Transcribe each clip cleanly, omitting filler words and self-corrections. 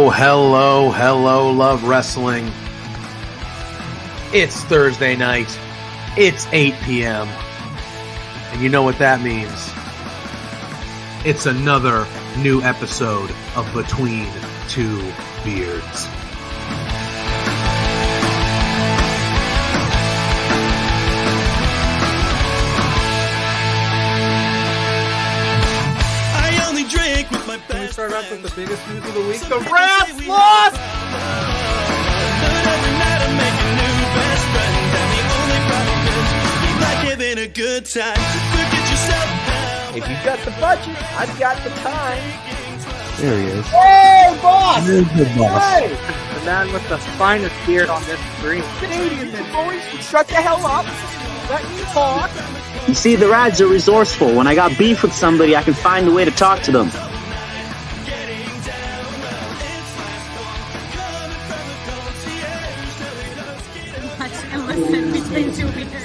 Hello, love wrestling. It's Thursday night. It's 8 p.m. And you know what that means. It's another new episode of Between Two Beards. Can we start off with the biggest news of the week? The Rats lost! If you've got the budget, I've got the time. There he is. Hey, boss! There's the boss. Hey! The man with the finest beard on this screen. Canadian boys, shut the hell up. Let me talk. You see, the Rads are resourceful. When I got beef with somebody, I can find a way to talk to them. And listen between two beers.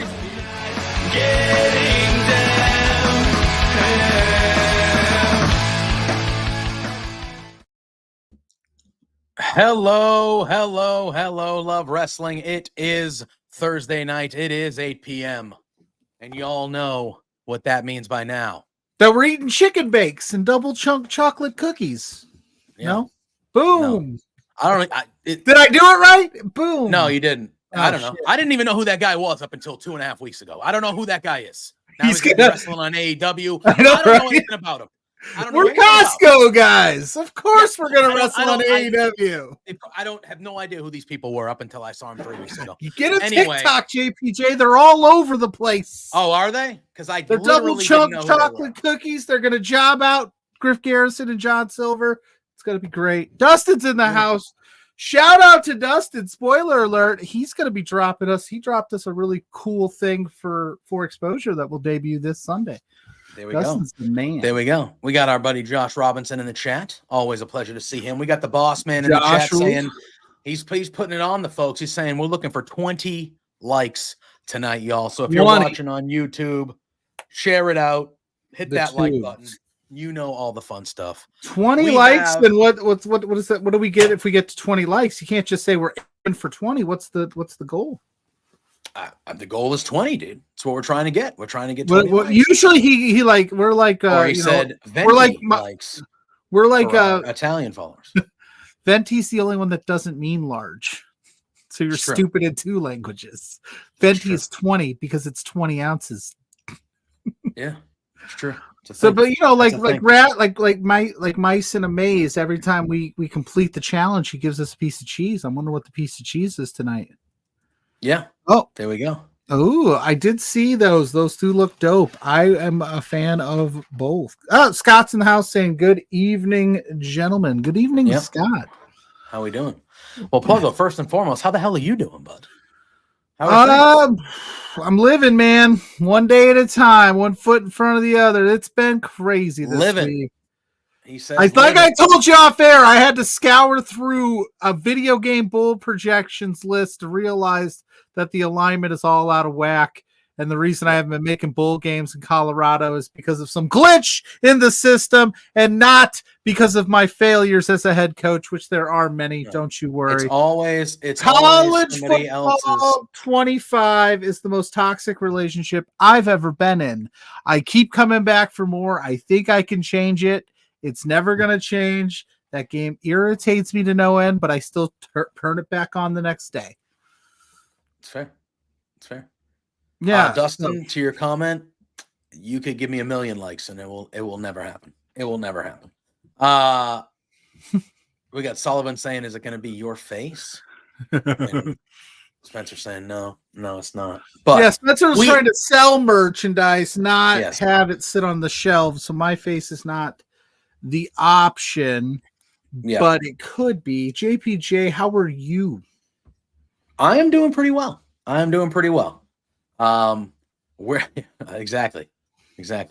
Hello, love wrestling. It is Thursday night. It is 8 p.m. And y'all know what that means by now. That we're eating chicken bakes and double chunk chocolate cookies. Yeah. No? Boom. No. I don't know. Did I do it right? Boom. No, you didn't. Oh, I don't know. shit. I didn't even know who that guy was up until 2.5 weeks ago. I don't know who that guy is. Now He's he's gonna- wrestling on AEW. I I know, don't know right? anything about him. I don't know We're anything about him. Costco guys. Of course we're going I to don't- wrestle I on don't- I- AEW. I don't have no idea who these people were up until I saw him 3 weeks ago. You get a Anyway. TikTok, JPJ. They're all over the place. Oh, are they? Because I They're double literally chunk didn't know who they chocolate cookies. They're going to job out Griff Garrison and John Silver. It's going to be great. Dustin's in the house. Shout out to Dustin. Spoiler alert. He's going to be dropping us. He dropped us a really cool thing for exposure that will debut this Sunday. There we Dustin's the man. There we go. We got our buddy Josh Robinson in the chat. Always a pleasure to see him. We got the boss man in the Josh chat saying he's putting it on the folks. He's saying we're looking for 20 likes tonight, y'all. So if you're 20. watching on YouTube, share it out, hit The that like tubes. button. You know all the fun stuff. 20 We likes, have- then what is that? What do we get if we get to 20 likes? You can't just say we're aiming for 20. What's the goal? The goal is 20, dude. That's what we're trying to get. We're trying to get 20 What likes. usually he like we're like Or he you know, said we're like 20 likes we're like for our Italian followers. Venti's the only one that doesn't mean large. So you're It's true. stupid in two languages. Venti true. is 20 because it's 20 ounces. Yeah, it's true. It's a So, thing. but you know, That's a thing. rat, like mice in a maze. Every time we complete the challenge, he gives us a piece of cheese. I wonder what the piece of cheese is tonight. Yeah. Oh, There we go. oh, I did see those. Those two look dope. I am a fan of both. Oh, Scott's in the house saying, "Good evening, gentlemen." Good evening, Yep. Scott. How we doing? Well, Pluggo, first and foremost, how the hell are you doing, bud? How are things? I'm living, man. One day at a time, one foot in front of the other. It's been crazy this Living. week. He says, I think I told you off air, I had to scour through a video game bull projections list to realize that the alignment is all out of whack. And the reason I haven't been making bull games in Colorado is because of some glitch in the system and not because of my failures as a head coach, which there are many. No. Don't you worry. it's always College somebody football else's. 25 is the most toxic relationship I've ever been in. I keep coming back for more. I think I can change it. It's never going to change. That game irritates me to no end, but I still turn it back on the next day. It's fair. It's fair. Yeah. Dustin, to your comment, you could give me 1 million likes and it will never happen. It will never happen. We got Sullivan saying, is it going to be your face? And Spencer's saying no, it's not. But yeah, Spencer was trying to sell merchandise, not have it sit on the shelves. So my face is not the option, but it could be. JPJ, how are you? I am doing pretty well. We're exactly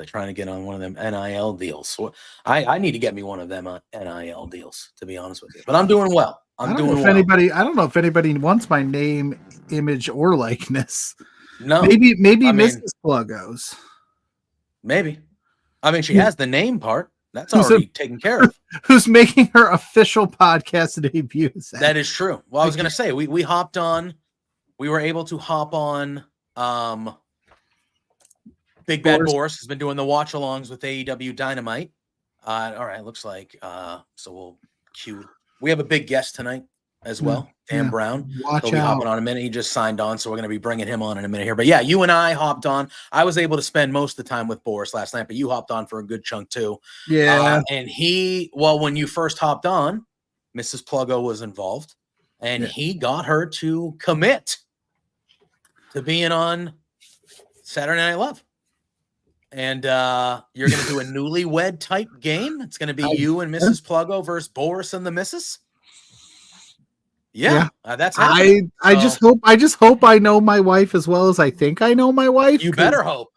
trying to get on one of them NIL deals. So I need to get me one of them NIL deals, to be honest with you. But I'm doing well. I don't know if anybody wants my name, image, or likeness. No, maybe Mrs. Pluggos. Maybe. I mean, she has the name part. That's already taken care of. Who's making her official podcast debut? That is true. Well, I was going to say we hopped on. We were able to hop on. Big Bad Boris has been doing the watch-alongs with AEW Dynamite. All right, looks like so we'll cue. We have a big guest tonight as well, Dan Brown. He'll be hopping on in a minute. He just signed on, so we're going to be bringing him on in a minute here. But yeah, you and I hopped on. I was able to spend most of the time with Boris last night, but you hopped on for a good chunk too. Yeah. And when you first hopped on, Mrs. Pluggo was involved, and he got her to commit to being on Saturday Night Live. And you're going to do a newlywed type game. It's going to be you and Mrs. Pluggo versus Boris and the Missus. That's happening. I just hope I know my wife as well as I think I know my wife. You better hope.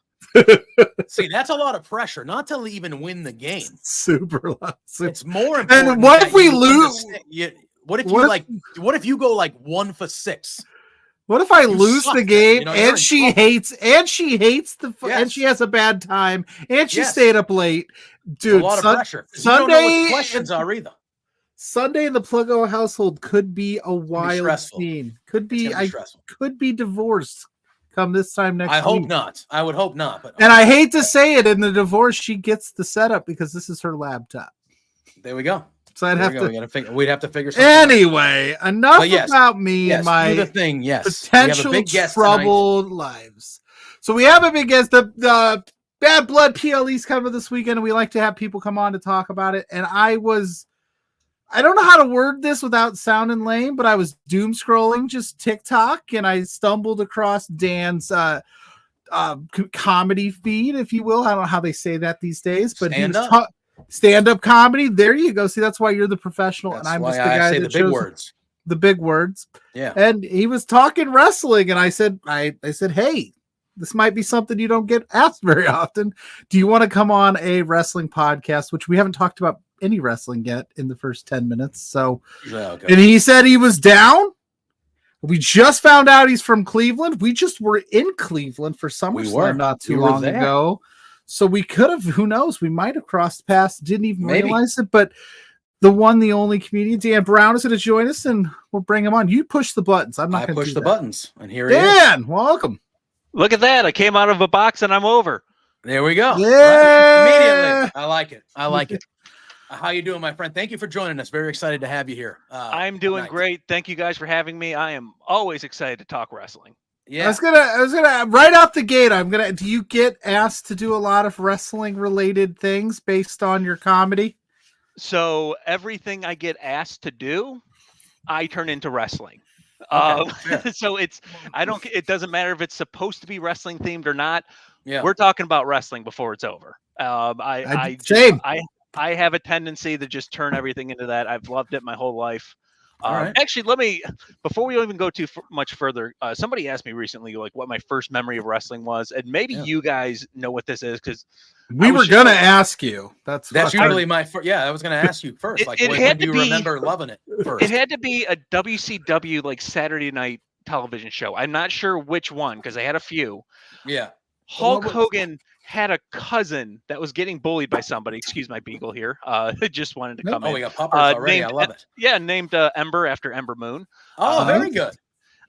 See, that's a lot of pressure, not to even win the game. Super. It's more important. And what if we lose? What if you go like 1 for 6? What if I lose the game and she hates and she has a bad time and she stayed up late? Dude, a lot of pressure. Sunday, you don't know what the questions are either. Sunday in the Pluggo household could be a wild scene. Could be divorced come this time next week. I hope not. I would hope not. But I hate to say it, in the divorce, she gets the setup because this is her laptop. There we go. So we'd have to figure something anyway, out. Enough about me and my potential troubled lives. So we have a big guest. The Bad Blood PLE's coming this weekend, and we like to have people come on to talk about it. And I don't know how to word this without sounding lame, but I was doom scrolling just TikTok, and I stumbled across Dan's comedy feed, if you will. I don't know how they say that these days, but stand-up comedy. There you go. See, that's why you're the professional, and I'm just the guy that shows the big words. Yeah. And he was talking wrestling, and I said, hey, this might be something you don't get asked very often. Do you want to come on a wrestling podcast? Which we haven't talked about any wrestling yet in the first 10 minutes. So, and he said he was down. We just found out he's from Cleveland. We just were in Cleveland for SummerSlam not too long ago. So we could have, who knows, we might have crossed paths, didn't even realize it. But the only comedian, Dan Brown, is going to join us, and we'll bring him on. You push the buttons. I'm not going to push the buttons. And here he is. Dan, welcome. Look at that. I came out of a box and I'm over. There we go. Yeah. Immediately. I like it. How you doing, my friend? Thank you for joining us. Very excited to have you here. I'm doing great. Thank you guys for having me. I am always excited to talk wrestling. Yeah. I was gonna right out the gate. Do you get asked to do a lot of wrestling related things based on your comedy? So everything I get asked to do, I turn into wrestling. So it doesn't matter if it's supposed to be wrestling themed or not. Yeah. We're talking about wrestling before it's over. I have a tendency to just turn everything into that. I've loved it my whole life. Actually, before we even go too much further, somebody asked me recently, like, what my first memory of wrestling was, and maybe you guys know what this is, because we were gonna ask you. That's usually my first. Yeah, I was gonna ask you first. When do you remember loving it first? It had to be a WCW like Saturday night television show. I'm not sure which one because I had a few. Yeah. Hulk Hogan had a cousin that was getting bullied by somebody. Excuse my beagle here. Just wanted to come in. Oh, we got puppers already. I love it. Yeah, named Ember after Ember Moon. Oh, very good.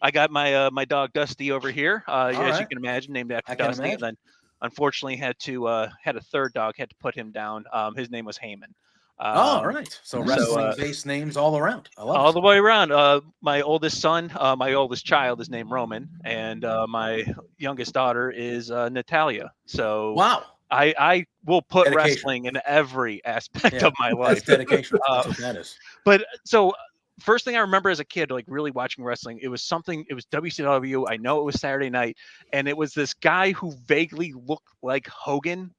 I got my dog Dusty over here. As you can imagine, named after Dusty. And then, unfortunately, had a third dog. Had to put him down. His name was Heyman. All right. So wrestling-based names all around. I love all the way around. My oldest son, my oldest child is named Roman, and my youngest daughter is Natalia. So wow. I will put wrestling in every aspect of my life. That's dedication. That's what that is. But so first thing I remember as a kid, like really watching wrestling, it was WCW. I know it was Saturday night, and it was this guy who vaguely looked like Hogan.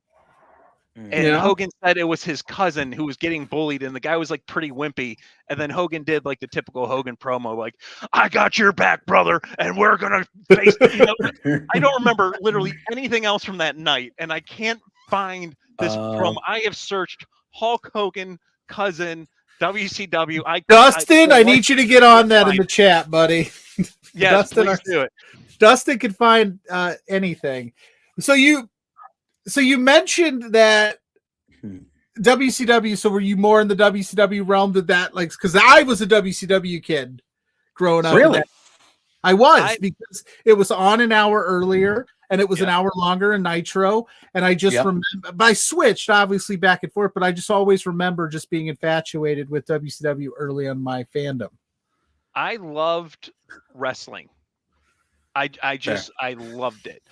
And Hogan said it was his cousin who was getting bullied, and the guy was like pretty wimpy. And then Hogan did like the typical Hogan promo, like, "I got your back, brother, and we're gonna face." I don't remember literally anything else from that night, and I can't find this promo. I have searched Hulk Hogan cousin WCW. Dustin, I need you to get on that in the chat, buddy. Yes, please do it. Dustin can find anything. So you mentioned that WCW. So were you more in the WCW realm? Did that like, because I was a WCW kid growing up. Really? I was, because it was on an hour earlier and it was an hour longer in Nitro. And I just remember, but I switched obviously back and forth, but I just always remember just being infatuated with WCW early on my fandom. I loved wrestling. I loved it.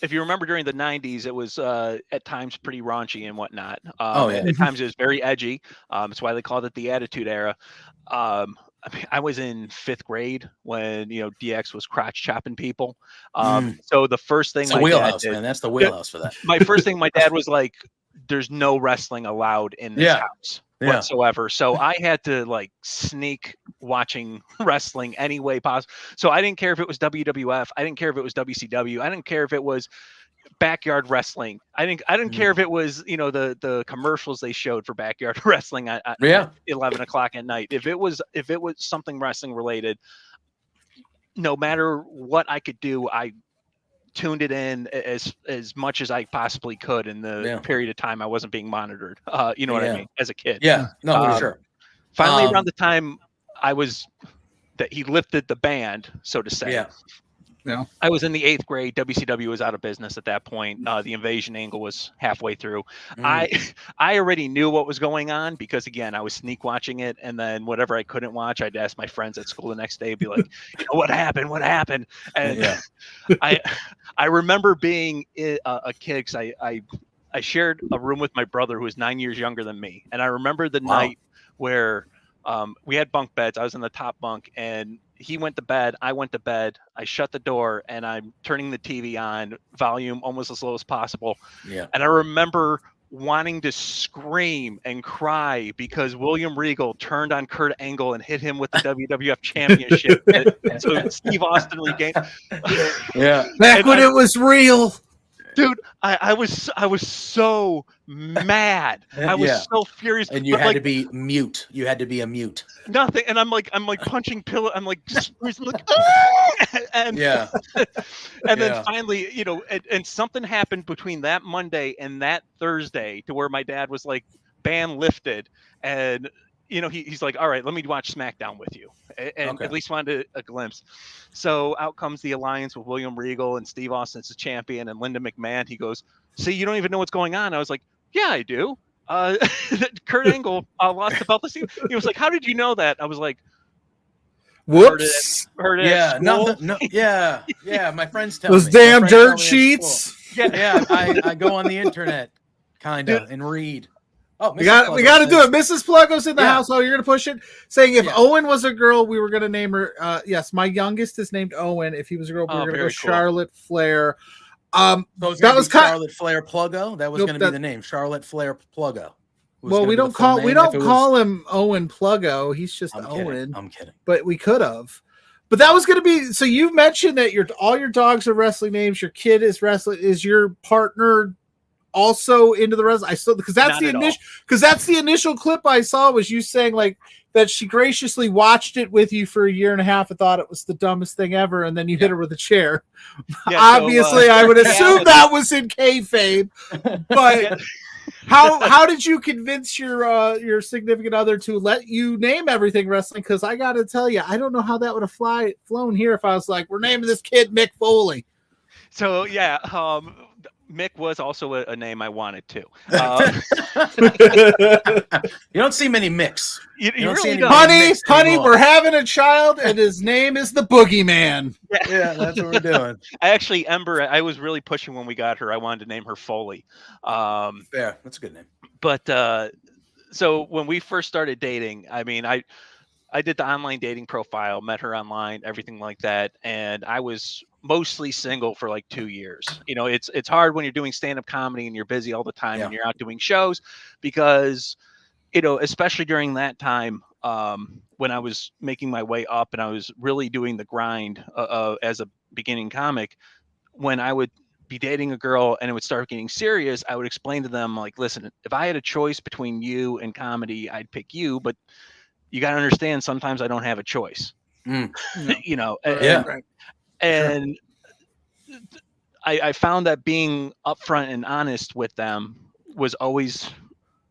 If you remember during the 90s, it was at times pretty raunchy and whatnot. At times it was very edgy. That's why they called it the Attitude Era. I was in 5th grade when DX was crotch chopping people. So the first thing, my wheelhouse, man, that's the wheelhouse for that. My first thing, my dad was like, "There's no wrestling allowed in this house whatsoever." So I had to like sneak watching wrestling any way possible. So I didn't care if it was WWF. I didn't care if it was WCW. I didn't care if it was backyard wrestling. I didn't care if it was the commercials they showed for backyard wrestling at 11 o'clock at night. If it was something wrestling related, no matter what I could do, I tuned it in as much as I possibly could in the period of time I wasn't being monitored. You know what I mean? As a kid. Yeah, no, for sure. Finally, around the time that he lifted the ban, so to say. Yeah. I was in the 8th grade. WCW was out of business at that point. The invasion angle was halfway through. I already knew what was going on because, again, I was sneak watching it. And then whatever I couldn't watch, I'd ask my friends at school the next day, be like, "What happened? What happened?" And I remember being a kid because I shared a room with my brother who was 9 years younger than me. And I remember the night where we had bunk beds. I was in the top bunk, and he went to bed. I went to bed. I shut the door, and I'm turning the TV on, volume almost as low as possible. Yeah. And I remember wanting to scream and cry because William Regal turned on Kurt Angle and hit him with the WWF Championship. So Steve Austin regained. Back when it was real. Dude, I was so mad. I was so furious. And you had to be mute. You had to be a mute. Nothing. And I'm like punching pillow. I'm like, and then finally, and something happened between that Monday and that Thursday to where my dad was like, ban lifted. And he's like, "All right, let me watch SmackDown with you," and at least wanted a glimpse. So out comes the alliance with William Regal and Steve Austin as the champion and Linda McMahon. He goes, "See, you don't even know what's going on." I was like, "Yeah, I do. Kurt Angle lost the belt to Steve." He was like, "How did you know that?" I was like, "Whoops." Heard it My friends tell me. Those damn dirt sheets. I go on the internet, and read. Oh, we got to do it. Mrs. Pluggo's in the house. Oh, you're gonna push it. Saying if Owen was a girl, we were gonna name her. Yes, my youngest is named Owen. If he was a girl, we were gonna go Charlotte Flair. That was Charlotte Flair Pluggo. That was gonna be the name, Charlotte Flair Pluggo. Well, we don't call him Owen Pluggo. He's just Owen. I'm kidding. But we could have. But that was gonna be. So you mentioned that all your dogs are wrestling names. Your kid is wrestling. Is your partner also into the rest? I still because that's the initial clip I saw was you saying like that she graciously watched it with you for a year and a half and thought it was the dumbest thing ever, and then you hit her with a chair. Obviously, I would assume that was in kayfabe, but how did you convince your significant other to let you name everything wrestling? Because I got to tell you, I don't know how that would have flown here if I was like, "We're naming this kid Mick Foley." So Mick was also a name I wanted to. You don't see many Micks. You really don't. Honey, we're having a child, and his name is the Boogeyman. Yeah, that's what we're doing. Ember, I was really pushing when we got her. I wanted to name her Foley. Fair, that's a good name. But so when we first started dating, I mean, I did the online dating profile, met her online, everything like that, and I was mostly single for like 2 years. You know, it's hard when you're doing stand-up comedy and you're busy all the time and you're out doing shows, because, you know, especially during that time, when I was making my way up and I was really doing the grind as a beginning comic, when I would be dating a girl and it would start getting serious, I would explain to them, like, listen, if I had a choice between you and comedy, I'd pick you, but you got to understand, sometimes I don't have a choice. You know, and I found that being upfront and honest with them was always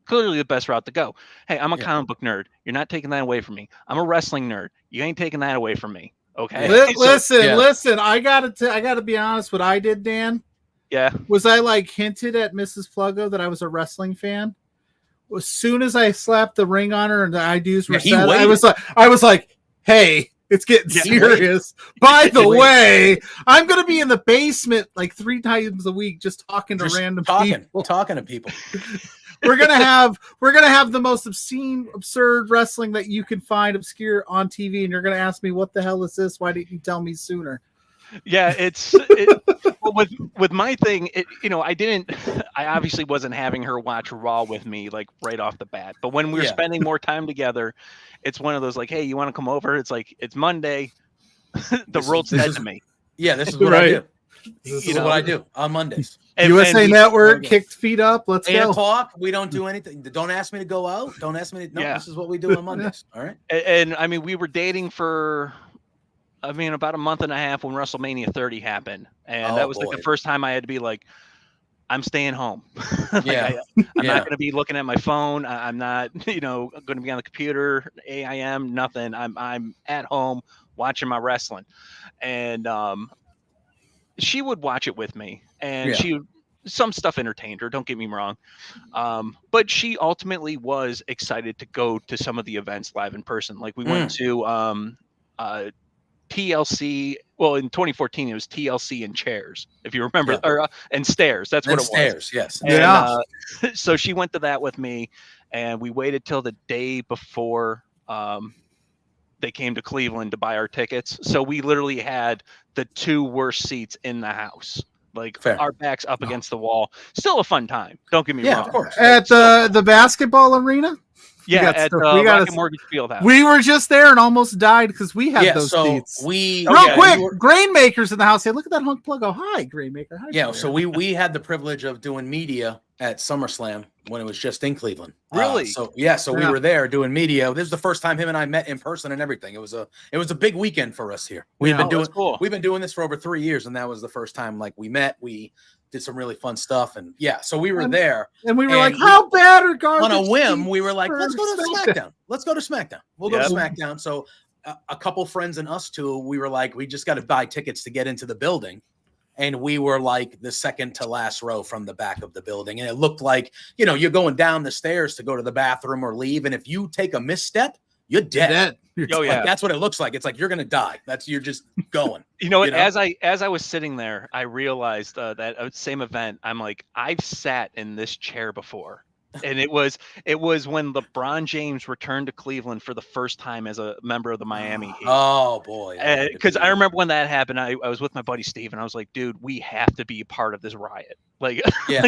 clearly the best route to go. Hey, I'm a comic book nerd. You're not taking that away from me. I'm a wrestling nerd. You ain't taking that away from me. Okay. Listen. I gotta be honest. What I did, Dan. Yeah. Was I like hinted at Mrs. Pluggo that I was a wrestling fan? As soon as I slapped the ring on her and the IDs were set, I was like, hey, it's getting serious. By the way, I'm going to be in the basement like 3 times a week just talking to random people. Talking to people. We're gonna have the most obscene, absurd wrestling that you can find obscure on TV, and you're gonna ask me, what the hell is this? Why didn't you tell me sooner? Yeah, with my thing, I obviously wasn't having her watch Raw with me like right off the bat. But when we were spending more time together, it's one of those like, hey, you want to come over? It's like, it's Monday. The world's dead to me. Yeah, this is what I do. This is what I do on Mondays. USA Network, kicked feet up. Let's 8 go. o'clock. We don't do anything. Don't ask me to go out. Don't ask me to. No, this is what we do on Mondays. All right. And I mean, we were dating for, about a month and a half when WrestleMania 30 happened, and that was like the first time I had to be like, I'm staying home. I'm not going to be looking at my phone. I'm not, going to be on the computer, AIM, nothing. I'm at home watching my wrestling, and she would watch it with me, and some stuff entertained her. Don't get me wrong. But she ultimately was excited to go to some of the events live in person. Like we went to TLC. Well, in 2014, it was TLC and chairs, if you remember, and stairs. That's what it was. Stairs, yes. And, so she went to that with me, and we waited till the day before they came to Cleveland to buy our tickets. So we literally had the 2 worst seats in the house. Like our backs up against the wall. Still a fun time. Don't get me wrong. Of course. At the basketball arena? Yeah, at Rocket Mortgage Fieldhouse. We were just there and almost died because we had those seats. Real quick, Grainmaker's in the house. Hey, look at that hunk plug. Oh, hi, Grainmaker. Hi, yeah, so we had the privilege of doing media at SummerSlam when it was just in Cleveland. Really? So we were there doing media. This is the first time him and I met in person and everything. It was a big weekend for us here. We've been doing this for over 3 years, and that was the first time like we met. We did some really fun stuff, and so we were there, and we were like, "How bad are garbage?" On a whim, we were like, "Let's go to SmackDown. Let's go to SmackDown. We'll go to SmackDown." So a couple friends and us two, we were like, "We just got to buy tickets to get into the building," and we were like the second to last row from the back of the building, and it looked like you're going down the stairs to go to the bathroom or leave, and if you take a misstep, you're dead. That's what it looks like. It's like you're gonna die. You're just going. As I was sitting there, I realized that same event. I'm like, I've sat in this chair before, and it was when LeBron James returned to Cleveland for the first time as a member of the Miami Heat. Oh boy! Because I remember when that happened. I was with my buddy Steve, and I was like, dude, we have to be a part of this riot. Like, I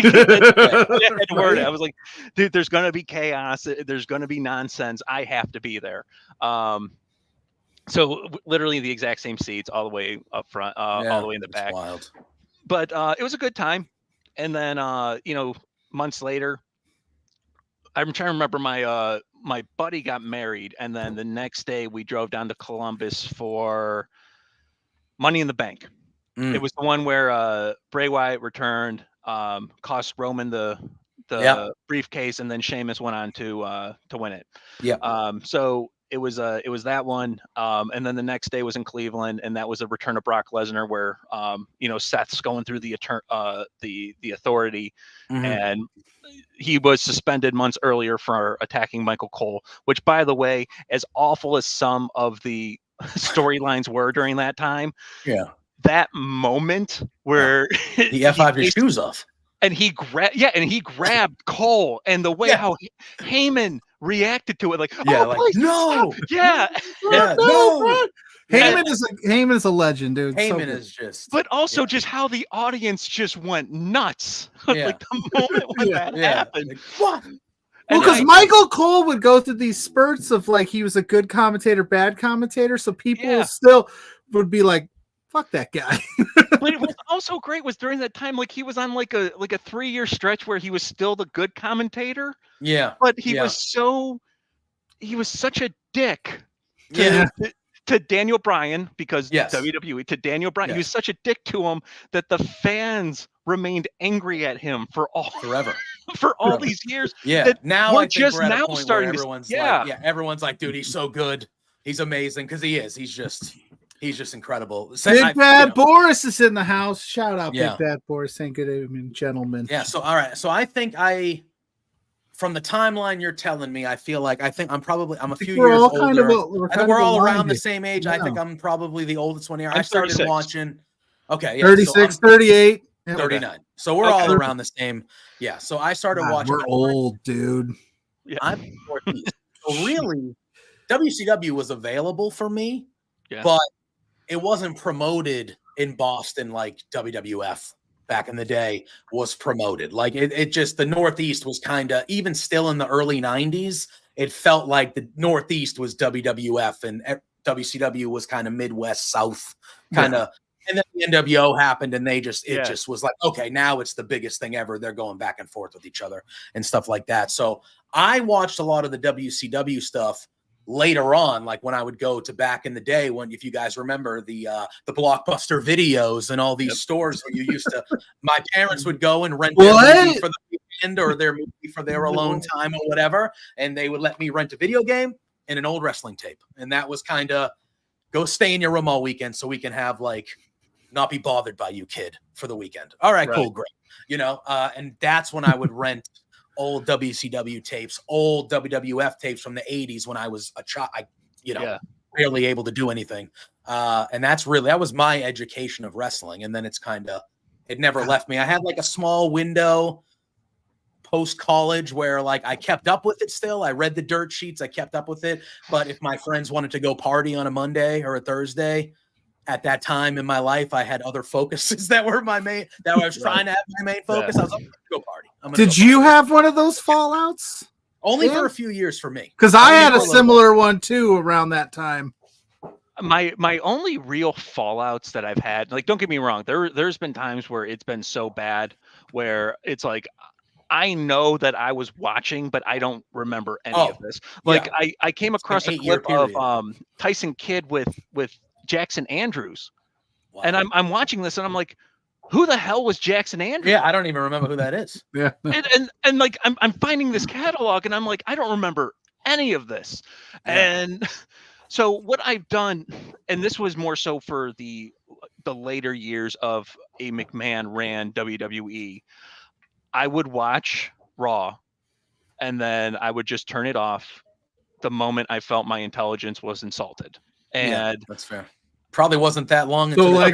was like, dude, there's gonna be chaos. There's gonna be nonsense. I have to be there. So literally the exact same seats all the way up front, all the way in the back. Wild. But it was a good time. And then months later, I'm trying to remember, my buddy got married, and then the next day we drove down to Columbus for Money in the Bank. It was the one where Bray Wyatt returned, cost Roman the briefcase, and then Sheamus went on to win it. Yeah. So it was that one, and then the next day was in Cleveland, and that was a return of Brock Lesnar, where Seth's going through the authority, and he was suspended months earlier for attacking Michael Cole, which, by the way, as awful as some of the storylines were during that time, that moment where he F5 his shoes off. And he grabbed Cole, and the way how Heyman reacted to it, like, please, no, no. Heyman is a legend, dude. Heyman is just, but also just how the audience just went nuts, like the moment when that happened. Like, what? Well, because Michael Cole would go through these spurts of like he was a good commentator, bad commentator, so people still would be like, "Fuck that guy." But it was also great was during that time, like he was on like a 3-year stretch where he was still the good commentator. Yeah, but he was such a dick. To Daniel Bryan, because WWE, to Daniel Bryan, he was such a dick to him that the fans remained angry at him forever for all these years. Now we're I think just we're at now a point starting where to everyone's like, dude, he's so good, he's amazing, because he is. He's just incredible. Big Bad Boris is in the house. Shout out, Big Bad Boris. Saying good evening, gentlemen. Yeah. So all right. So I think from the timeline you're telling me, I think I'm a few years older. I think we're all around the same age. I think I'm probably the oldest one here. I started 36. watching. Okay. 36, 38. 39. So we're all around the same. Yeah. So I started watching. We're old, dude. Yeah. I'm 14. So really, WCW was available for me, but it wasn't promoted in Boston like WWF back in the day was promoted. Like it just, the Northeast was kind of, even still in the early 90s, it felt like the Northeast was WWF and WCW was kind of Midwest South kind of. And then the NWO happened and it just was like, okay, now it's the biggest thing ever. They're going back and forth with each other and stuff like that. So I watched a lot of the WCW stuff later on, like when I would go to back in the day when, if you guys remember the Blockbuster videos and all these stores where you used to, my parents would go and rent their movie for the weekend or their movie for their alone time or whatever. And they would let me rent a video game and an old wrestling tape. And that was kind of, go stay in your room all weekend so we can have like, not be bothered by you, kid, for the weekend. All right, cool, great. And that's when I would rent old WCW tapes, old WWF tapes from the 80s when I was a child, barely able to do anything. And that was my education of wrestling. And then it never left me. I had like a small window post-college where like I kept up with it still. I read the dirt sheets. I kept up with it. But if my friends wanted to go party on a Monday or a Thursday, at that time in my life, I had other focuses that were my main, that I was trying to have my main focus. I was like, I'm gonna go party. Did you have one of those fallouts? Only for a few years for me. Because I had a similar one too around that time. My only real fallouts that I've had, like, don't get me wrong, there's been times where it's been so bad where it's like, I know that I was watching, but I don't remember any of this. Like I came across a clip of Tyson Kidd with Jackson Andrews, and I'm watching this and I'm like, who the hell was Jackson Andrews? Yeah, I don't even remember who that is. Yeah, and like I'm finding this catalog and I'm like, I don't remember any of this. And so what I've done, and this was more so for the later years of a McMahon ran WWE, I would watch Raw and then I would just turn it off the moment I felt my intelligence was insulted. And that's fair. Probably wasn't that long. So like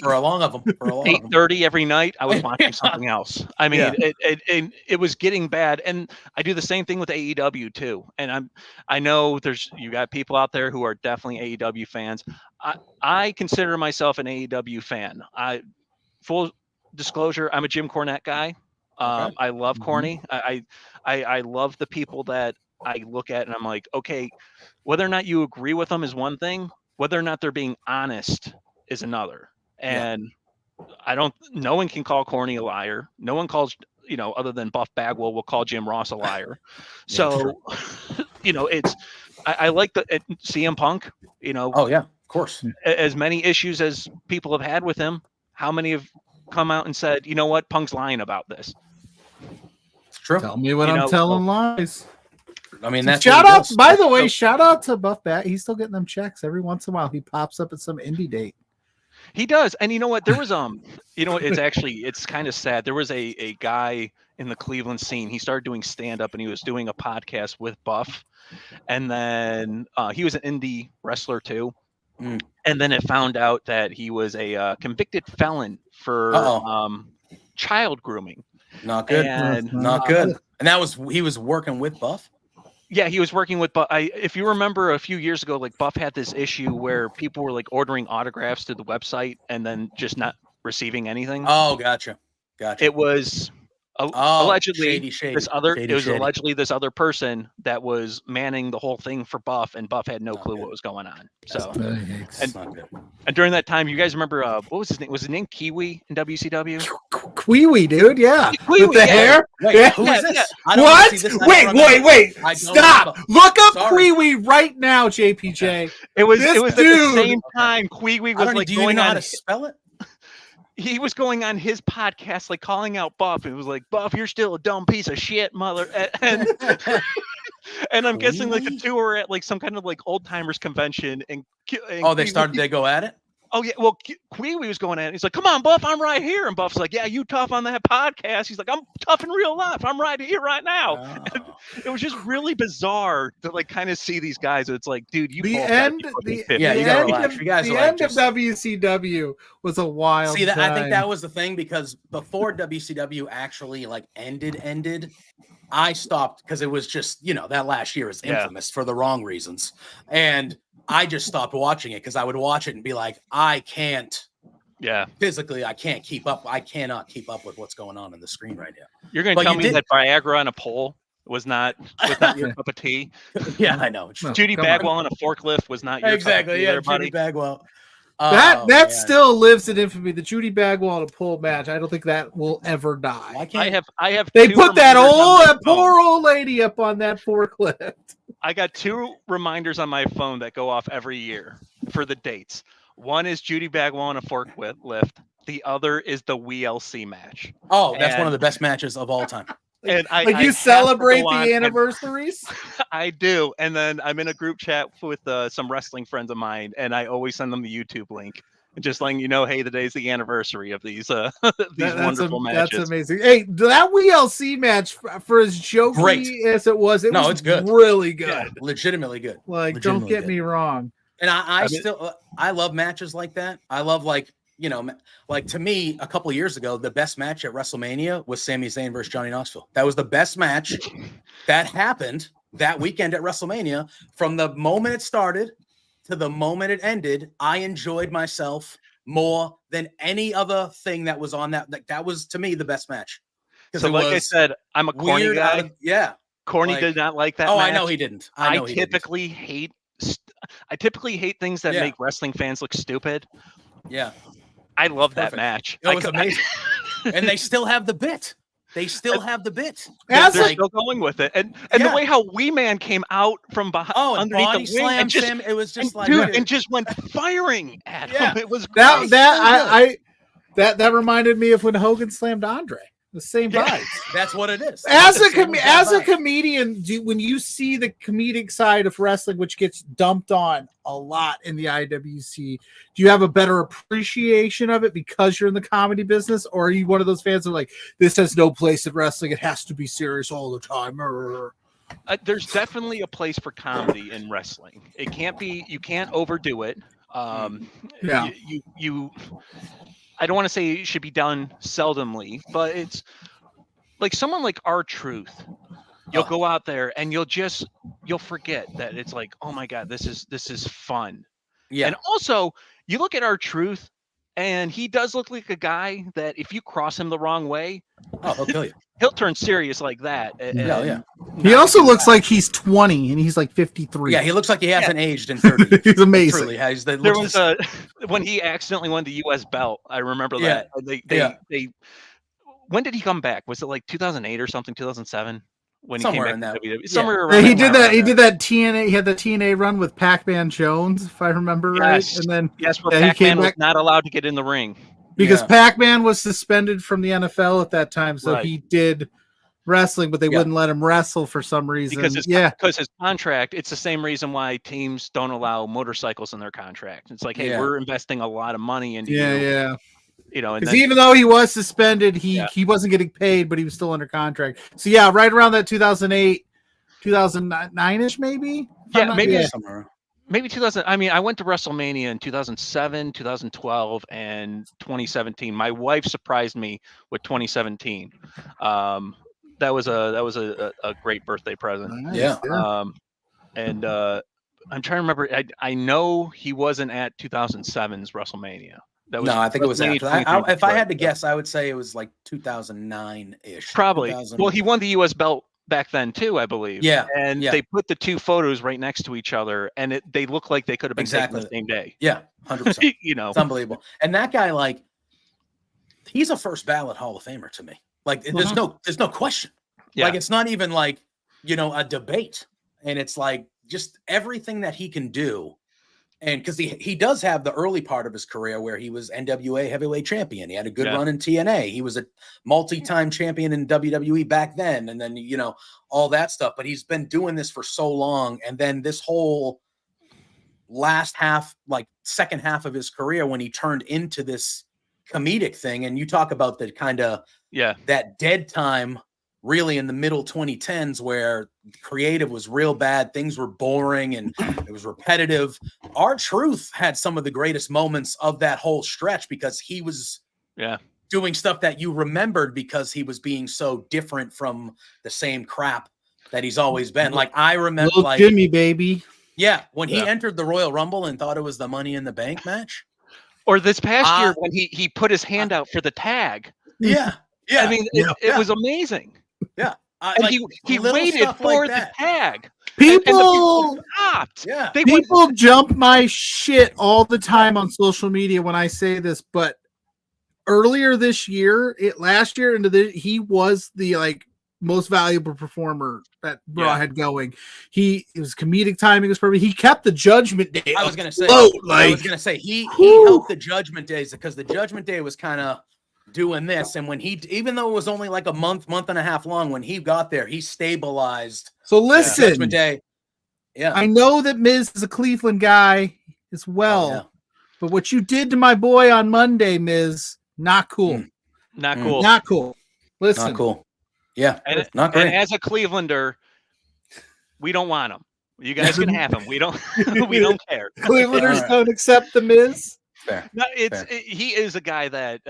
for a long of them. 8:30 every night, I was watching something else. I mean, it was getting bad, and I do the same thing with AEW too. And I know you got people out there who are definitely AEW fans. I consider myself an AEW fan. Full disclosure, I'm a Jim Cornette guy. I love Corny. I love the people that I look at and I'm like, okay, whether or not you agree with them is one thing, whether or not they're being honest is another. And no one can call Corny a liar. No one calls, other than Buff Bagwell will call Jim Ross a liar. So, I like CM Punk, Oh yeah, of course. As many issues as people have had with him, how many have come out and said, you know what, Punk's lying about this? It's true. Tell me what I'm telling lies. I mean, that's shout out. By the way, shout out to Buff Bat. He's still getting them checks every once in a while. He pops up at some indie date. He does, and you know what? There was it's kind of sad. There was a guy in the Cleveland scene. He started doing stand up, and he was doing a podcast with Buff, and then he was an indie wrestler too. And then it found out that he was a convicted felon for child grooming. Not good. And, Not good. And he was working with Buff. Yeah, he was working with Buff. If you remember a few years ago, like Buff had this issue where people were like ordering autographs to the website and then just not receiving anything. Oh, gotcha. It was allegedly allegedly this other person that was manning the whole thing for Buff, and Buff had no clue what was going on. So, and during that time, you guys remember what was his name? Was his name Kiwi in WCW? Kiwi, dude. Yeah, Kiwi, with the hair. Wait, who is this? Yeah. What? Wait! Stop! Look up Kiwi right now, JPJ. It was at the same time. Kiwi was like do you know how to spell it? He was going on his podcast, like calling out Buff. It was like, Buff, you're still a dumb piece of shit, mother. And I'm guessing like the two were at like some kind of like old timers convention. And they go at it. Oh yeah, well, Kiwi was going at it. He's like, "Come on, Buff, I'm right here." And Buff's like, "Yeah, you tough on that podcast." He's like, "I'm tough in real life. I'm right here, right now." Oh. It was just really bizarre to like kind of see these guys. It's like, dude, you end of WCW was a wild. See, I think that was the thing, because before WCW actually like ended, I stopped because it was just, that last year is infamous for the wrong reasons, and I just stopped watching it because I would watch it and be like, I can't. Yeah. Physically, I can't keep up. I cannot keep up with what's going on the screen right now. You're going to tell me that Viagra on a pole was not your cup of tea? Yeah, I know. Judy Bagwell on a forklift was not your cup of tea there, buddy. Judy Bagwell. That still lives in infamy. The Judy Bagwell on a pole match. I don't think that will ever die. I have. They put that poor old lady up on that forklift. I got 2 reminders on my phone that go off every year for the dates. One is Judy Bagwell on a forklift. The other is the WLC match. Oh, that's one of the best matches of all time. And you celebrate the anniversaries? I do. And then I'm in a group chat with some wrestling friends of mine, and I always send them the YouTube link. Just letting you know, hey, today's the anniversary of these wonderful matches. That's amazing. Hey, that WLC match, for as jokey as it was, it's good. Really good. Yeah, legitimately good. Don't get me wrong. And I love matches like that. I love to me, a couple of years ago, the best match at WrestleMania was Sami Zayn versus Johnny Knoxville. That was the best match that happened that weekend at WrestleMania. From the moment it started to the moment it ended, I enjoyed myself more than any other thing that was on that. That was, to me, the best match. So, like I said, I'm a corny guy. Corny did not like that. Oh, match. I know he didn't. I typically hate things that make wrestling fans look stupid. Yeah, I love that match. It was amazing, and they still have the bit. They're still still going with it, and the way how Wee Man came out from behind, underneath the wing, and it was just and just went firing at him. It was great. That reminded me of when Hogan slammed Andre. The same vibes. That's what it is. As a comedian, when you see the comedic side of wrestling, which gets dumped on a lot in the IWC, do you have a better appreciation of it because you're in the comedy business, or are you one of those fans who are like, this has no place in wrestling, it has to be serious all the time? There's definitely a place for comedy in wrestling. It can't be. You can't overdo it. You I don't want to say it should be done seldomly, but it's like someone like R-Truth. You'll go out there and you'll forget that it's like, oh my God, this is fun. Yeah. And also you look at R-Truth and he does look like a guy that if you cross him the wrong way, he'll kill you. He'll turn serious like that. He also looks like he's 20 and he's like 53. Yeah, he looks like he hasn't aged in 30. He's amazing. There was when he accidentally won the U.S. belt. I remember that. They when did he come back? Was it like 2008 or something? 2007? When somewhere he came back in that. WWE. Somewhere around. He did that. He did that TNA. He had the TNA run with Pac-Man Jones, if I remember right. And then Pac-Man was not allowed to get in the ring. Because Pac-Man was suspended from the NFL at that time, so he did wrestling, but they wouldn't let him wrestle for some reason. Because his contract, it's the same reason why teams don't allow motorcycles in their contract. It's like, hey, we're investing a lot of money into you. You know, because even though he was suspended, he wasn't getting paid, but he was still under contract. So right around that 2008, 2009-ish, maybe. Maybe somewhere. maybe 2000. I mean, I went to WrestleMania in 2007, 2012, and 2017. My wife surprised me with 2017. That was a great birthday present. Nice, And I'm trying to remember. I know he wasn't at 2007's WrestleMania. That was no, I think it was after. If I had to guess, I would say it was like 2009-ish. Probably. Well, he won the U.S. belt back then too, I believe. Yeah. And they put the two photos right next to each other, and they look like they could have been taken the same day. Yeah, 100%. You know, it's unbelievable. And that guy, like, he's a first ballot Hall of Famer to me. Like, there's no question. Yeah. Like, it's not even like, you know, a debate. And it's like just everything that he can do. And because he does have the early part of his career where he was NWA heavyweight champion. He had a good run in TNA. He was a multi-time champion in WWE back then. And then, you know, all that stuff. But he's been doing this for so long. And then this whole last half, like second half of his career, when he turned into this comedic thing. And you talk about the kind of that dead time really in the middle 2010s where creative was real bad. Things were boring and it was repetitive. R-Truth had some of the greatest moments of that whole stretch because he was doing stuff that you remembered because he was being so different from the same crap that he's always been. Like I remember Little Jimmy, baby. Yeah. When he entered the Royal Rumble and thought it was the Money in the Bank match. Or this past year when he put his hand out for the tag. Yeah. Yeah. I mean, it was amazing. Yeah. And like, he waited for the tag. People stopped. Yeah. People jump my shit all the time on social media when I say this, but earlier this year, last year he was the like most valuable performer that Raw had going. It was comedic timing was perfect. He kept the Judgment Day. I was gonna say he helped the Judgment Days because the Judgment Day was kind of doing this, and when even though it was only like a month and a half long, when he got there, he stabilized. So listen, Judgment Day. Yeah, I know that Miz is a Cleveland guy as well, but what you did to my boy on Monday, Miz, not cool. Not cool. Not cool. Listen, not cool. Yeah, and not great. And as a Clevelander, we don't want him. You guys can have him. We don't. We don't care. Clevelanders don't accept the Miz. Fair. No, he is a guy that.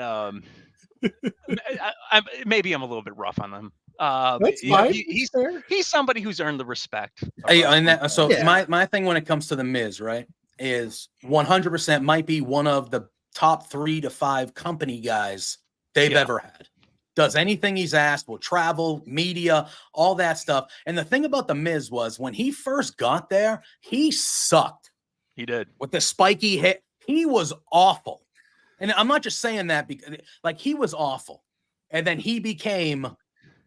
Maybe I'm a little bit rough on them. That's fine. He's somebody who's earned the respect. My thing when it comes to the Miz, right, is 100% might be one of the top 3 to 5 company guys they've ever had. Does anything he's asked, will travel, media, all that stuff. And the thing about the Miz was when he first got there, he sucked. He did. With the spiky hit, he was awful. And I'm not just saying that because, like, he was awful, and then he became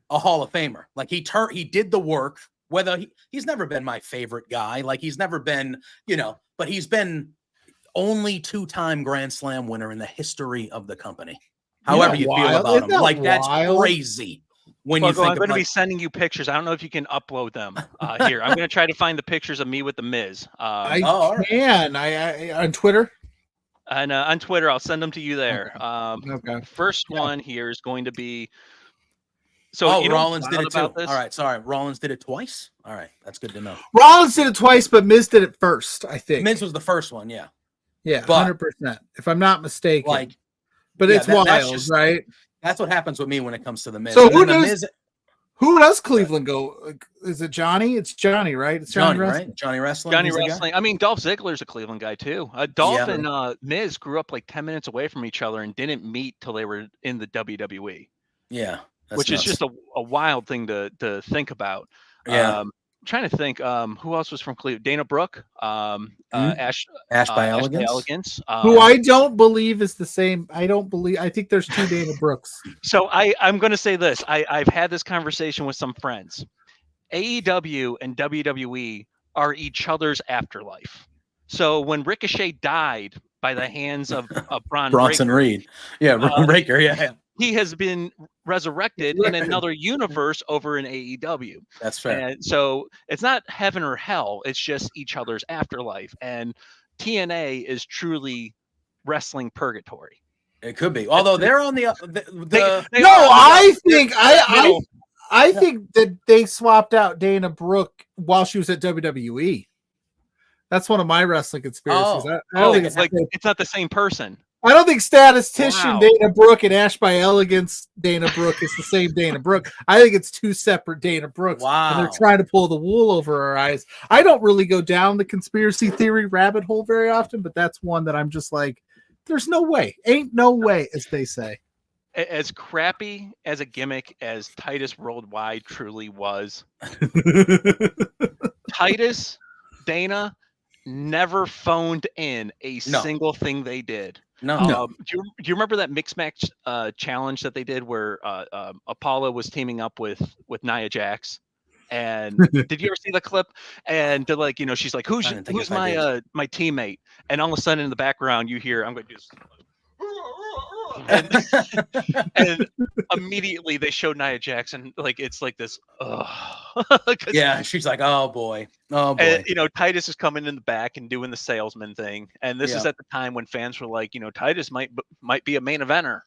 a Hall of Famer. Like he did the work. Whether he's never been my favorite guy, like he's never been, you know, but he's been only 2-time Grand Slam winner in the history of the company. However you feel about him, like that's crazy. When you think I'm going to be sending you pictures. I don't know if you can upload them here. I'm going to try to find the pictures of me with the Miz. I can. I on Twitter. And on Twitter, I'll send them to you there. Okay. First one here is going to be. So Rollins did it too. All right, sorry. Rollins did it twice. All right, that's good to know. Rollins did it twice, but Miz did it first. I think Miz was the first one. Yeah. Yeah, 100%. If I'm not mistaken. Like, but it's wild, right? That's what happens with me when it comes to the Miz. So who does Cleveland go? Is it Johnny? It's Johnny, right? It's Johnny, right? Johnny Wrestling. Johnny Wrestling. I mean, Dolph Ziggler's a Cleveland guy too. Dolph and Miz grew up like 10 minutes away from each other and didn't meet till they were in the WWE. Yeah, which is just a wild thing to think about. Yeah. I'm trying to think who else was from Cleveland. Dana Brooke, Ash by Elegance, who I don't believe is the same. I think there's 2 Dana Brooks. So I'm going to say this. I've had this conversation with some friends. AEW and WWE are each other's afterlife. So when Ricochet died by the hands of Bronson Reed, Breaker, he has been resurrected in another universe over in AEW. That's fair. And so it's not heaven or hell. It's just each other's afterlife. And TNA is truly wrestling purgatory. It could be. Although they're on the I think that they swapped out Dana Brooke while she was at WWE. That's one of my wrestling conspiracies. Oh. I don't think it's like it's not the same person. I don't think statistician Wow. Dana Brooke and Ash by Elegance Dana Brooke is the same Dana Brooke. I think it's two separate Dana Brooks. Wow. And they're trying to pull the wool over our eyes. I don't really go down the conspiracy theory rabbit hole very often, but that's one that I'm just like, there's no way. Ain't no way, as they say. As crappy as a gimmick as Titus Worldwide truly was, Titus, Dana never phoned in a single thing they did. No. Do you remember that mixed match challenge that they did where Apollo was teaming up with Nia Jax? And did you ever see the clip? And they're like, she's like, who's my teammate? And all of a sudden in the background you hear, I'm going to do and immediately they showed Nia Jax, and like it's like this. Yeah, she's like, oh boy. And, Titus is coming in the back and doing the salesman thing, and this is at the time when fans were like, Titus might be a main eventer.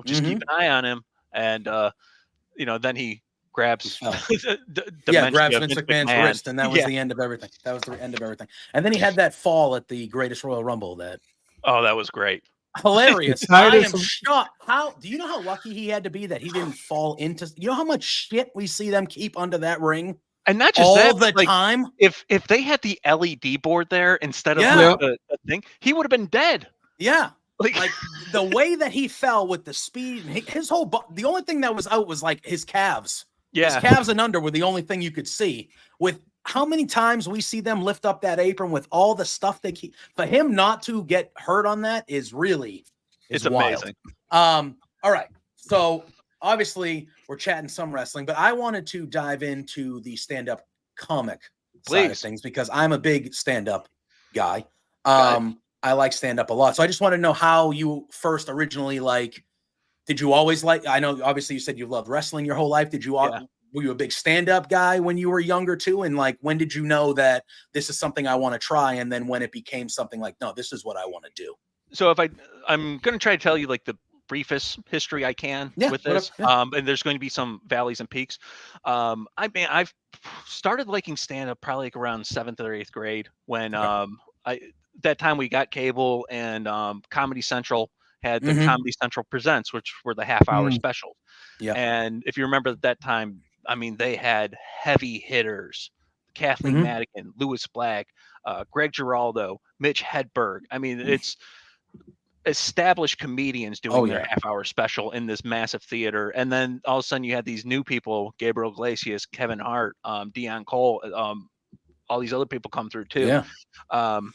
Just keep an eye on him. And then he grabs grabs Vince McMahon's wrist, and that was the end of everything. That was the end of everything. And then he had that fall at the Greatest Royal Rumble. That was great. Hilarious. I am shocked. How do you know how lucky he had to be that he didn't fall into? You know how much shit we see them keep under that ring, and not just all that, the time. If they had the LED board there instead of the thing, he would have been dead. Yeah, like the way that he fell with the speed, his whole. The only thing that was out was like his calves. Yeah, his calves and under were the only thing you could see. With how many times we see them lift up that apron with all the stuff they keep, for him not to get hurt on that is really it's wild. Amazing. All right. So obviously we're chatting some wrestling, but I wanted to dive into the stand-up comic side of things because I'm a big stand-up guy. I like stand-up a lot. So I just want to know how you first originally did you always I know obviously you said you loved wrestling your whole life. Did you were you a big stand-up guy when you were younger too? And when did you know that this is something I want to try? And then when it became something like, no, this is what I want to do. So if I'm going to try to tell you the briefest history I can with this. And there's going to be some valleys and peaks. I've started liking stand-up probably around 7th or 8th grade when that time we got cable and Comedy Central had the Comedy Central Presents, which were the half-hour specials. Yeah. And if you remember at that time, they had heavy hitters, Kathleen Madigan, Lewis Black, Greg Giraldo, Mitch Hedberg. It's established comedians doing their half-hour special in this massive theater. And then all of a sudden you had these new people, Gabriel Iglesias, Kevin Hart, Dion Cole, all these other people come through too. Yeah. I'm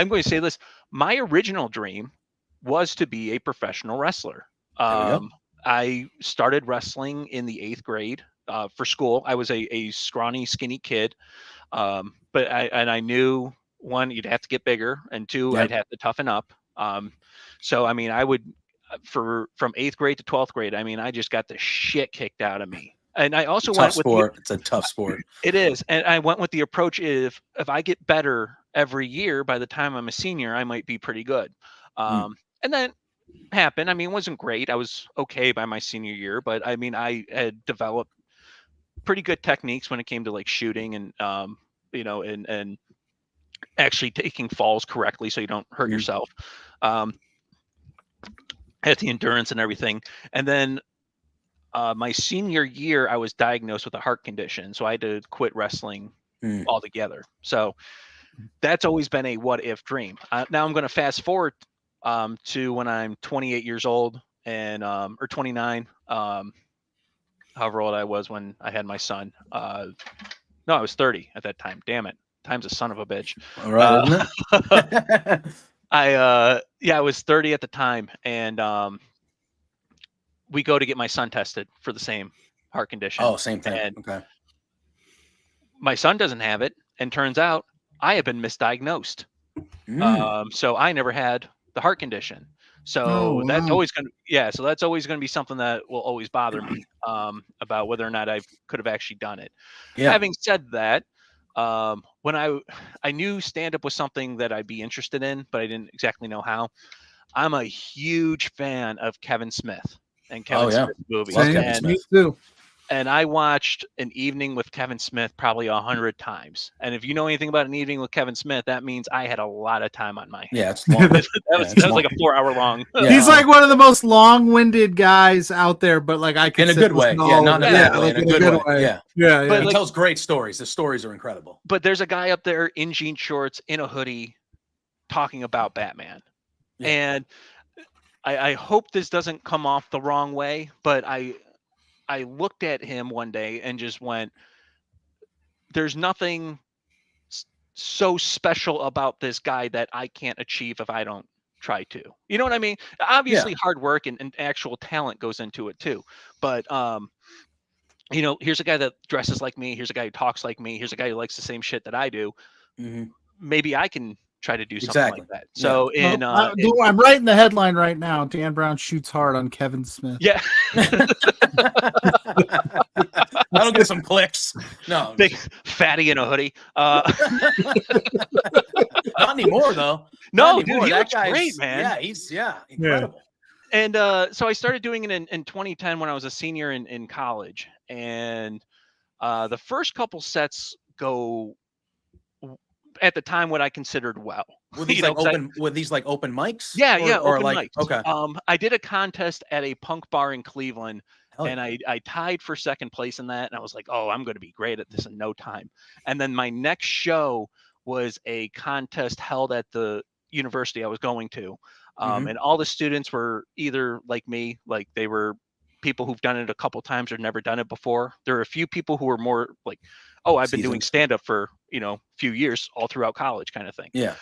going to say this. My original dream was to be a professional wrestler. I started wrestling in the 8th grade for school. I was a scrawny, skinny kid. But I knew, one, you'd have to get bigger, and two, I'd have to toughen up. So, I would, from 8th grade to 12th grade, I just got the shit kicked out of me. And I also went with it's a tough sport. It is. And I went with the approach if I get better every year, by the time I'm a senior, I might be pretty good. And then happened. It wasn't great. I was okay by my senior year, but I had developed pretty good techniques when it came to shooting and and actually taking falls correctly so you don't hurt yourself. Had the endurance and everything. And then my senior year, I was diagnosed with a heart condition, so I had to quit wrestling altogether. So that's always been a what if dream. Now I'm going to fast forward to when I'm 28 years old and or 29, however old I was when I had my son. No, I was 30 at that time. Damn it, time's a son of a bitch. All right, isn't it? I was 30 at the time, and we go to get my son tested for the same heart condition. Oh, same thing. And okay. My son doesn't have it, and turns out I have been misdiagnosed. So I never had the heart condition. So that's always going to, so that's always going to be something that will always bother me about whether or not I could have actually done it. Yeah. Having said that, when I knew stand-up was something that I'd be interested in, but I didn't exactly know how. I'm a huge fan of Kevin Smith and Kevin Smith movies. Me too. And I watched An Evening with Kevin Smith probably 100 times. And if you know anything about An Evening with Kevin Smith, that means I had a lot of time on my hands. Yeah, it's long. that was like a 4-hour long. Yeah. He's like one of the most long-winded guys out there, but like I can in a good way. Yeah, not in a bad way. In a good way. Yeah. Yeah. He tells great stories. The stories are incredible. But there's a guy up there in jean shorts, in a hoodie, talking about Batman. Yeah. And I hope this doesn't come off the wrong way, but I looked at him one day and just went, there's nothing so special about this guy that I can't achieve if I don't try to. You know what I mean? Obviously, hard work and actual talent goes into it too. But, you know, here's a guy that dresses like me. Here's a guy who talks like me. Here's a guy who likes the same shit that I do. Mm-hmm. Maybe I can try to do something like that. So I'm writing the headline right now. Dan Brown shoots hard on Kevin Smith. Yeah. That'll get some clicks. No. Big fatty in a hoodie. Not anymore though. No, dude, he looks great, man. Yeah, he's incredible. Yeah. And so I started doing it in 2010 when I was a senior in college. And the first couple sets go at the time what I considered well. Were these open mics? Yeah, or open mics. Okay. Okay. I did a contest at a punk bar in Cleveland, and I tied for second place in that, and I was like, oh, I'm going to be great at this in no time. And then my next show was a contest held at the university I was going to, and all the students were either like me, like they were people who've done it a couple times or never done it before. There are a few people who were more like, oh, I've been doing stand-up for, a few years all throughout college kind of thing. Yeah.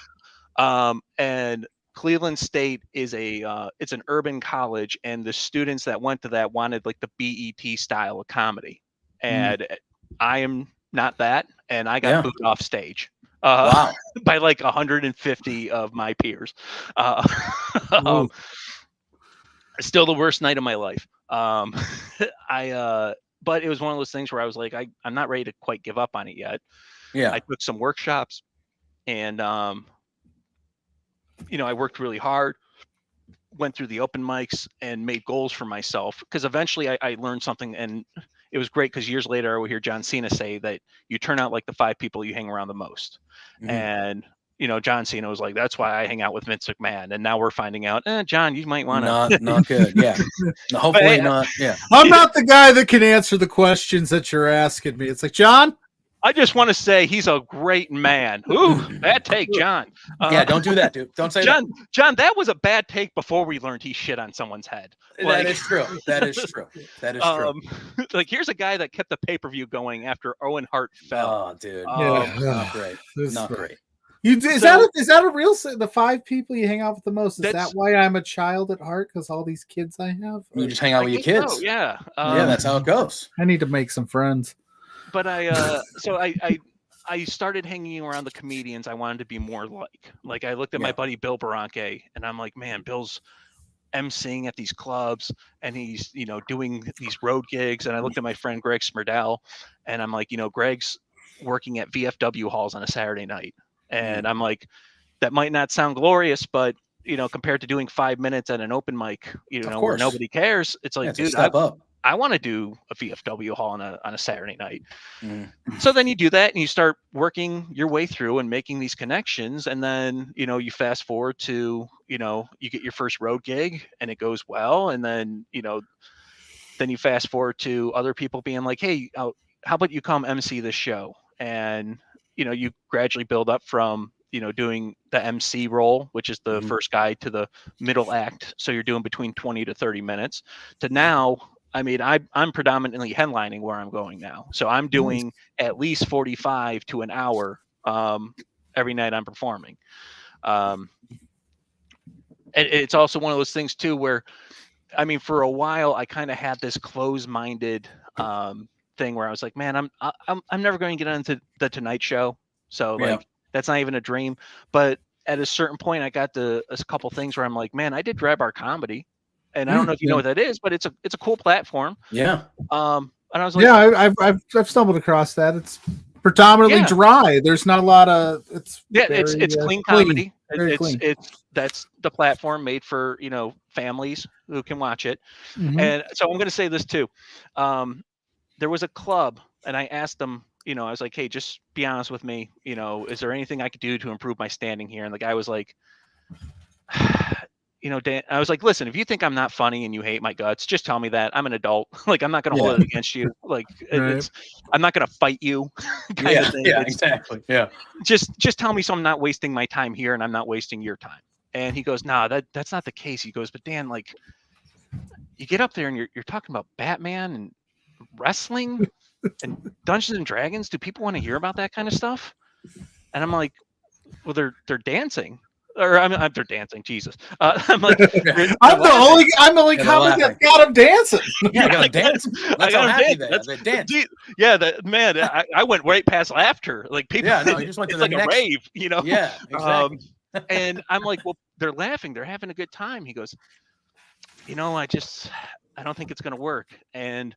And Cleveland State is it's an urban college, and the students that went to that wanted like the BET style of comedy. And I am not that. And I got booed off stage. Wow. By like 150 of my peers. Still the worst night of my life. But it was one of those things where I was like, I'm not ready to quite give up on it yet. Yeah. I took some workshops, and I worked really hard, went through the open mics and made goals for myself, because eventually I learned something, and it was great because years later I would hear John Cena say that you turn out like the 5 people you hang around the most. And John Cena was like, that's why I hang out with Vince McMahon. And now we're finding out, John, you might want to. Not good. Yeah. No, hopefully not. Yeah. I'm not the guy that can answer the questions that you're asking me. It's like, John, I just want to say he's a great man. Ooh, bad take, John. Yeah, don't do that, dude. Don't say John, that. John, that was a bad take before we learned he shit on someone's head. That is true. That is true. That is true. Like, here's a guy that kept the pay-per-view going after Owen Hart fell. Oh, dude. Not great. Not great. Is that a real the 5 people you hang out with the most? Is that why I'm a child at heart? Because all these kids I have? You just hang out with your kids. So, yeah. That's how it goes. I need to make some friends. But I started hanging around the comedians I wanted to be more like. Like, I looked at my buddy Bill Baranke, and I'm like, man, Bill's emceeing at these clubs, and he's, doing these road gigs. And I looked at my friend Greg Smerdell, and I'm like, Greg's working at VFW halls on a Saturday night. And I'm like, that might not sound glorious, but, compared to doing 5 minutes at an open mic, where nobody cares, it's like, dude, I want to do a VFW hall on a Saturday night. So then you do that, and you start working your way through and making these connections. And then, you fast forward to, you get your first road gig and it goes well. And then, then you fast forward to other people being like, hey, how about you come MC this show? And, you gradually build up from, doing the MC role, which is the first guy, to the middle act. So you're doing between 20 to 30 minutes to now. I mean, I'm predominantly headlining where I'm going now. So I'm doing at least 45 to an hour every night I'm performing. And it's also one of those things too, where, I mean, for a while I kind of had this closed-minded thing where I was like, man, I'm never going to get into the Tonight Show. So like, that's not even a dream. But at a certain point I got to a couple things where I'm like, man, I did Grab Our Comedy. And I don't know if you know what that is, but it's a cool platform. Yeah. And I was like, yeah, I've stumbled across that. It's predominantly dry. There's not a lot of it's clean comedy. Clean. That's the platform made for families who can watch it. And so I'm going to say this too. there was a club, and I asked them, you know, I was like, hey, just be honest with me. You know, is there anything I could do to improve my standing here? And the guy was like, you know, Dan, I was like, listen, if you think I'm not funny and you hate my guts, just tell me that. I'm an adult. Like, I'm not going to hold it against you. Like, I'm not going to fight you. kind of thing. Exactly. Yeah. Just tell me so I'm not wasting my time here and I'm not wasting your time. And he goes, nah, that's not the case. He goes, but Dan, like, you get up there and you're talking about Batman and wrestling and Dungeons and Dragons. Do people want to hear about that kind of stuff? And I'm like, well, they're dancing. Or they're dancing. Jesus, I'm like, I'm the only comic that got him dancing. Yeah, I got him dancing. That's how happy they are. They dance. Yeah, man, I went right past laughter. Like people, you just went to it's like a rave, you know. Yeah, exactly. And I'm like, well, they're laughing, they're having a good time. He goes, you know, I don't think it's gonna work. And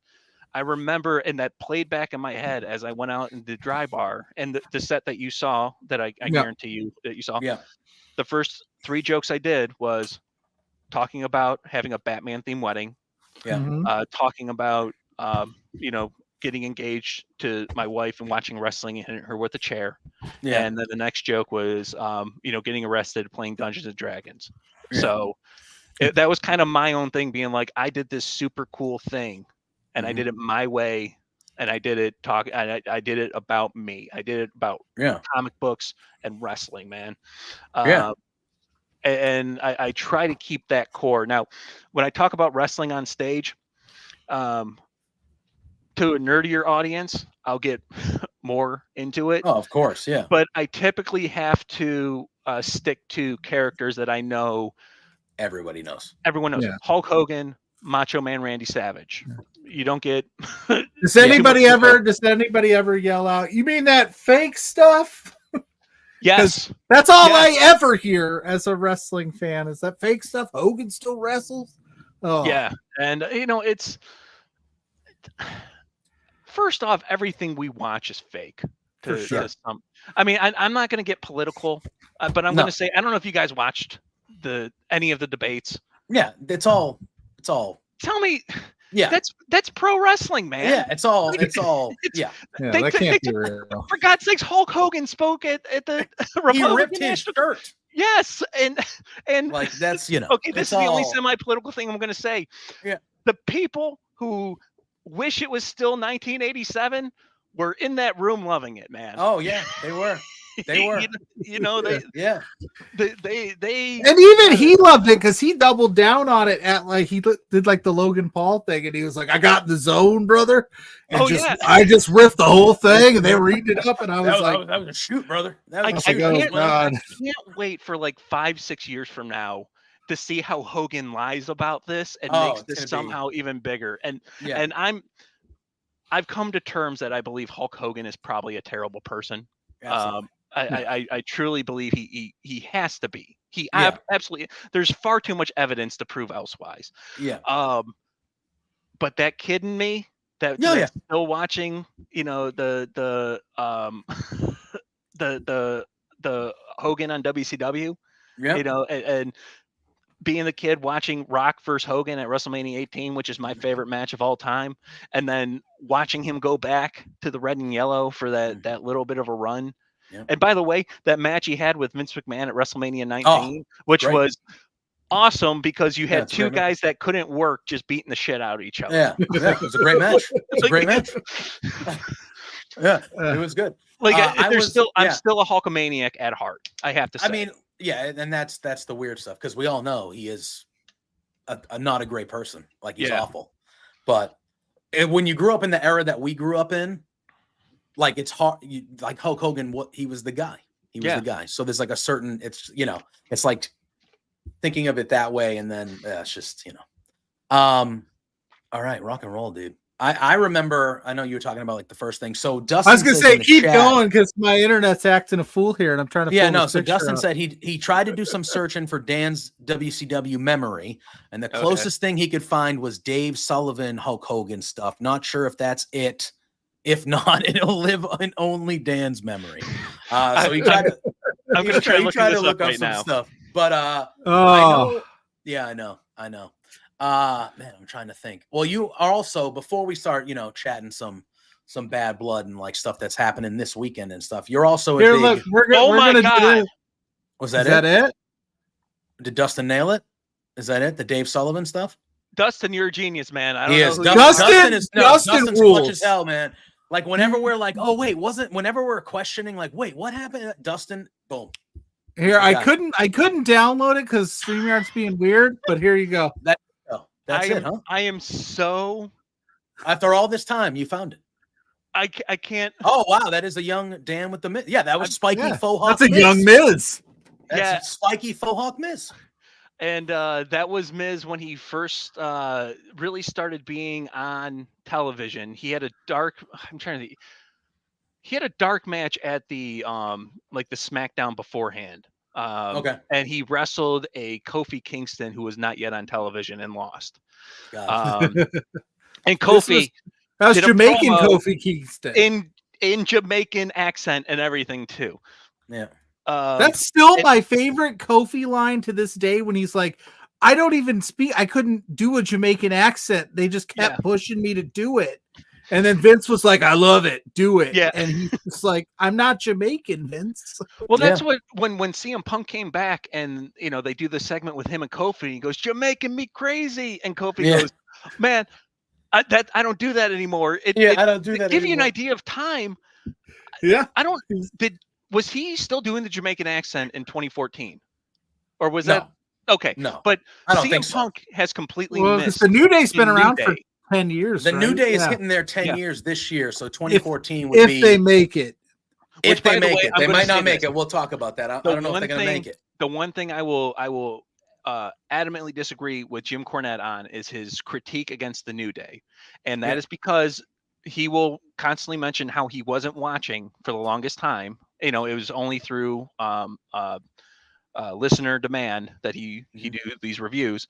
I remember, and that played back in my head as I went out in the dry bar and the set that you saw, that I guarantee you that you saw. Yeah. The first 3 jokes I did was talking about having a Batman themed wedding. Yeah. Talking about, you know, getting engaged to my wife and watching wrestling and hitting her with a chair. Yeah. And then the next joke was, you know, getting arrested playing Dungeons and Dragons. Yeah. So that was kind of my own thing, being like, I did this super cool thing and I did it my way. And I did it I did it about me. I did it about comic books and wrestling, man. And I try to keep that core. Now, when I talk about wrestling on stage, to a nerdier audience, I'll get more into it. Oh, of course, yeah. But I typically have to stick to characters that I know everybody knows. Everyone knows. Yeah. Hulk Hogan, Macho Man Randy Savage. You don't get. Does anybody ever yell out, "You mean that fake stuff"? Yes. That's all I ever hear as a wrestling fan, is that fake stuff. Hogan still wrestles. Oh. Yeah. And you know, it's first off, everything we watch is fake. I mean, I'm not going to get political, but I'm going to say, I don't know if you guys watched any of the debates. Yeah, it's all. Tell me. Yeah, that's pro wrestling, man. Yeah, it's all. Yeah, that can't be real. For God's sakes, Hulk Hogan spoke at the Republican. He ripped his shirt. Yes, and like that's, you know. Okay, this is the only semi-political thing I'm going to say. Yeah, the people who wish it was still 1987 were in that room loving it, man. Oh yeah, they were. They were, you know, they and even he loved it because he doubled down on it at like he did like the Logan Paul thing, and he was like, "I got in the zone, brother." And I just riffed the whole thing, and they were eating it up, and I was like, "That was a shoot, brother." I can't wait for like 5-6 years from now to see how Hogan lies about this and makes this somehow even bigger. And I've come to terms that I believe Hulk Hogan is probably a terrible person. I truly believe he has to be. Absolutely. There's far too much evidence to prove elsewise. Yeah. But that kid in me that's still watching, you know, the Hogan on WCW. Yeah. You know, and being the kid watching Rock versus Hogan at WrestleMania 18, which is my favorite match of all time, and then watching him go back to the red and yellow for that little bit of a run. Yeah. And by the way, that match he had with Vince McMahon at WrestleMania 19, which was awesome because you had two guys that couldn't work just beating the shit out of each other. Yeah, it was a great match. It was a great match. Yeah, it was good. Like I'm still a Hulkamaniac at heart. I have to say. I mean, yeah, and that's the weird stuff because we all know he is not a great person. Like he's awful. But when you grew up in the era that we grew up in, like it's hard. Like Hulk Hogan, he was the guy. He was the guy. So there's like a certain. It's it's like thinking of it that way, and then it's just All right, rock and roll, dude. I remember. I know you were talking about like the first thing. So Dustin, I was gonna say keep going because my internet's acting a fool here, and I'm trying to. Yeah, no. So Dustin said he tried to do some searching for Dan's WCW memory, and the closest thing he could find was Dave Sullivan Hulk Hogan stuff. Not sure if that's it. If not, it'll live in only Dan's memory. So he tried to. I'm gonna try to look up some stuff, but I know. Man, I'm trying to think. Well, you are also, before we start, chatting some bad blood and like stuff that's happening this weekend and stuff. You're also Here, a big. look, we're Oh we're my gonna God. do this. Was Is that that it? Did Dustin nail it? Is that it? The Dave Sullivan stuff? Dustin, you're a genius, man. I don't He know is. who Dustin's rules. clutch as hell, man. Like whenever we're like, oh wait, whenever we're questioning, like, wait, what happened? Dustin, boom. Here, I couldn't download it because StreamYard's being weird, but here you go. That's it, huh? I am so. After all this time, you found it. I can't. Oh wow, that is a young Dan with the Miz. Yeah, that was Spiky Faux Hawk. That's a young Miz. That's Spiky Faux Hawk Miz. And that was Miz when he first really started being on television. He had a dark. I'm trying to think. He had a dark match at the like the SmackDown beforehand. Okay. And he wrestled a Kofi Kingston who was not yet on television and lost. And Kofi. That was Jamaican Kofi Kingston in Jamaican accent and everything too. Yeah. That's still my favorite Kofi line to this day when he's like, I don't even speak. I couldn't do a Jamaican accent. They just kept pushing me to do it. And then Vince was like, I love it. Do it. Yeah. And he's like, I'm not Jamaican, Vince. Well, that's what when CM Punk came back and, they do the segment with him and Kofi, and he goes, you're making me crazy. And Kofi goes, man, I don't do that anymore. I don't do that. Give you an idea of time. Yeah. Was he still doing the Jamaican accent in 2014? Or was that okay? No, but I don't CM think so. Punk has completely missed. The New Day's been around for 10 years. The New Day is hitting their 10 years this year, so 2014 would be if they make it. If they make it, they might not make it. We'll talk about that. I don't know if they're going to make it. The one thing I will adamantly disagree with Jim Cornette on is his critique against the New Day, and that is because he will constantly mention how he wasn't watching for the longest time. It was only through listener demand that he do these reviews.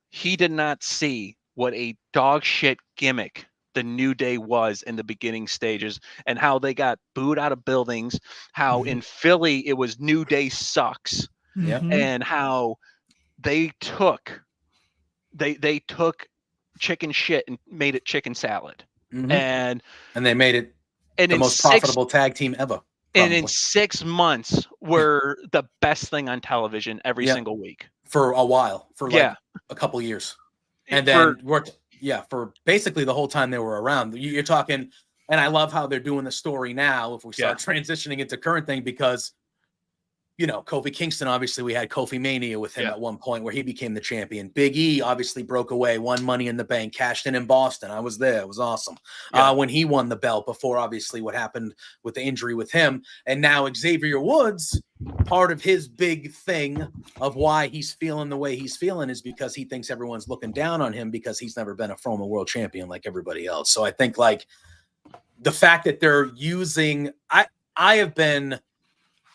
He did not see what a dog shit gimmick the New Day was in the beginning stages and how they got booed out of buildings, how in Philly it was New Day sucks, and how they took chicken shit and made it chicken salad. And they made it the most profitable tag team ever. And in 6 months, were the best thing on television every single week for a while, for like a couple years, and then for basically the whole time they were around. You're talking, and I love how they're doing the story now. If we start transitioning into current thing, because Kofi Kingston, obviously we had Kofi Mania with him at one point where he became the champion. Big E obviously broke away, won Money in the Bank, cashed in Boston. I was there. It was awesome. When he won the belt before obviously what happened with the injury with him. And now Xavier Woods, part of his big thing of why he's feeling the way he's feeling is because he thinks everyone's looking down on him because he's never been a former world champion like everybody else. So I think like the fact that they're using, I have been,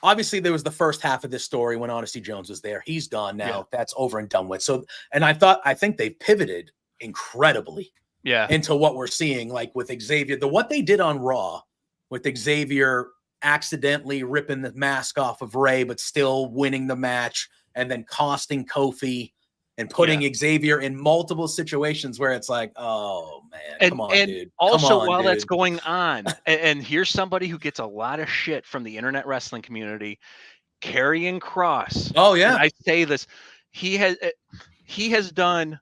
obviously, there was the first half of this story when Odyssey Jones was there. He's gone now. Yeah. That's over and done with. So, and I think they've pivoted incredibly into what we're seeing, like with Xavier. What they did on Raw with Xavier accidentally ripping the mask off of Ray, but still winning the match, and then costing Kofi and putting Xavier in multiple situations where it's like, oh man, come on, dude. Also, while that's going on, and here's somebody who gets a lot of shit from the internet wrestling community, Karrion Kross. Oh yeah, and I say this, he has done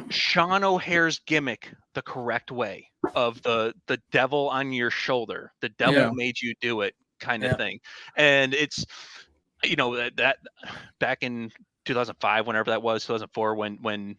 Sean O'Hare's gimmick the correct way of the devil on your shoulder, the devil made you do it kind of thing, and it's that back in 2005, whenever that was, 2004, when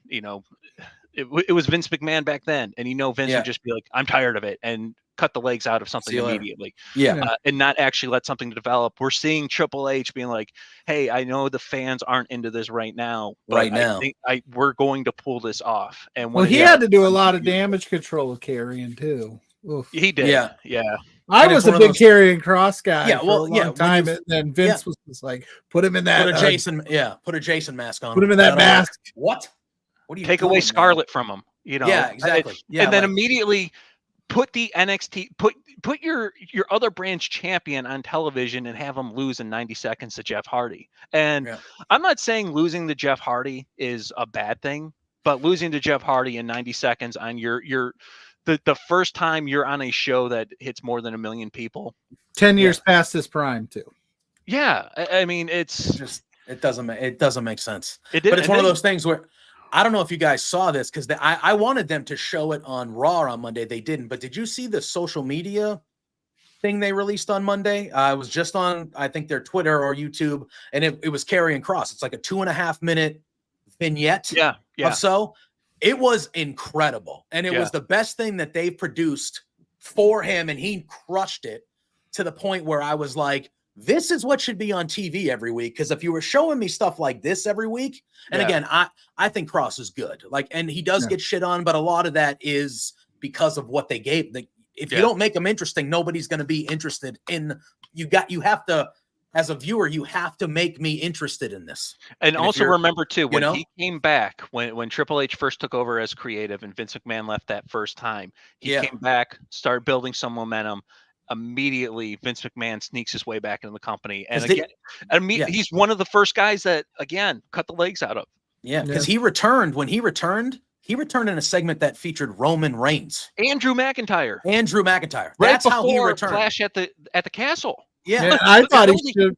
it was Vince McMahon back then, and Vince would just be like, I'm tired of it, and cut the legs out of something immediately, and not actually let something develop. We're seeing Triple H being like, hey, I know the fans aren't into this right now, but I think we're going to pull this off. And he had to do a lot of damage control with Karrion too. Oof. He did, I was a big Karrion Kross guy for a long time, and then Vince was just like, put him in that. Put a Jason mask on. Put him in that mask. What do you take away Scarlett from him? Yeah, exactly. And then immediately put the NXT, put your other brand's champion on television and have him lose in 90 seconds to Jeff Hardy. And I'm not saying losing to Jeff Hardy is a bad thing. But losing to Jeff Hardy in 90 seconds on the first time you're on a show that hits more than 1 million people. 10 years past his prime too. Yeah, I mean it doesn't make sense. But it's one of those things where I don't know if you guys saw this because I wanted them to show it on Raw on Monday. They didn't. But did you see the social media thing they released on Monday? It was just on, I think, their Twitter or YouTube, and it was Karrion Kross. It's like a 2.5 minute vignette. Yeah. So it was incredible, and it was the best thing that they've produced for him, and he crushed it to the point where I was like, this is what should be on TV every week. Because if you were showing me stuff like this every week, and again, I think Kross is good. Like, and he does get shit on, but a lot of that is because of what they gave. If you don't make them interesting, nobody's going to be interested in. You have to, as a viewer, you have to make me interested in this. And also remember too, when he came back, when Triple H first took over as creative and Vince McMahon left that first time, he came back, started building some momentum. Immediately Vince McMahon sneaks his way back into the company, and he's one of the first guys that again cut the legs out of. Because he returned. When he returned in a segment that featured Roman Reigns, Drew McIntyre. That's how he returned. Clash at the castle. I thought he should.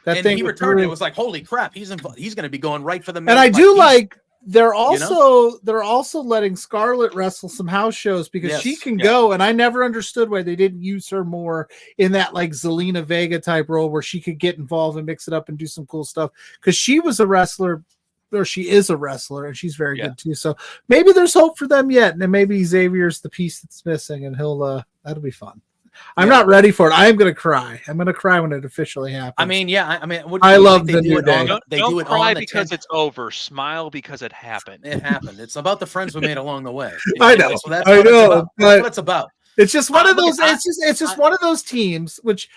That thing he returned. It was like, holy crap, he's going to be going right for the main. And I do like. They're also letting Scarlett wrestle some house shows because she can go, and I never understood why they didn't use her more in that like Zelina Vega type role where she could get involved and mix it up and do some cool stuff, because she was a wrestler, or she is a wrestler, and she's very good too. So maybe there's hope for them yet, and then maybe Xavier's the piece that's missing, and he'll that'll be fun. I'm not ready for it. I am going to cry. I'm going to cry when it officially happens. I mean, I love the New Day. Don't cry because it's over. Smile because it happened. It happened. It's about the friends we made along the way. I know. So that's what it's about. It's just one of those. It's just one of those teams which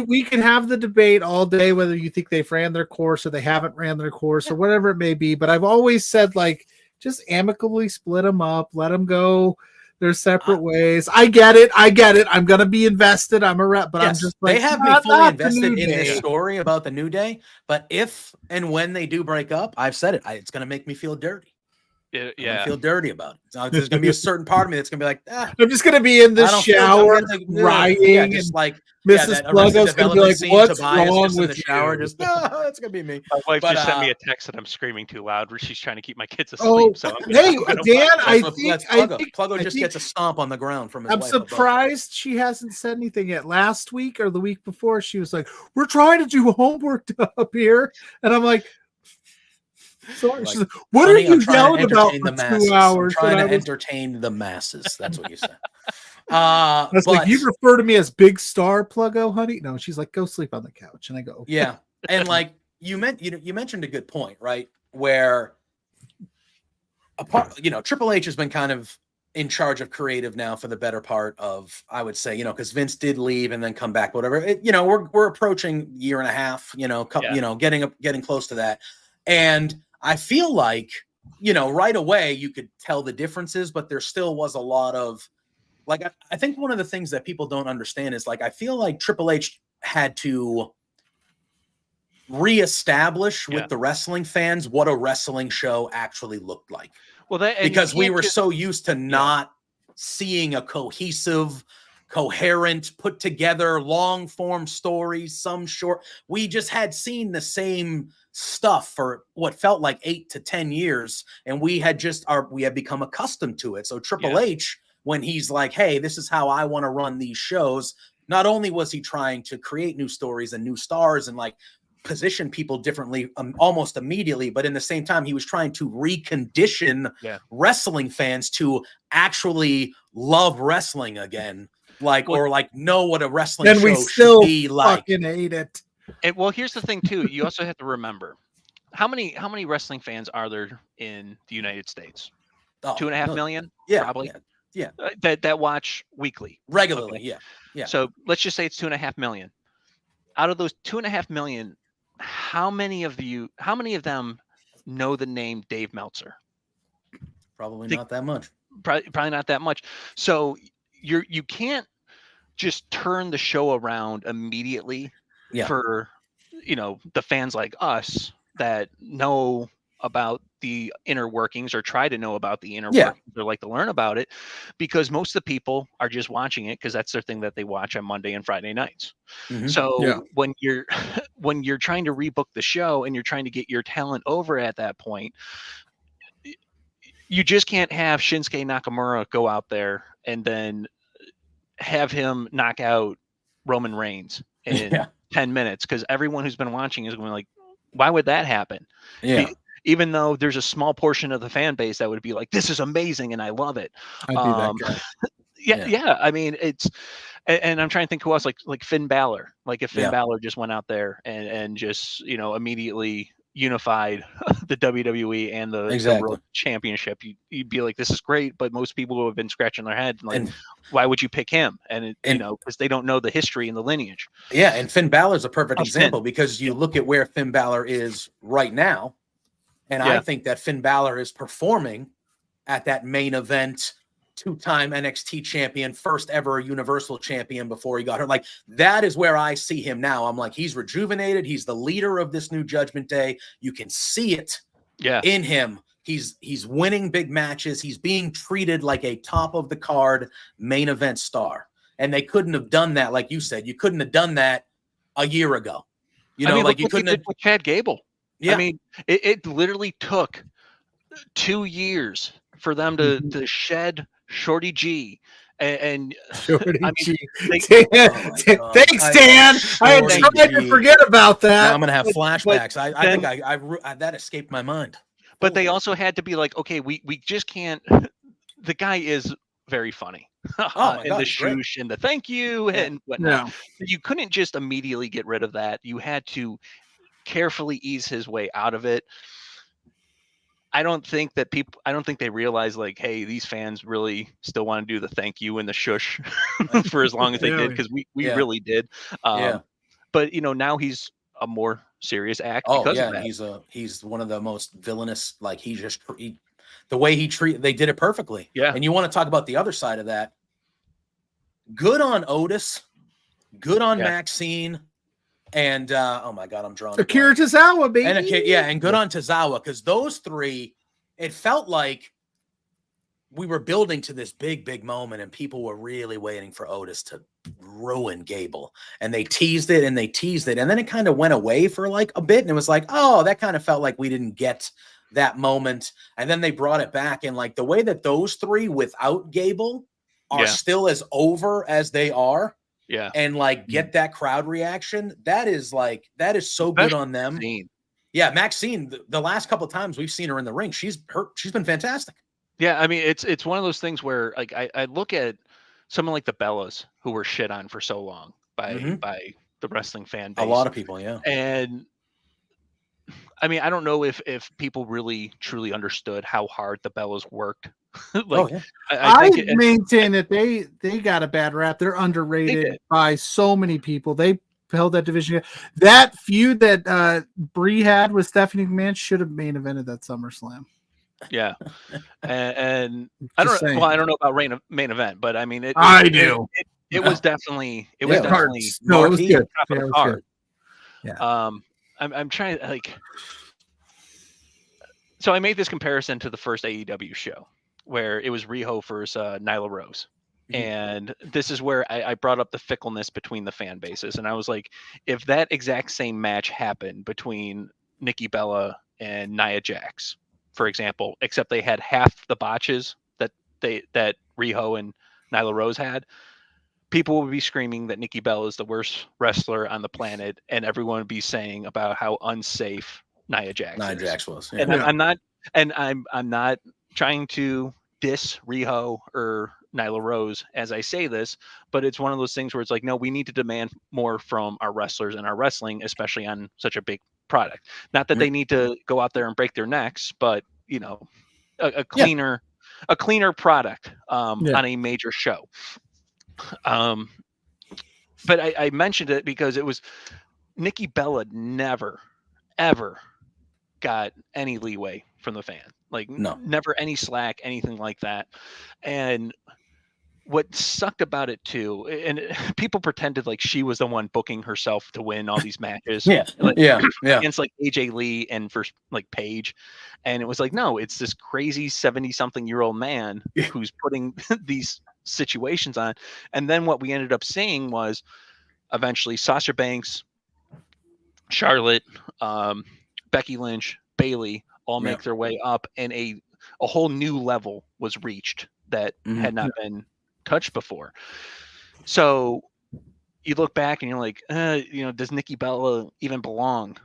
we can have the debate all day whether you think they've ran their course or they haven't ran their course or whatever it may be. But I've always said, like, just amicably split them up, let them go their separate ways. I get it. I'm going to be invested. I'm a rep, but I'm just like, they have me fully invested in this story about the New Day. But if and when they do break up, I've said it, it's going to make me feel dirty. I feel dirty about it. So there's going to be a certain part of me that's going to be like, I'm just going to be in the shower crying, just like Mrs. Pluggo's going to be like, what's wrong with the shower? Just that's going to be me. My wife just sent me a text that I'm screaming too loud where she's trying to keep my kids asleep. So Dan, I think Pluggo just gets a stomp on the ground from his I'm surprised she hasn't said anything yet. Last week or the week before, she was like, we're trying to do homework up here. And I'm like, sorry. She's like, what are you yelling about for 2 hours? I'm trying to entertain the masses. That's what you said. That's like, you refer to me as Big Star Pluggo, honey? No, she's like, go sleep on the couch. And I go, yeah. And like you mentioned a good point, right? Where Triple H has been kind of in charge of creative now for the better part of, I would say, because Vince did leave and then come back, whatever. We're approaching 1.5 years, getting close to that. And I feel like, right away you could tell the differences, but there still was a lot of, like, I think one of the things that people don't understand is, like, I feel like Triple H had to reestablish with the wrestling fans what a wrestling show actually looked like. Well, because we were so used to not seeing a cohesive, coherent, put together, long form stories, some short. We just had seen the same stuff for what felt like 8 to 10 years, and we had become accustomed to it. So Triple H, when he's like, hey, this is how I want to run these shows, not only was he trying to create new stories and new stars and like position people differently almost immediately, but in the same time he was trying to recondition wrestling fans to actually love wrestling again, or know what a wrestling show should be like. Fucking hate it. Well, here's the thing too. You also have to remember how many wrestling fans are there in the United States? 2.5 million? Yeah, probably. Yeah. That watch weekly regularly. Okay. Yeah. So let's just say it's 2.5 million. Out of those 2.5 million, how many of them know the name Dave Meltzer? Probably not that much. Probably not that much. So you can't just turn the show around immediately for the fans like us that know about the inner workings or try to know about the inner workings or like to learn about it, because most of the people are just watching it because that's their thing that they watch on Monday and Friday nights. So when you're when you're trying to rebook the show and you're trying to get your talent over at that point, you just can't have Shinsuke Nakamura go out there and then have him knock out Roman Reigns in 10 minutes, because everyone who's been watching is going like, why would that happen? Even though there's a small portion of the fan base that would be like, this is amazing and I love it. I'd be that guy. I mean, it's, and I'm trying to think who else, like Finn Balor. Like if Finn Balor just went out there and just, you know, immediately unified the WWE and the World Championship, you'd be like, this is great. But most people who have been scratching their head like, why would you pick him? And you know, because they don't know the history and the lineage. Yeah, and Finn Balor's a perfect example, because you look at where Finn Balor is right now, and I think that Finn Balor is performing at that main event, two-time NXT champion, first ever Universal champion before he got hurt. Like, that is where I see him now. I'm like, he's rejuvenated. He's the leader of this new Judgment Day. You can see it in him. He's winning big matches. He's being treated like a top of the card main event star. And they couldn't have done that, like you said. You couldn't have done that a year ago. You know, like you couldn't have with Chad Gable. I mean, it literally took 2 years for them to shed Shorty G. And Shorty I mean, G. Thanks, Dan. I had tried to forget about that. Now I'm gonna have flashbacks. I think I that escaped my mind. But they also had to be like, okay, we just can't. The guy is very funny. And the shoosh and the thank you and whatnot. You couldn't just immediately get rid of that. You had to carefully ease his way out of it. I don't think they realize like, hey, these fans really still want to do the thank you and the shush for as long as they did, because we really did. But you know, now he's a more serious act. Because of that. He's one of the most villainous. Like the way he they did it perfectly. Yeah. And you want to talk about the other side of that? Good on Otis, good on Maxine. And oh my God, I'm drawing Akira Tozawa, baby. And good on Tozawa, because those three, it felt like we were building to this big moment, and people were really waiting for Otis to ruin Gable. And they teased it and they teased it, and then it kind of went away for like a bit, and it was like, oh, that kind of felt like we didn't get that moment. And then they brought it back, and like the way that those three without Gable are still as over as they are. Yeah. And like get that crowd reaction. That is so good on them. Maxine. Yeah, Maxine, the last couple of times we've seen her in the ring, she's been fantastic. Yeah, I mean, it's one of those things where like I look at someone like the Bellas, who were shit on for so long by the wrestling fan base. A lot of people, yeah. And I mean, I don't know if people really truly understood how hard the Bellas worked. I maintain that they got a bad rap. They're underrated by so many people. They held that division. That feud that Brie had with Stephanie McMahon should have main evented that SummerSlam. Yeah, and I don't know. Well, I don't know about main event, but I mean, it was definitely it was good. Top of the card. Yeah. I'm trying to like. So I made this comparison to the first AEW show, where it was Riho versus Nyla Rose. And this is where I brought up the fickleness between the fan bases. And I was like, if that exact same match happened between Nikki Bella and Nia Jax, for example, except they had half the botches that Riho and Nyla Rose had, people would be screaming that Nikki Bella is the worst wrestler on the planet, and everyone would be saying about how unsafe Nia Jax was. Yeah. And I'm not trying to diss Riho or Nyla Rose as I say this, but it's one of those things where it's like, no, we need to demand more from our wrestlers and our wrestling, especially on such a big product. Not that they need to go out there and break their necks, but you know, a cleaner product on a major show. But I mentioned it because it was Nikki Bella never, ever got any leeway from the fan. Like never any slack, anything like that. And what sucked about it too, and people pretended like she was the one booking herself to win all these matches. Against like AJ Lee and for like Paige, and it was like, no, it's this crazy 70-something-year-old man who's putting these situations on. And then what we ended up seeing was eventually Sasha Banks, Charlotte, Becky Lynch, Bayley all make their way up, and a whole new level was reached that had not been touched before. So you look back and you're like, does Nikki Bella even belong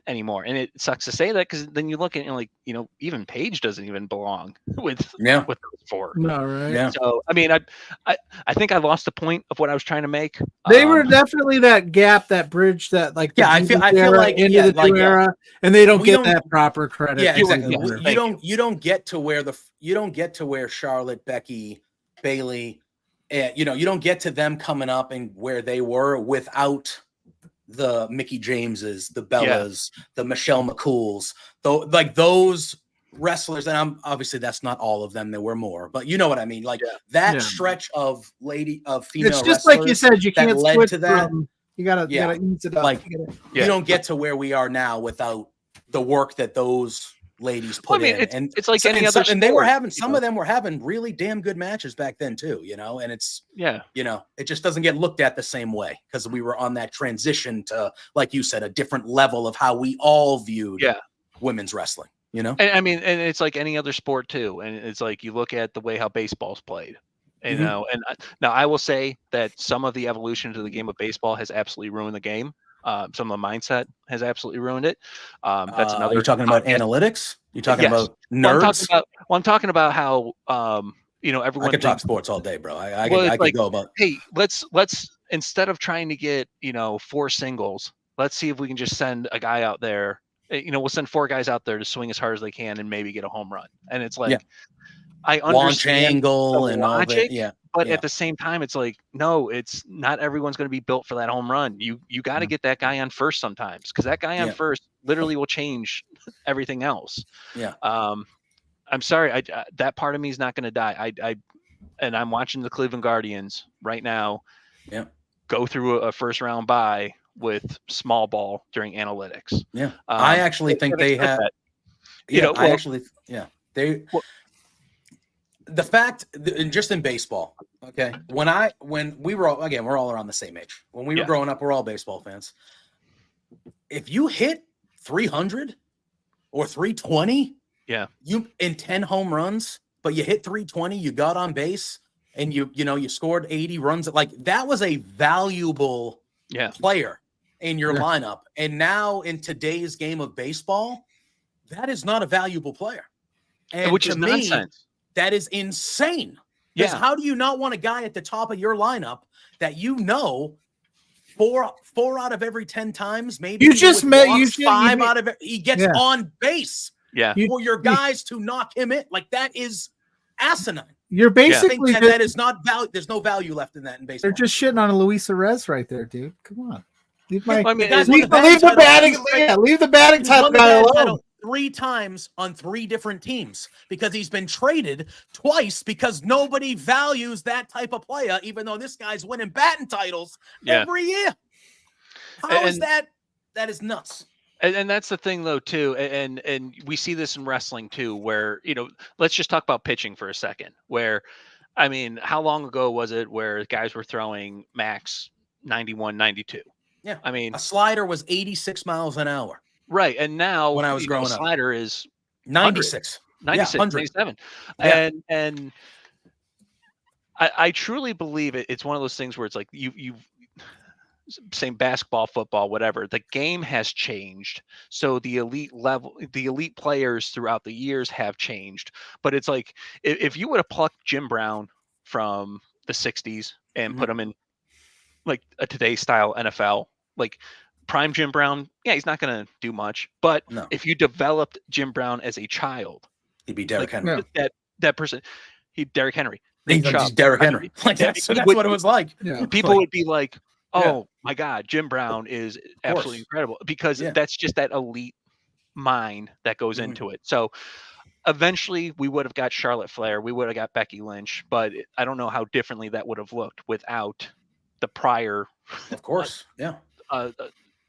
anymore? And it sucks to say that, because then you look at it and you're like, even Paige doesn't even belong with those four. No, right? Yeah. So I mean, I think I lost the point of what I was trying to make. They were definitely that gap, that bridge, that like I feel like into the new era, and they don't get that proper credit. Yeah, exactly. You don't get to where Charlotte, Becky, Bayley, you don't get to them coming up and where they were without the Mickey Jameses, the Bellas, the Michelle McCools, those wrestlers. And obviously that's not all of them. There were more, but you know what I mean. Stretch of female. It's just like you said, you can't led switch to that. You gotta ease it up. You don't get to where we are now without the work that those ladies put in. And it's like any other sport, and they were having some of them were having really damn good matches back then too, and it's it just doesn't get looked at the same way because we were on that transition to, like you said, a different level of how we all viewed women's wrestling, and I mean, and it's like any other sport too, and it's like you look at the way how baseball's played, and now I will say that some of the evolution to the game of baseball has absolutely ruined the game. Some of the mindset has absolutely ruined it. That's another. You're talking about analytics. You're talking about nerds. I'm talking about how everyone. I could talk sports all day, bro. I could go about. Hey, let's instead of trying to get 4 singles, let's see if we can just send a guy out there. We'll send 4 guys out there to swing as hard as they can and maybe get a home run. And it's like I understand angle and logic, all that, but at the same time, it's like, no, it's not everyone's going to be built for that home run. You got to get that guy on first sometimes, because that guy on first literally will change everything else. Yeah. I'm sorry, that part of me is not going to die. And I'm watching the Cleveland Guardians right now. Yeah. Go through a first round bye with small ball during analytics. Yeah. I actually think they have. The fact, just in baseball, okay, when we were all, again, we're all around the same age. When we were growing up, we're all baseball fans. If you hit 300 or 320, you in 10 home runs, but you hit 320, you got on base, and you scored 80 runs. Like, that was a valuable player in your lineup. And now in today's game of baseball, that is not a valuable player. And which is nonsense. That is insane. Because how do you not want a guy at the top of your lineup that four out of every 10 times, maybe he gets on base for your guys to knock him in? Like, that is acinined. You're basically that is not value. There's no value left in that in baseball. They're just shitting on a Luis Arez right there, dude. Come on. Leave the batting title guy alone. 3 times on 3 different teams because he's been traded twice because nobody values that type of player, even though this guy's winning batting titles every year. How is that? That is nuts. And that's the thing, though, too. And we see this in wrestling, too, where, let's just talk about pitching for a second. Where, I mean, how long ago was it where guys were throwing max 91, 92? Yeah. I mean, a slider was 86 miles an hour. Right. And now, when I was growing up, slider is 96, 97. And I truly believe it's one of those things where it's like you same basketball, football, whatever. The game has changed. So the elite players throughout the years have changed. But it's like, if you would have plucked Jim Brown from the 60s and put him in like a today's style NFL, like prime Jim Brown, he's not going to do much. But if you developed Jim Brown as a child, he'd be Derrick Henry. That person, Derrick Henry. He's Derrick Henry. Like, that's what it was like. Yeah. People would be like, oh my God, Jim Brown is absolutely incredible, because that's just that elite mind that goes into it. So eventually we would have got Charlotte Flair, we would have got Becky Lynch, but I don't know how differently that would have looked without the prior. Of course,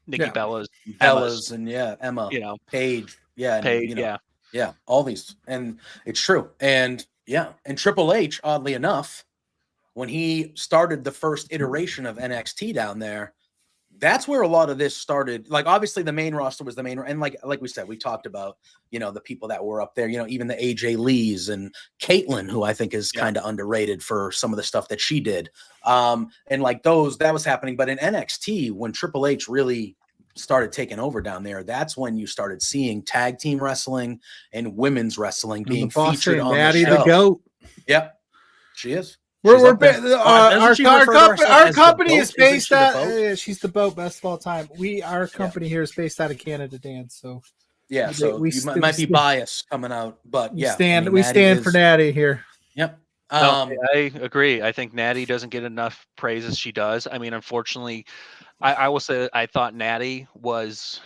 Nikki Bella's, and Emma, Paige, Paige, all these, and it's true, and Triple H, oddly enough, when he started the first iteration of NXT down there, that's where a lot of this started. Like, obviously the main roster was the main, and like we said, we talked about, the people that were up there, even the AJ Lees and Caitlyn, who I think is kind of underrated for some of the stuff that she did. And like that was happening. But in NXT, when Triple H really started taking over down there, that's when you started seeing tag team wrestling and women's wrestling being featured on the show. The GOAT. Yep. She is. Our company is based out. She's the boat, best of all time. Our company here is based out of Canada, Dan. So so we might be biased coming out, but we stand for Natty here. Yep. I agree. I think Natty doesn't get enough praise as she does. I mean, unfortunately, I will say I thought Natty was.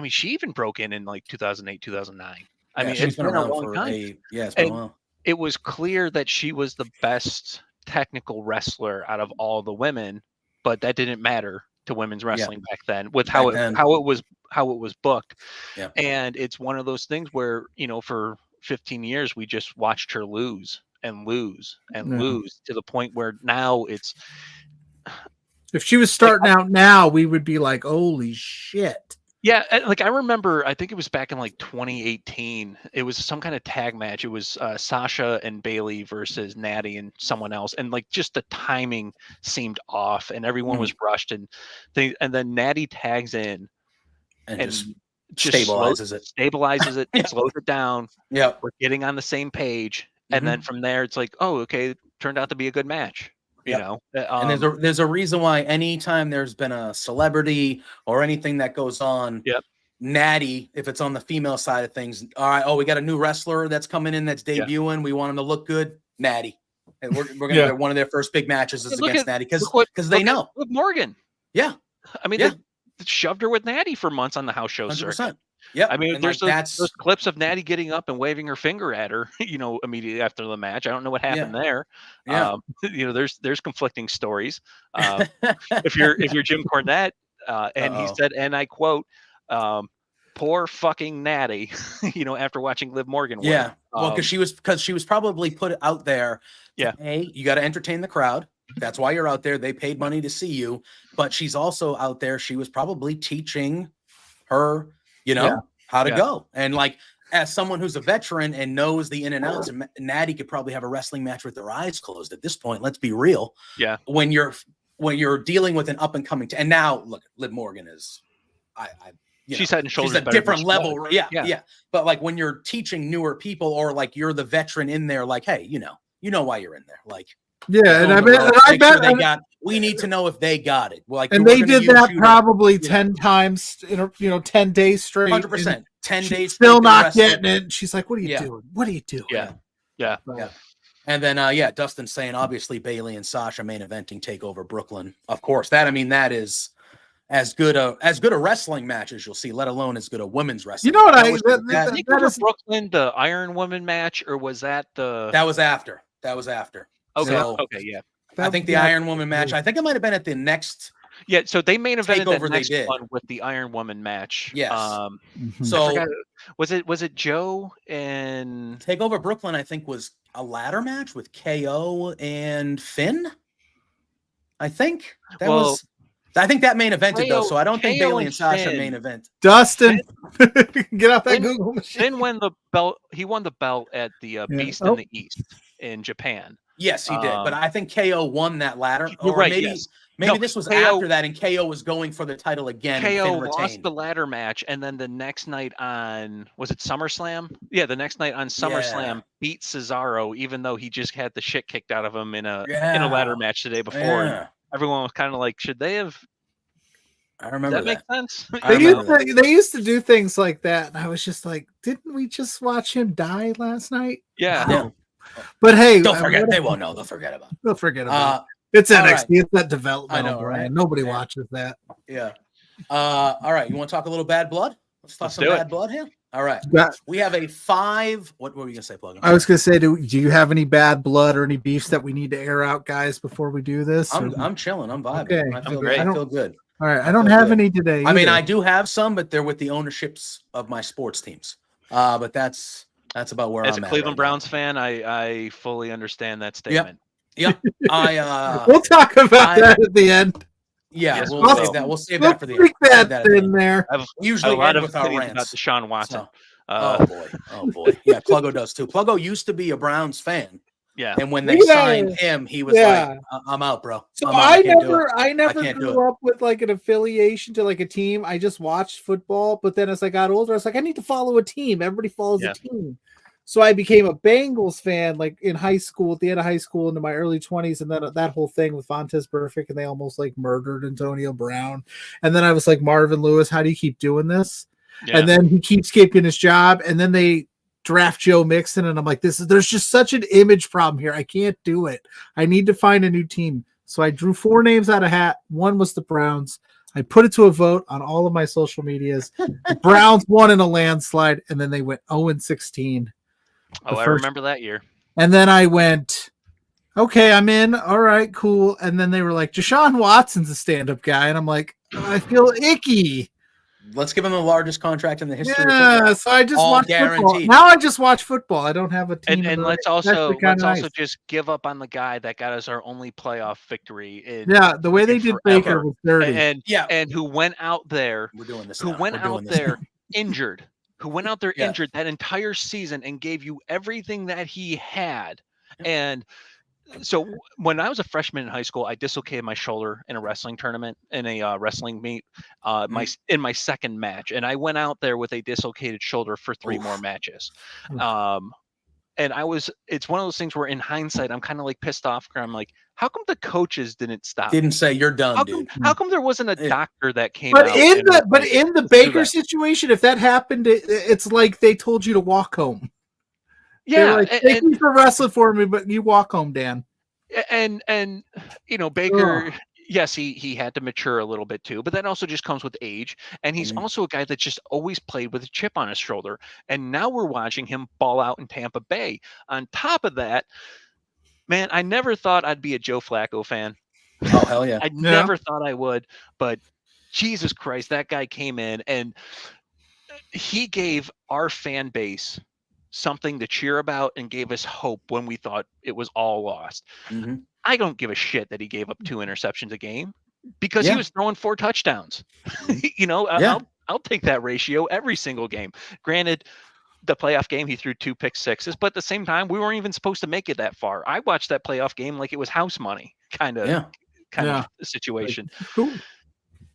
She even broke in like 2008, 2009. It's been a long time. It's been a while. It was clear that she was the best technical wrestler out of all the women, but that didn't matter to women's wrestling back then with how it was booked. Yeah. And it's one of those things where, for 15 years, we just watched her lose and lose and lose to the point where now it's. If she was starting out now, we would be like, holy shit. Yeah, like I remember, I think it was back in like 2018. It was some kind of tag match. It was Sasha and Bailey versus Natty and someone else, and like just the timing seemed off, and everyone was rushed, and then Natty tags in and just stabilizes it, slows it down. Yeah, we're getting on the same page, and then from there, it's like, oh, okay, it turned out to be a good match. And there's a reason why anytime there's been a celebrity or anything that goes on, Natty, if it's on the female side of things, all right, we got a new wrestler that's coming in that's debuting. We want him to look good. Natty. And we're gonna get one of their first big matches is against Natty because they know. With Morgan. Yeah. They shoved her with Natty for months on the house show 100%. circuit. Yeah, there's those clips of Natty getting up and waving her finger at her, immediately after the match. I don't know what happened there. Yeah. There's conflicting stories. If you're Jim Cornette, and he said, and I quote, "Poor fucking Natty," after watching Liv Morgan win. Yeah, well, because she was probably put out there. Hey, you got to entertain the crowd. That's why you're out there. They paid money to see you, but she's also out there. She was probably teaching her. How to go. And like, as someone who's a veteran and knows the in and outs, and Natty could probably have a wrestling match with their eyes closed at this point. Let's be real. Yeah. When you're dealing with an up and coming, and now look, Liv Morgan is, she's head and shoulders. She's a different level. Yeah. But like when you're teaching newer people, or like you're the veteran in there, like, hey, you know why you're in there. Like, and I bet we need to know if they got it. Like, and they did that probably 10 times in 10 days straight. 100%. 10 days still not getting it. She's like, "What are you doing? What are you doing?" Yeah. And then Dustin's saying obviously Bailey and Sasha main eventing TakeOver Brooklyn. Of course, that is as good a wrestling match as you'll see, let alone as good a women's wrestling. You know what was Brooklyn, the Iron Woman match, or was that the? That was after. Okay. So, yeah. I think the Iron Woman match. I think it might have been at the next. Yeah, so they main evented the next did. one with the Iron Woman match. Yes. So was it Joe and TakeOver Brooklyn? I think was a ladder match with KO and Finn. I think that was. I think that main evented though, so I don't think Bailey and Sasha main event. Dustin, get off that Google machine. Finn won the belt. He won the belt at the Beast in the East in Japan. Yes, he did. But I think KO won that ladder. You're right. Maybe this was after that, and KO was going for the title again. KO lost the ladder match, and then the next night on, was it SummerSlam? Yeah, the next night on SummerSlam beat Cesaro, even though he just had the shit kicked out of him in a ladder match the day before. Yeah. Everyone was kind of like, should they have? I remember that. Make sense? They used to do things like that, and I was just like, didn't we just watch him die last night? Yeah. Yeah. But hey, don't forget. They won't know. They'll forget about it. They'll forget about it. It's NXT. Right. It's that developmental I know, brand. Right? Nobody watches that. Yeah. All right. You want to talk a little Bad Blood? Let's talk some Bad Blood here. All right. We have a 5. What were you gonna say, Plug? I was gonna say, do you have any bad blood or any beefs that we need to air out, guys, before we do this? I'm chilling. I'm vibing. Okay. I feel good. All right. I don't have any today either. I mean, I do have some, but they're with the ownerships of my sports teams. But that's about where I'm at. As a Cleveland right Browns fan, I fully understand that statement. Yep. We'll talk about that at the end. Yeah, Yes, we'll save that. We'll save that for the end. That in there. I've usually a lot end of with our opinions rants. about Deshaun Watson. So, oh boy. Yeah, Pluggo does too. Pluggo used to be a Browns fan. Yeah. And when they signed him, he was like, I'm out, bro. So I never grew up with like an affiliation to like a team. I just watched football, but then as I got older, I was like, I need to follow a team. Everybody follows a team. So I became a Bengals fan like in high school, at the end of high school into my early 20s, and then that whole thing with Vontaze Burfict, and they almost like murdered Antonio Brown. And then I was like, Marvin Lewis, how do you keep doing this? Yeah. And then he keeps keeping his job, and then they draft Joe Mixon, and I'm like, there's just such an image problem here. I can't do it. I need to find a new team. So I drew 4 names out of hat. One was the Browns. I put it to a vote on all of my social medias. The Browns won in a landslide, and then they went 0-16. I remember that year. And then I went, okay, I'm in. All right, cool. And then they were like, Deshaun Watson's a stand-up guy. And I'm like, I feel icky. Let's give him the largest contract in the history. Yeah, so I just watch football. Now I just watch football. I don't have a team. And let's also just give up on the guy that got us our only playoff victory. The way they did Baker was dirty. And who went out there, injured. Who went out there injured that entire season and gave you everything that he had. And so when I was a freshman in high school, I dislocated my shoulder in a wrestling tournament, in a wrestling meet, in my second match. And I went out there with a dislocated shoulder for 3 more matches. And it's one of those things where in hindsight, I'm kind of like pissed off. I'm like, how come the coaches didn't stop? Didn't say you're done, dude. How come there wasn't a doctor that came but out? In the Baker situation, if that happened, it's like they told you to walk home. Yeah. Like, thank you for wrestling for me, but you walk home, Dan. And Baker, yes, he had to mature a little bit too, but that also just comes with age. And he's also a guy that just always played with a chip on his shoulder. And now we're watching him ball out in Tampa Bay. On top of that, man, I never thought I'd be a Joe Flacco fan. Oh, hell yeah. I never thought I would, but Jesus Christ, that guy came in and he gave our fan base something to cheer about and gave us hope when we thought it was all lost. I don't give a shit that he gave up 2 interceptions a game because he was throwing 4 touchdowns. I'll take that ratio every single game. Granted, the playoff game, he threw 2 pick sixes, but at the same time, we weren't even supposed to make it that far. I watched that playoff game like it was house money kind of situation. Like, cool.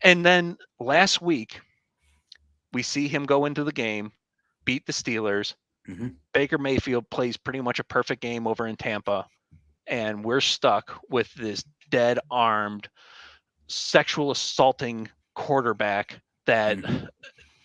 And then last week, we see him go into the game, beat the Steelers. Baker Mayfield plays pretty much a perfect game over in Tampa, and we're stuck with this dead-armed, sexual assaulting quarterback that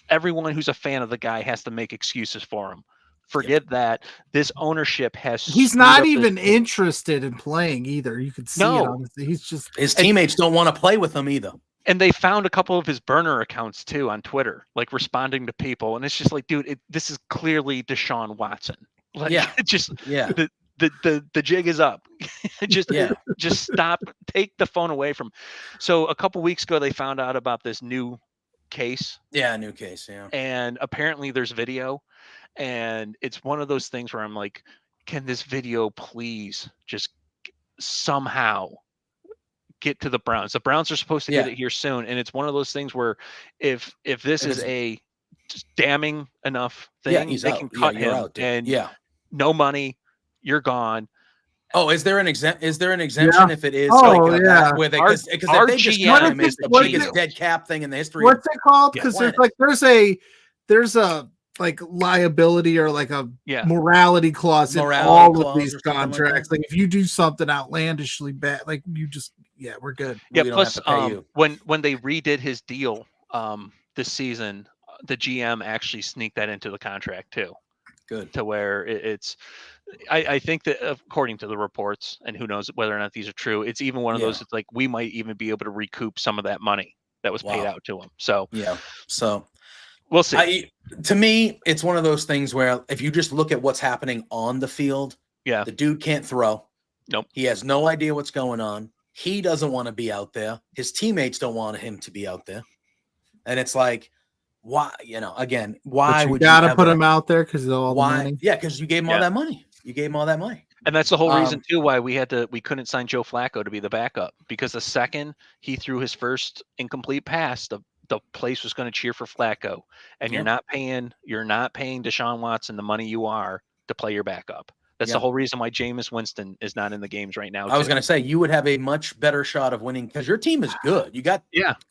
everyone who's a fan of the guy has to make excuses for him. Forget that. This ownership has. He's not even interested in playing either. You could see it. Honestly. He's just his teammates don't want to play with him either. And they found a couple of his burner accounts too on Twitter, like responding to people, and it's just like, dude, this is clearly Deshaun Watson. Like, the jig is up. just stop. Take the phone away from. So a couple weeks ago, they found out about this new case. Yeah, new case. Yeah, and apparently there's video, and it's one of those things where I'm like, can this video please just somehow get to the Browns? The Browns are supposed to get it here soon, and it's one of those things where if this is a damning enough thing, they can cut him out, and no money, you're gone. Oh, is there an exemption if it is where they because they just cut him is the biggest dead cap thing in the history? What's it called? Because there's a like liability or like a morality clause in all of these contracts. Like if you do something outlandishly bad, like you just we're good. Yeah. Plus, when they redid his deal this season, the GM actually sneaked that into the contract too. Good. To where it's. I think that according to the reports, and who knows whether or not these are true, it's even one of those. It's like we might even be able to recoup some of that money that was paid out to him. So We'll see. To me, it's one of those things where if you just look at what's happening on the field, the dude can't throw. Nope. He has no idea what's going on. He doesn't want to be out there. His teammates don't want him to be out there. And it's like, why? Again, why would you gotta put him out there because of all the money? Yeah, because you gave him all that money. You gave him all that money. And that's the whole reason too why we couldn't sign Joe Flacco to be the backup, because the second he threw his first incomplete pass, the place was going to cheer for Flacco. And you're not paying Deshaun Watson the money you are to play your backup. That's the whole reason why Jameis Winston is not in the games right now. I was going to say you would have a much better shot of winning because your team is good. You got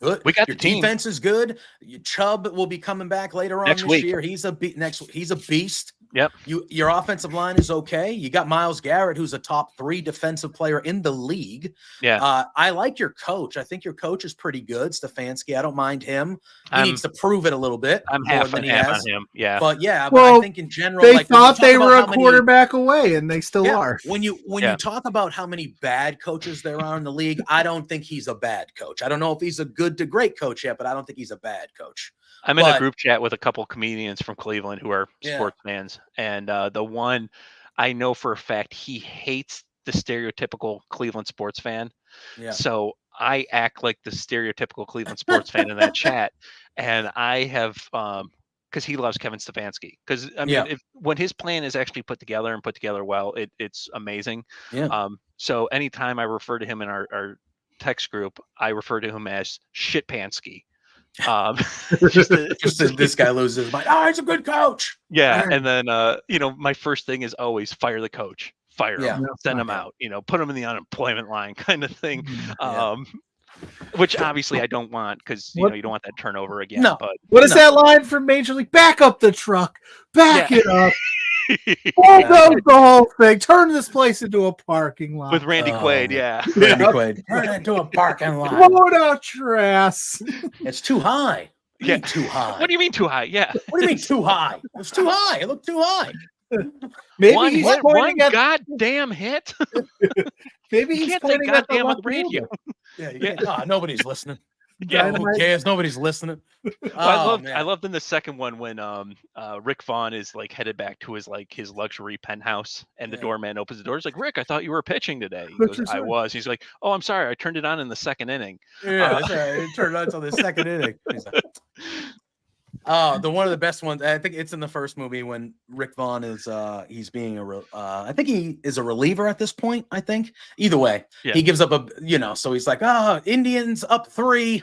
good. We got your the team. Defense is good. Chubb will be coming back later on this year. He's a beast. Yep. Your offensive line is okay. You got Myles Garrett, who's a top 3 defensive player in the league. Yeah. I like your coach. I think your coach is pretty good, Stefanski. I don't mind him. He needs to prove it a little bit. I'm half on him. Yeah. But I think in general, they thought they were a quarterback away, and they still are. When you talk about how many bad coaches there are in the league, I don't think he's a bad coach. I don't know if he's a good to great coach yet, but I don't think he's a bad coach. I'm in a group chat with a couple comedians from Cleveland who are sports fans. And the one I know for a fact, he hates the stereotypical Cleveland sports fan. Yeah. So I act like the stereotypical Cleveland sports fan in that chat. And I have, because he loves Kevin Stefanski. Because when his plan is actually put together well, it's amazing. Yeah. So anytime I refer to him in our text group, I refer to him as Shitpansky. This guy loses his mind. Oh, he's a good coach. Yeah. And then my first thing is always fire the coach, fire him, send him out, put him in the unemployment line kind of thing. Which obviously I don't want, because you don't want that turnover again. No. But what is that line from Major League? Back up the truck, back it up. The whole thing. Turn this place into a parking lot with Randy Quaid. Randy Quaid. Turn it into a parking lot. Load out your ass. It's too high. Too high. What do you mean too high? Yeah. What do you mean too high? It's too high. It looked too high. Maybe one goddamn hit. Maybe he's pointing at the on the radio. Nobody's listening. Yeah, who cares? Nobody's listening. I loved in the second one when Rick Vaughn is like headed back to his luxury penthouse, and the doorman opens the door. He's like, "Rick, I thought you were pitching today." He goes, "I was." He's like, "Oh, I'm sorry, I turned it on in the second inning." Yeah, it turned on until the second inning. He's like, one of the best ones. I think it's in the first movie when Rick Vaughn is he's being I think he is a reliever at this point. I think either way, he gives up so he's like, Indians up 3,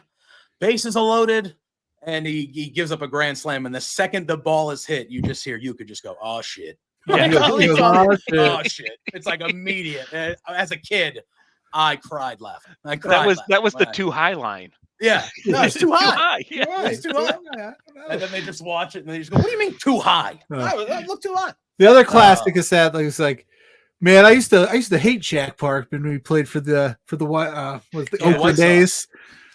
bases are loaded, and he gives up a grand slam. And the second the ball is hit, you could just go, oh shit. Oh shit. It's like immediate. As a kid, I cried laughing. That was the too high line. Yeah, no, it's too high. Yeah, it's too high. And then they just watch it and they just go, "What do you mean too high? That looked too high." The other classic is that it's like, man, I used to hate Jack Park when we played for the Oakland A's.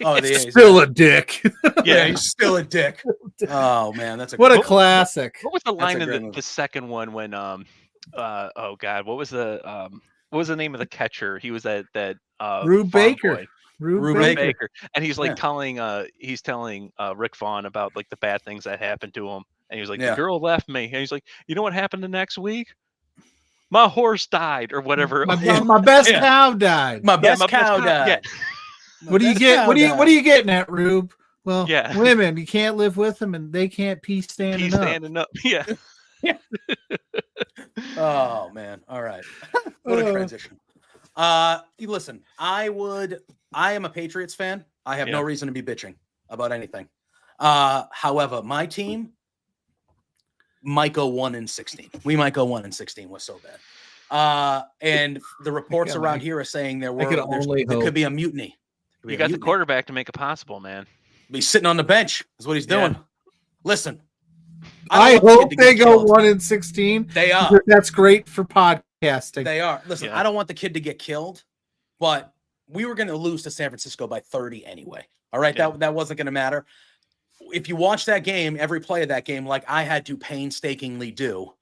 Oh, the A's. Still a dick. Yeah, he's still a dick. Oh man, that's a classic. What was the line in the second one when oh god, what was the name of the catcher? He was that Rube Baker. Boy. Rube Baker, and he's like telling Rick Vaughn about like the bad things that happened to him, and he was like, the girl left me, and he's like, you know what happened the next week? My horse died, or whatever. My best cow died. My best cow died. Yeah. What do you get? What are you getting at, Rube? Well, women, you can't live with them, and they can't pee standing up. Yeah. Oh man. All right. What a transition. Listen, I am a Patriots fan. I have no reason to be bitching about anything. However, my team might go 1-16. We might go 1-16. Was so bad. And the reports around here are saying there could be a mutiny. You got the quarterback to make it possible, man. He's sitting on the bench is what he's doing. Yeah. Listen, I hope they go 1-16. They are. That's great for podcasting. They are. Listen, I don't want the kid to get killed, but we were going to lose to San Francisco by 30 anyway. All right, that wasn't going to matter. If you watch that game, every play of that game, like I had to painstakingly do.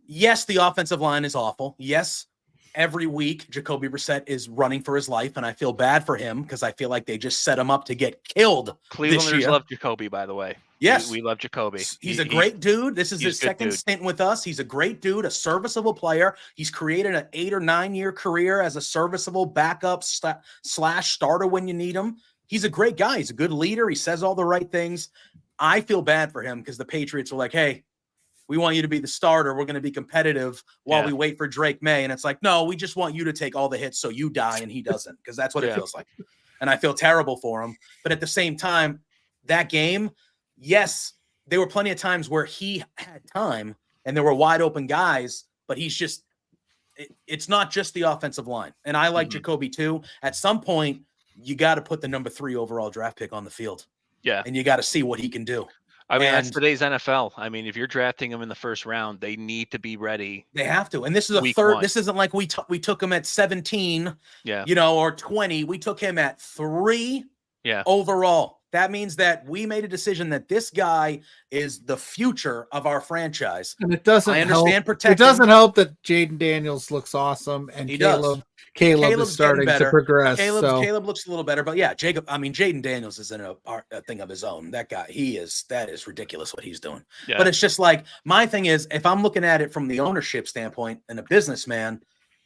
Yes, the offensive line is awful. Yes, every week Jacoby Brissett is running for his life, and I feel bad for him because I feel like they just set him up to get killed. Clevelanders love Jacoby, by the way. Yes. We love Jacoby. He's a great dude. This is his second dude. stint with us. He's a great dude, a serviceable player. He's created an 8 or 9 year career as a serviceable backup slash starter when you need him. He's a great guy. He's a good leader. He says all the right things. I feel bad for him because the Patriots were like, hey, we want you to be the starter. We're going to be competitive while we wait for Drake May. And it's like, no, we just want you to take all the hits so you die and he doesn't, because that's what it feels like. And I feel terrible for him. But at the same time, that game, yes, there were plenty of times where he had time and there were wide open guys, but he's just it's not just the offensive line. And I like Jacoby too. At some point, you got to put the number 3 overall draft pick on the field. Yeah. And you got to see what he can do. I mean, that's today's NFL. I mean, if you're drafting him in the first round, they need to be ready. They have to. And this is a third. This isn't like we took him at 17, or 20. We took him at 3 overall. That means that we made a decision that this guy is the future of our franchise. And it doesn't It doesn't help that Jaden Daniels looks awesome and Caleb is starting to progress. Caleb looks a little better, but Jaden Daniels is in a thing of his own. That guy, that is ridiculous what he's doing. Yeah. But it's just like, my thing is, if I'm looking at it from the ownership standpoint and a businessman,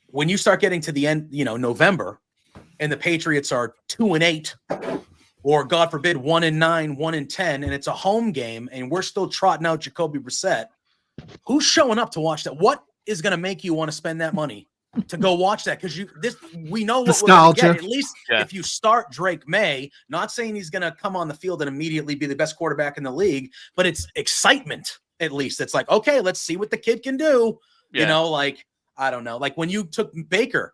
when you start getting to the end, November, and the Patriots are 2-8, or God forbid 1-9, 1-10, and it's a home game, and we're still trotting out Jacoby Brissett, who's showing up to watch that? What is going to make you want to spend that money to go watch that? Because we know what we're going to get. At least if you start Drake May, not saying he's going to come on the field and immediately be the best quarterback in the league, but it's excitement. At least it's like, okay, let's see what the kid can do. Like, I don't know, like when you took Baker,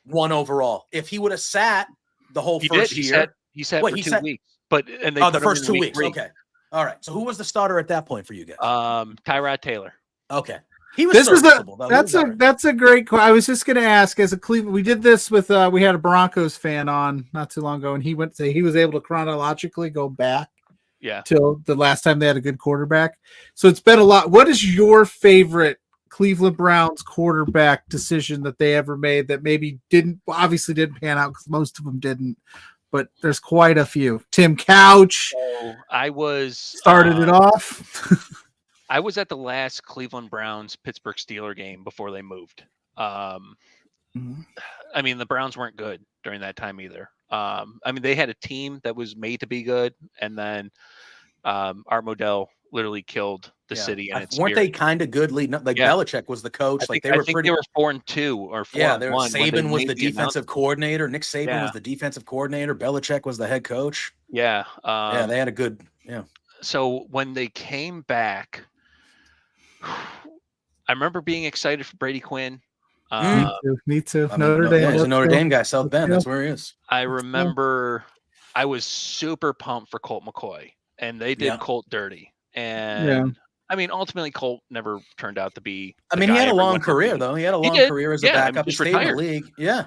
1 overall, if he would have sat the whole first year. He sat for 2 weeks, and they the first 2 weeks. Okay, all right. So who was the starter at that point for you guys? Tyrod Taylor. Okay, he was. That's a great. I was just going to ask, as a Cleveland, we did this with we had a Broncos fan on not too long ago, and he was able to chronologically go back, till the last time they had a good quarterback. So it's been a lot. What is your favorite Cleveland Browns quarterback decision that they ever made that maybe obviously didn't pan out, because most of them didn't? But there's quite a few. Tim Couch. I was started it off. I was at the last Cleveland Browns Pittsburgh Steelers game before they moved. I mean, the Browns weren't good during that time either. I mean, they had a team that was made to be good, and then Art Modell literally killed the city. And weren't they kind of good leading up? Like Belichick was the coach. I think they were 4-2 or 4-1. Saban was the defensive coordinator. Nick Saban was the defensive coordinator. Belichick was the head coach. Yeah. They had a good. So when they came back, I remember being excited for Brady Quinn. Me too. Notre Dame. He's a Notre Dame guy. South Bend. That's where he is. I remember I was super pumped for Colt McCoy, and they did Colt dirty. And I mean, ultimately, Colt never turned out to be. I mean, he had a long career, though. He had a long career as a backup. He stayed in the league. Yeah.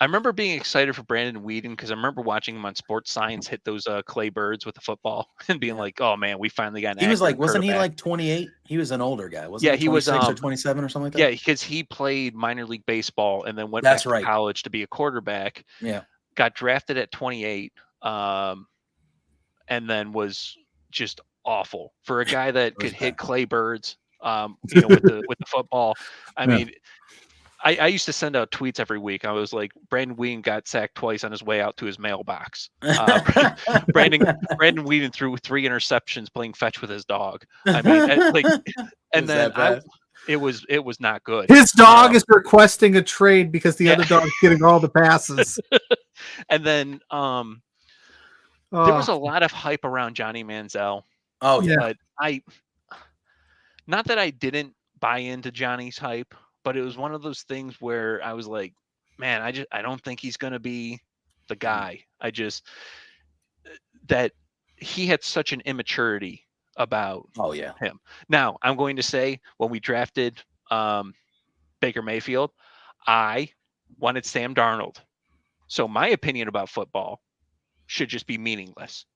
I remember being excited for Brandon Weeden because I remember watching him on Sports Science hit those clay birds with the football and being like, "Oh man, we finally got." He was like, wasn't he like 28? He was an older guy, wasn't he? He was 26 or 27 or something like that. Yeah, because he played minor league baseball and then went back to college to be a quarterback. Yeah, got drafted at 28, and then was just awful for a guy that could hit clay birds. With the football. I mean. I used to send out tweets every week. I was like, Brandon Weeden got sacked twice on his way out to his mailbox. Brandon Weeden threw 3 interceptions playing fetch with his dog. I mean, it was not good. His dog is requesting a trade because the other dog's getting all the passes. And then there was a lot of hype around Johnny Manziel. Oh yeah, but not that I didn't buy into Johnny's hype. But it was one of those things where I was like, man, I don't think he's going to be the guy. That he had such an immaturity about him. Now, I'm going to say when we drafted Baker Mayfield, I wanted Sam Darnold. So my opinion about football should just be meaningless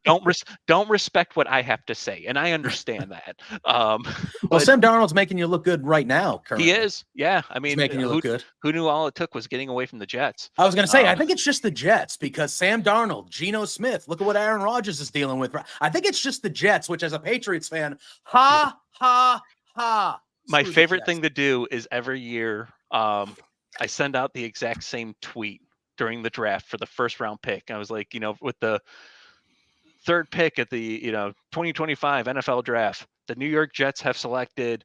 don't respect what I have to say, and I understand that. Well, Sam Darnold's making you look good right now. Currently. He is, yeah. I mean, he's making you look good. Who knew all it took was getting away from the Jets? I was going to say, I think it's just the Jets because Sam Darnold, Geno Smith. Look at what Aaron Rodgers is dealing with. I think it's just the Jets, which, as a Patriots fan, ha. My favorite thing to do is every year, I send out the exact same tweet during the draft for the first round pick. I was like, with the third pick at the 2025 NFL draft, the New York Jets have selected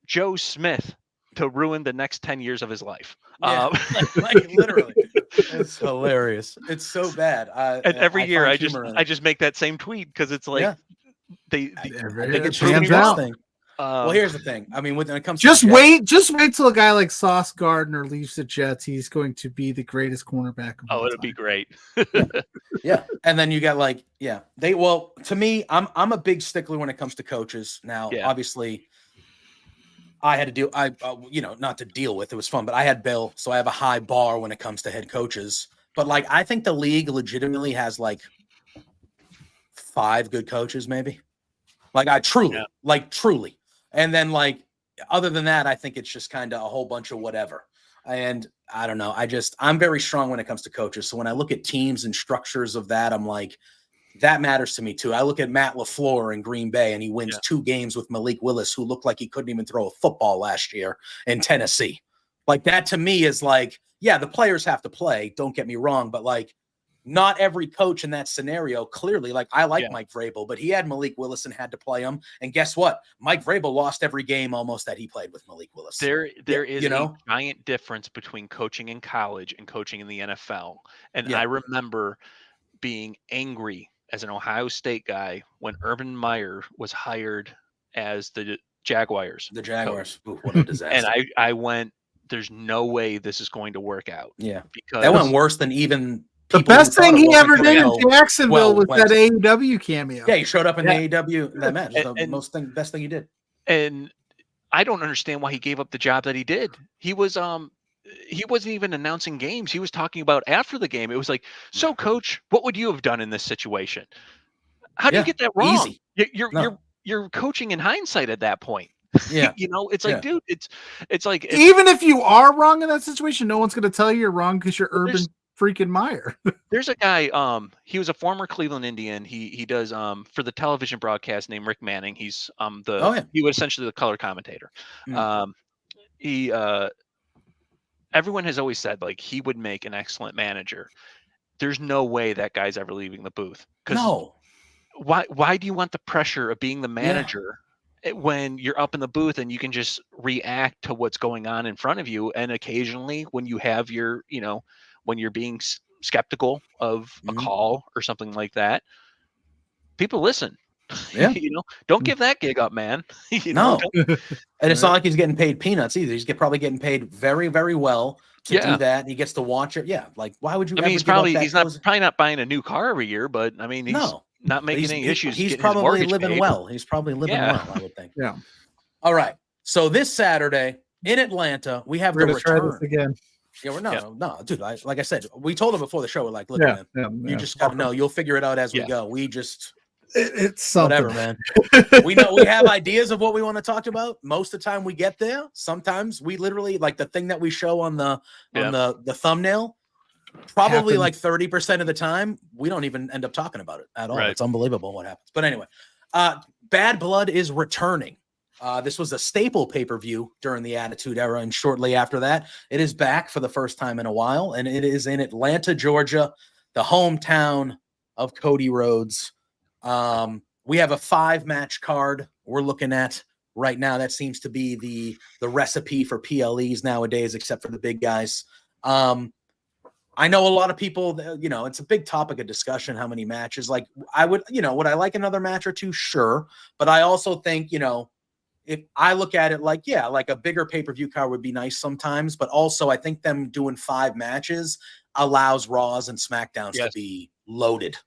Joe Smith to ruin the next 10 years of his life. Yeah, like literally. It's hilarious. It's so bad. And every year I just make that same tweet because it's like I think it's proving out. Well, here's the thing. I mean, when it comes just wait till a guy like Sauce Gardner leaves the Jets. He's going to be the greatest cornerback of all it'll time. Be great. Yeah. And then you got to me, I'm a big stickler when it comes to coaches. Now, obviously, I had to deal. Not to deal with. It was fun, but I had Bill, so I have a high bar when it comes to head coaches. But I think the league legitimately has 5 good coaches, maybe. Truly. And then other than that, I think it's just kind of a whole bunch of whatever. And I don't know. I'm very strong when it comes to coaches. So when I look at teams and structures of that, I'm like, that matters to me too. I look at Matt LaFleur in Green Bay and he wins 2 games with Malik Willis, who looked like he couldn't even throw a football last year in Tennessee. That to me is the players have to play. Don't get me wrong. But not every coach in that scenario, clearly, I like Mike Vrabel, but he had Malik Willis and had to play him. And guess what? Mike Vrabel lost every game almost that he played with Malik Willis. There is a giant difference between coaching in college and coaching in the NFL. And I remember being angry as an Ohio State guy when Urban Meyer was hired as the Jaguars. The Jaguars. Ooh, what a disaster. And I went, there's no way this is going to work out. Yeah. Because that went worse than even the best thing he ever did in Jacksonville was that AEW cameo. Yeah, he showed up in the AEW that match. The best thing he did. And I don't understand why he gave up the job that he did. He wasn't even announcing games. He was talking about after the game. It was like, so coach, what would you have done in this situation? How do you get that wrong? Easy. You're coaching in hindsight at that point. Yeah. It's like, dude, it's like even if you are wrong in that situation, no one's going to tell you you're wrong because you're Urban freaking Meyer. There's a guy, he was a former Cleveland Indian. He does for the television broadcast named Rick Manning. He's he was essentially the color commentator. Everyone has always said he would make an excellent manager. There's no way that guy's ever leaving the booth. No. Why do you want the pressure of being the manager when you're up in the booth and you can just react to what's going on in front of you? And occasionally when you have your, when you're being skeptical of a call or something like that, people listen. Yeah. Don't give that gig up, man. No. And it's not like he's getting paid peanuts either. He's probably getting paid very, very well to do that. He gets to watch it. Yeah. Why would you? I mean, he's probably not buying a new car every year, but I mean, he's not making any issues. He's probably living well. He's probably living well, I would think. Yeah. All right. So this Saturday in Atlanta, we have the return. Try this again. Yeah, no, dude. Like I said, we told him before the show. We're like, look, man, you just gotta know. You'll figure it out as we go. We just. It's something. Whatever, man. We know we have ideas of what we want to talk about. Most of the time we get there. Sometimes we literally the thing that we show on the thumbnail. Probably 30% of the time we don't even end up talking about it at all. Right. It's unbelievable what happens. But anyway, Bad Blood is returning. This was a staple pay-per-view during the Attitude Era, and shortly after that, it is back for the first time in a while, and it is in Atlanta, Georgia, the hometown of Cody Rhodes. We have a 5-match card we're looking at right now. That seems to be the recipe for PLEs nowadays, except for the big guys. I know a lot of people, it's a big topic of discussion, how many matches. I would, would I like another match or two? Sure. But I also think, if I look at it a bigger pay-per-view card would be nice sometimes, but also I think them doing 5 matches allows Raws and SmackDowns to be loaded.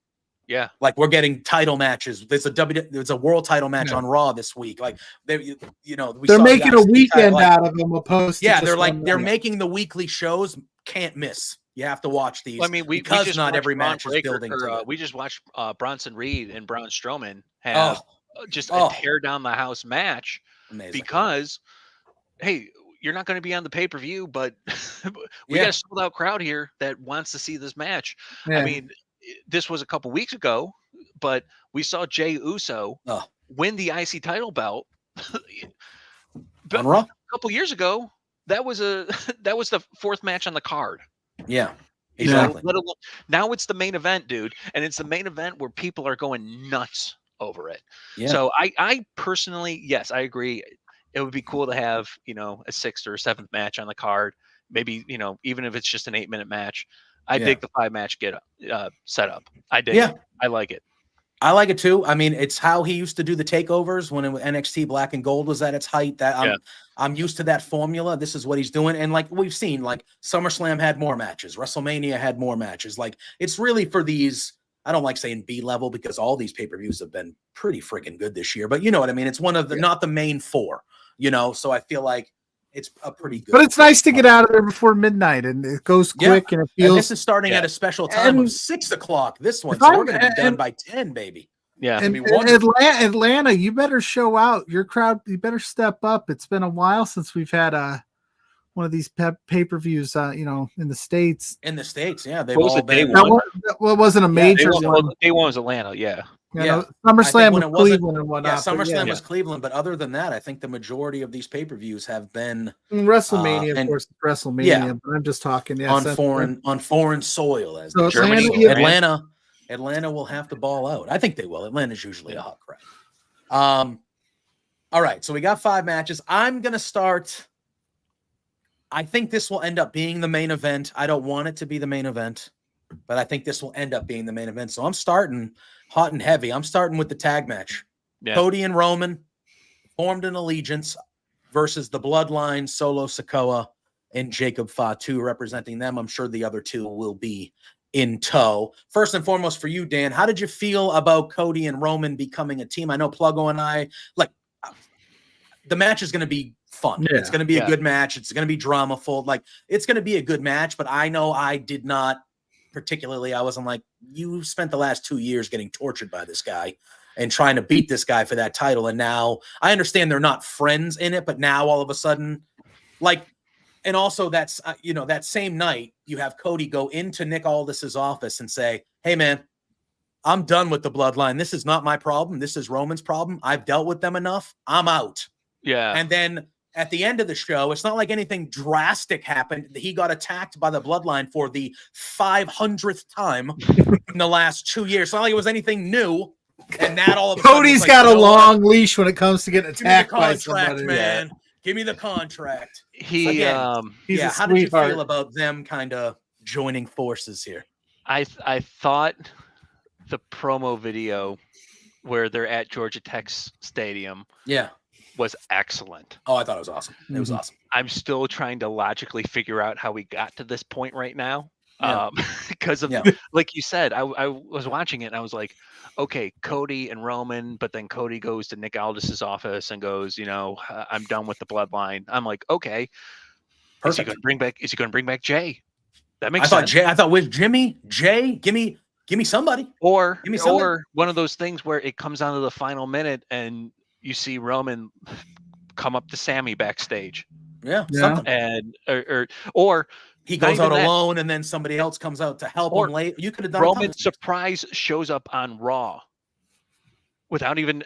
Yeah. We're getting title matches. There's a world title match on Raw this week. They're making a weekend out of them opposed to they're making the weekly shows can't miss. You have to watch these. Well, I mean, because just not every Braun match is Breaker, building to it. we just watched Bronson Reed and Braun Strowman have just a tear down the house match. Amazing. Because, hey, you're not going to be on the pay-per-view, but we got a sold out crowd here that wants to see this match. Yeah. I mean, this was a couple weeks ago, but we saw Jey Uso win the IC title belt. On Raw? A couple years ago, that was the fourth match on the card. Yeah, exactly. Now it's the main event, dude, and it's the main event where people are going nuts over it. Yeah. So I personally, yes, I agree. It would be cool to have, a 6th or 7th match on the card. Maybe, even if it's just an 8-minute match. I dig the 5-match setup. I dig it. I like it. I like it too. I mean, it's how he used to do the takeovers when NXT Black and Gold was at its height. I'm used to that formula. This is what he's doing. And like we've seen, like SummerSlam had more matches. WrestleMania had more matches. Like it's really for these, I don't like saying B level because all these pay-per-views have been pretty freaking good this year. But you know what I mean? It's one of the, not the main 4, so I feel like it's a pretty good. But it's nice to get out of there before midnight, and it goes quick, and it feels. And this is starting at a special time of 6 o'clock. This one, so we're going to be done by 10, baby. Yeah, and Atlanta, you better show out. Your crowd, you better step up. It's been a while since we've had one of these pay-per-views, in the States. In the States, yeah, they've all been. That wasn't a major one. Day one was Atlanta, yeah. SummerSlam was Cleveland and whatnot. Yeah, SummerSlam was Cleveland, but other than that, I think the majority of these pay-per-views have been WrestleMania, of course, WrestleMania. Yeah, but I'm just talking on foreign soil. As so Germany, Atlanta will have to ball out. I think they will. Atlanta's usually a hot crowd. All right, so we got 5 matches. I'm gonna start. I think this will end up being the main event. I don't want it to be the main event, but I think this will end up being the main event. So I'm starting hot and heavy. I'm starting with the tag match. Yeah. Cody and Roman formed an allegiance versus the Bloodline, Solo Sikoa and Jacob Fatu representing them. I'm sure the other 2 will be in tow. First and foremost for you, Dan, how did you feel about Cody and Roman becoming a team? I know Pluggo and I, the match is going to be fun. Yeah. It's going to be a good match. It's going to be drama-full. It's going to be a good match, but I know I did not particularly, I wasn't like, you spent the last 2 years getting tortured by this guy and trying to beat this guy for that title. And now I understand they're not friends in it, but now all of a sudden, and also that's, that same night you have Cody go into Nick Aldis's office and say, hey man, I'm done with the Bloodline. This is not my problem. This is Roman's problem. I've dealt with them enough. I'm out. Yeah. And then at the end of the show, it's not like anything drastic happened. He got attacked by the Bloodline for the 500th time in the last 2 years. It's not like it was anything new. And that all of a sudden Cody's got a long leash when it comes to getting attacked by somebody. Man. Give me the contract. He's how did you feel about them kind of joining forces here? I thought the promo video where they're at Georgia Tech's stadium was excellent. Oh, I thought it was awesome. It was awesome. I'm still trying to logically figure out how we got to this point right now. Because of like you said, I was watching it and I was like, okay, Cody and Roman, but then Cody goes to Nick Aldis's office and goes, I'm done with the Bloodline. I'm like, okay, perfect. Is he going to bring back Jay? That makes sense. I thought with Jay, give me somebody, or one of those things where it comes down to the final minute and you see Roman come up to Sammy backstage. Something. And or he goes out alone and then somebody else comes out to help him late. You could have done Roman surprise shows up on Raw without even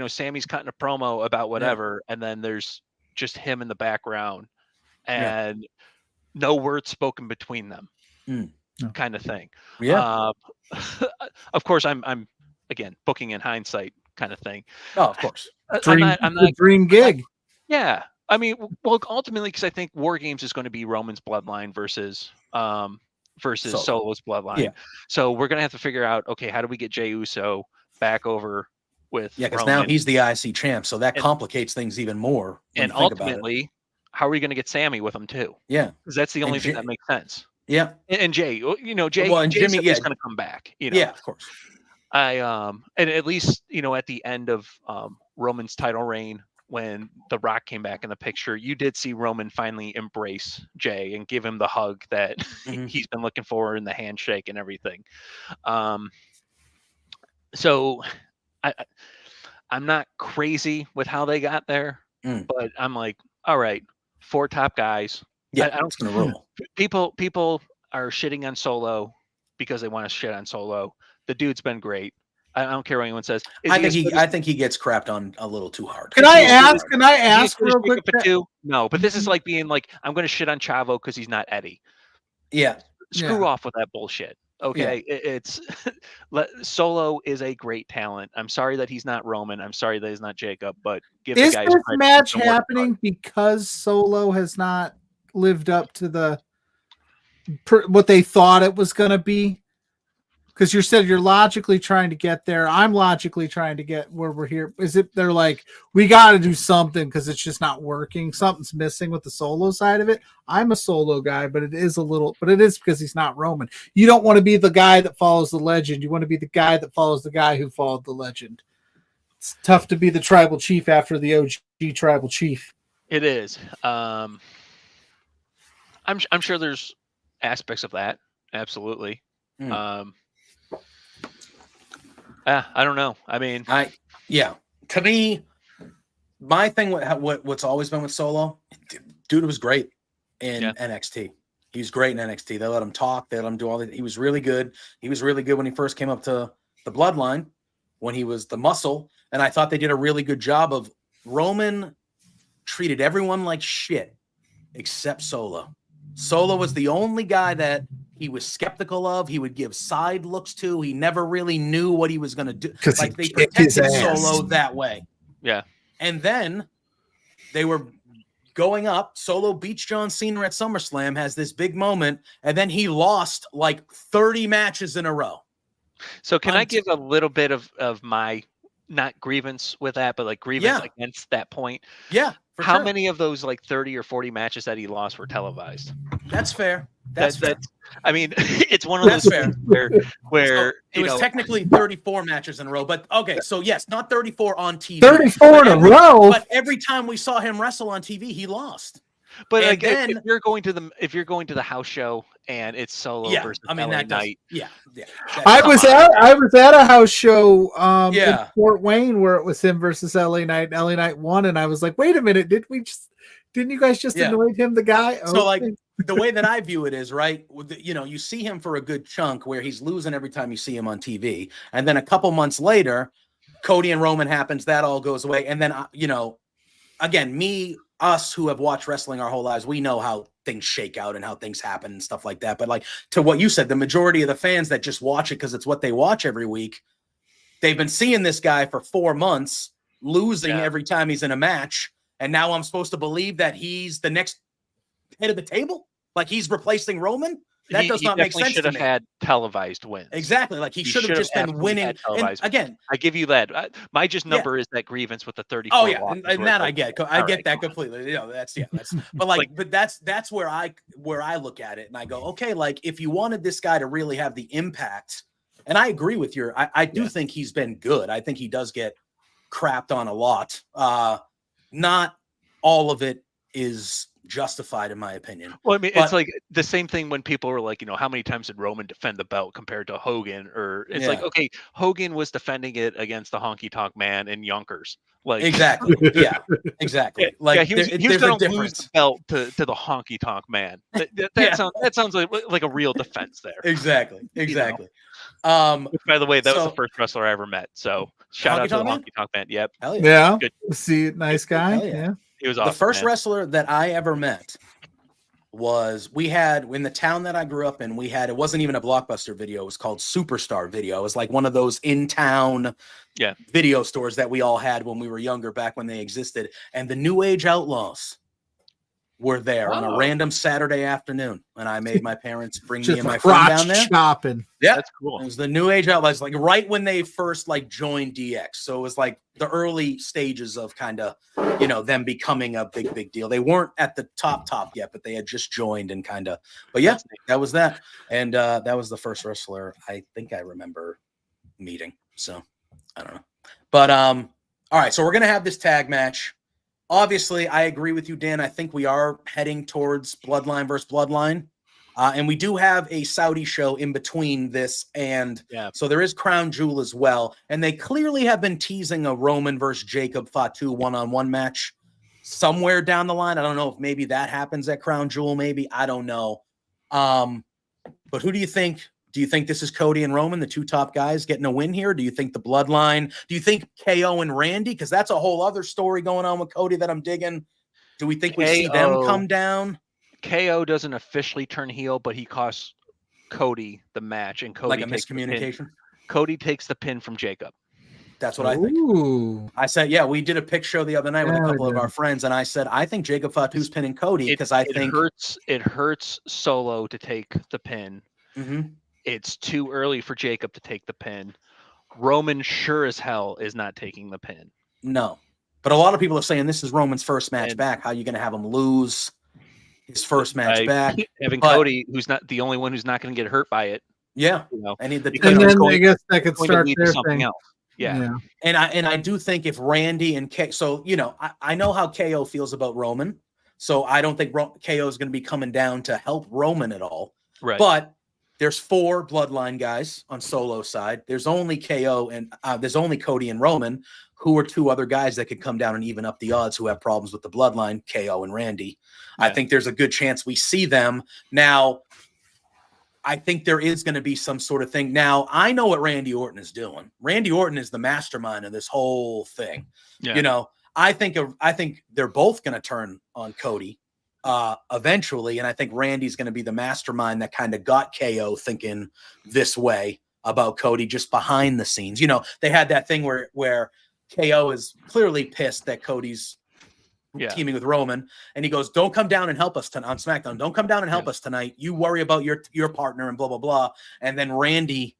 Sammy's cutting a promo about whatever, and then there's just him in the background and no words spoken between them. Kind of thing. Of course I'm again booking in hindsight kind of thing. Oh, of course. I'm not dream gig. Yeah. I mean, well, ultimately, because I think War Games is going to be Roman's bloodline versus Solo's bloodline. Yeah. So we're going to have to figure out, okay, how do we get Jey Uso back over with because now he's the IC champ, so that complicates things even more. And ultimately, how are we going to get Sammy with him too? Yeah. Because that's the only thing that makes sense. Yeah. And Jay, Jay, well, and Jimmy is going to come back. Yeah, of course. And at least, at the end of Roman's title reign, when The Rock came back in the picture, you did see Roman finally embrace Jay and give him the hug that he's been looking for, and the handshake and everything. So I'm not crazy with how they got there, but I'm like, all right, 4 top guys. Yeah, I don't it's gonna roll. People are shitting on Solo because they want to shit on Solo. The dude's been great. I don't care what anyone says. I think he gets crapped on a little too hard. Can I ask real quick? No, but this is like being like, I'm going to shit on Chavo because he's not Eddie. Yeah. Screw off with that bullshit. Okay, it's Solo is a great talent. I'm sorry that he's not Roman. I'm sorry that he's not Jacob. But give is the guys this match happening because Solo has not lived up to what they thought it was going to be? Because you said you're logically trying to get there. I'm logically trying to get where we're here. Is it they're like, we got to do something because it's just not working. Something's missing with the Solo side of it. I'm a Solo guy, but it is because he's not Roman. You don't want to be the guy that follows the legend. You want to be the guy that follows the guy who followed the legend. It's tough to be the tribal chief after the OG tribal chief. It is. I'm sure there's aspects of that. Absolutely. I don't know. I mean, to me, my thing what's always been with Solo, dude was great in NXT. He was great in NXT. They let him talk. They let him do all that. He was really good. He was really good when he first came up to the Bloodline, when he was the Muscle. And I thought they did a really good job of Roman treated everyone like shit except Solo. Solo was the only guy that he was skeptical of. He would give side looks to. He never really knew what he was going to do. Like they protected Solo that way. Yeah. And then they were going up. Solo beats John Cena at SummerSlam, has this big moment, and then he lost like 30 matches in a row. So can I give a little bit of my, not grievance with that, but like grievance against that point? Yeah. How many of those like 30 or 40 matches that he lost were televised? That's fair. That's fair. I mean, it's one of those things where it was technically 34 matches in a row, but okay, so yes, not 34 on TV. 34 in a row. But every time we saw him wrestle on TV, he lost. But like, if you're going to the house show and it's Solo versus LA Knight, I was at a house show in Fort Wayne where it was him versus LA Knight. LA Knight won, and I was like, wait a minute, didn't you guys just anoint him the guy? So like the way that I view it is, right, you see him for a good chunk where he's losing every time you see him on TV, and then a couple months later, Cody and Roman happens, that all goes away, and then again, us who have watched wrestling our whole lives, we know how things shake out and how things happen and stuff like that. But like to what you said, the majority of the fans that just watch it because it's what they watch every week, they've been seeing this guy for 4 months, losing every time he's in a match. And now I'm supposed to believe that he's the next head of the table? Like he's replacing Roman? That does not make sense to me. He should have had televised wins. Exactly. Like he should have just been winning. And again, I give you that. My number is that grievance with the 34. Oh yeah, and that I get. I get that completely. That's but that's where I look at it and I go, okay, like if you wanted this guy to really have the impact, and I agree with I do think he's been good. I think he does get crapped on a lot. Not all of it is justified in my opinion. Well, I mean, it's like the same thing when people were like, how many times did Roman defend the belt compared to Hogan? Or it's like, okay, Hogan was defending it against the Honky Tonk Man and Yonkers. Like exactly. Yeah, exactly. Like he was going to lose the belt to the Honky Tonk Man. That sounds like a real defense there. Exactly. By the way, that was the first wrestler I ever met. So shout out to the Honky Tonk Man. Yep. Hell yeah. Good. See, nice guy. Yeah. He was awesome, the first wrestler that I ever met we had in the town that I grew up in, it wasn't even a Blockbuster video. It was called Superstar Video. It was like one of those in-town video stores that we all had when we were younger, back when they existed. And the New Age Outlaws were there on a random Saturday afternoon. And I made my parents bring me and my friend down there. Shopping. Yeah. That's cool. It was the New Age Outlaws, like right when they first joined DX. So it was like the early stages of kind of, them becoming a big deal. They weren't at the top yet, but they had just joined and kind of, but yeah, that was that. And that was the first wrestler I think I remember meeting. So I don't know. But all right, so we're going to have this tag match. obviously, I agree with you, Dan. I think we are heading towards Bloodline versus Bloodline. And we do have a Saudi show in between this, and so there is Crown Jewel as well. And they clearly have been teasing a Roman versus Jacob Fatu one-on-one match somewhere down the line. I don't know if maybe that happens at Crown Jewel, maybe. I don't know. But who do you think? Do you think this is Cody and Roman, the two top guys, getting a win here? Do you think the Bloodline? Do you think KO and Randy? Because that's a whole other story going on with Cody that I'm digging. Do we think we see them come down? KO doesn't officially turn heel, but he costs Cody the match, and Cody like a miscommunication. Cody takes the pin from Jacob. That's what I think. I said, we did a pick show the other night with a couple of our friends, and I said, I think Jacob Fatu's pinning Cody because I think it hurts Solo to take the pin. Mm-hmm. It's too early for Jacob to take the pin. Roman sure as hell is not taking the pin. No, but a lot of people are saying this is Roman's first match back. How are you going to have him lose his first match back? Having Cody, who's not the only one who's not going to get hurt by it. Yeah, and then I guess that could start their thing. Else. Yeah. And I do think if Randy and so I know how KO feels about Roman, so I don't think KO is going to be coming down to help Roman at all. Right. But there's 4 Bloodline guys on Solo side. There's only KO and there's only Cody and Roman, who are 2 other guys that could come down and even up the odds who have problems with the Bloodline, KO and Randy. Yeah. I think there's a good chance we see them. Now, I think there is going to be some sort of thing. Now, I know what Randy Orton is doing. Randy Orton is the mastermind of this whole thing. Yeah. I think they're both going to turn on Cody eventually, and I think Randy's going to be the mastermind that kind of got KO thinking this way about Cody just behind the scenes. They had that thing where KO is clearly pissed that Cody's teaming with Roman, and he goes, don't come down and help us on SmackDown. Don't come down and help us tonight. You worry about your partner and blah, blah, blah. And then Randy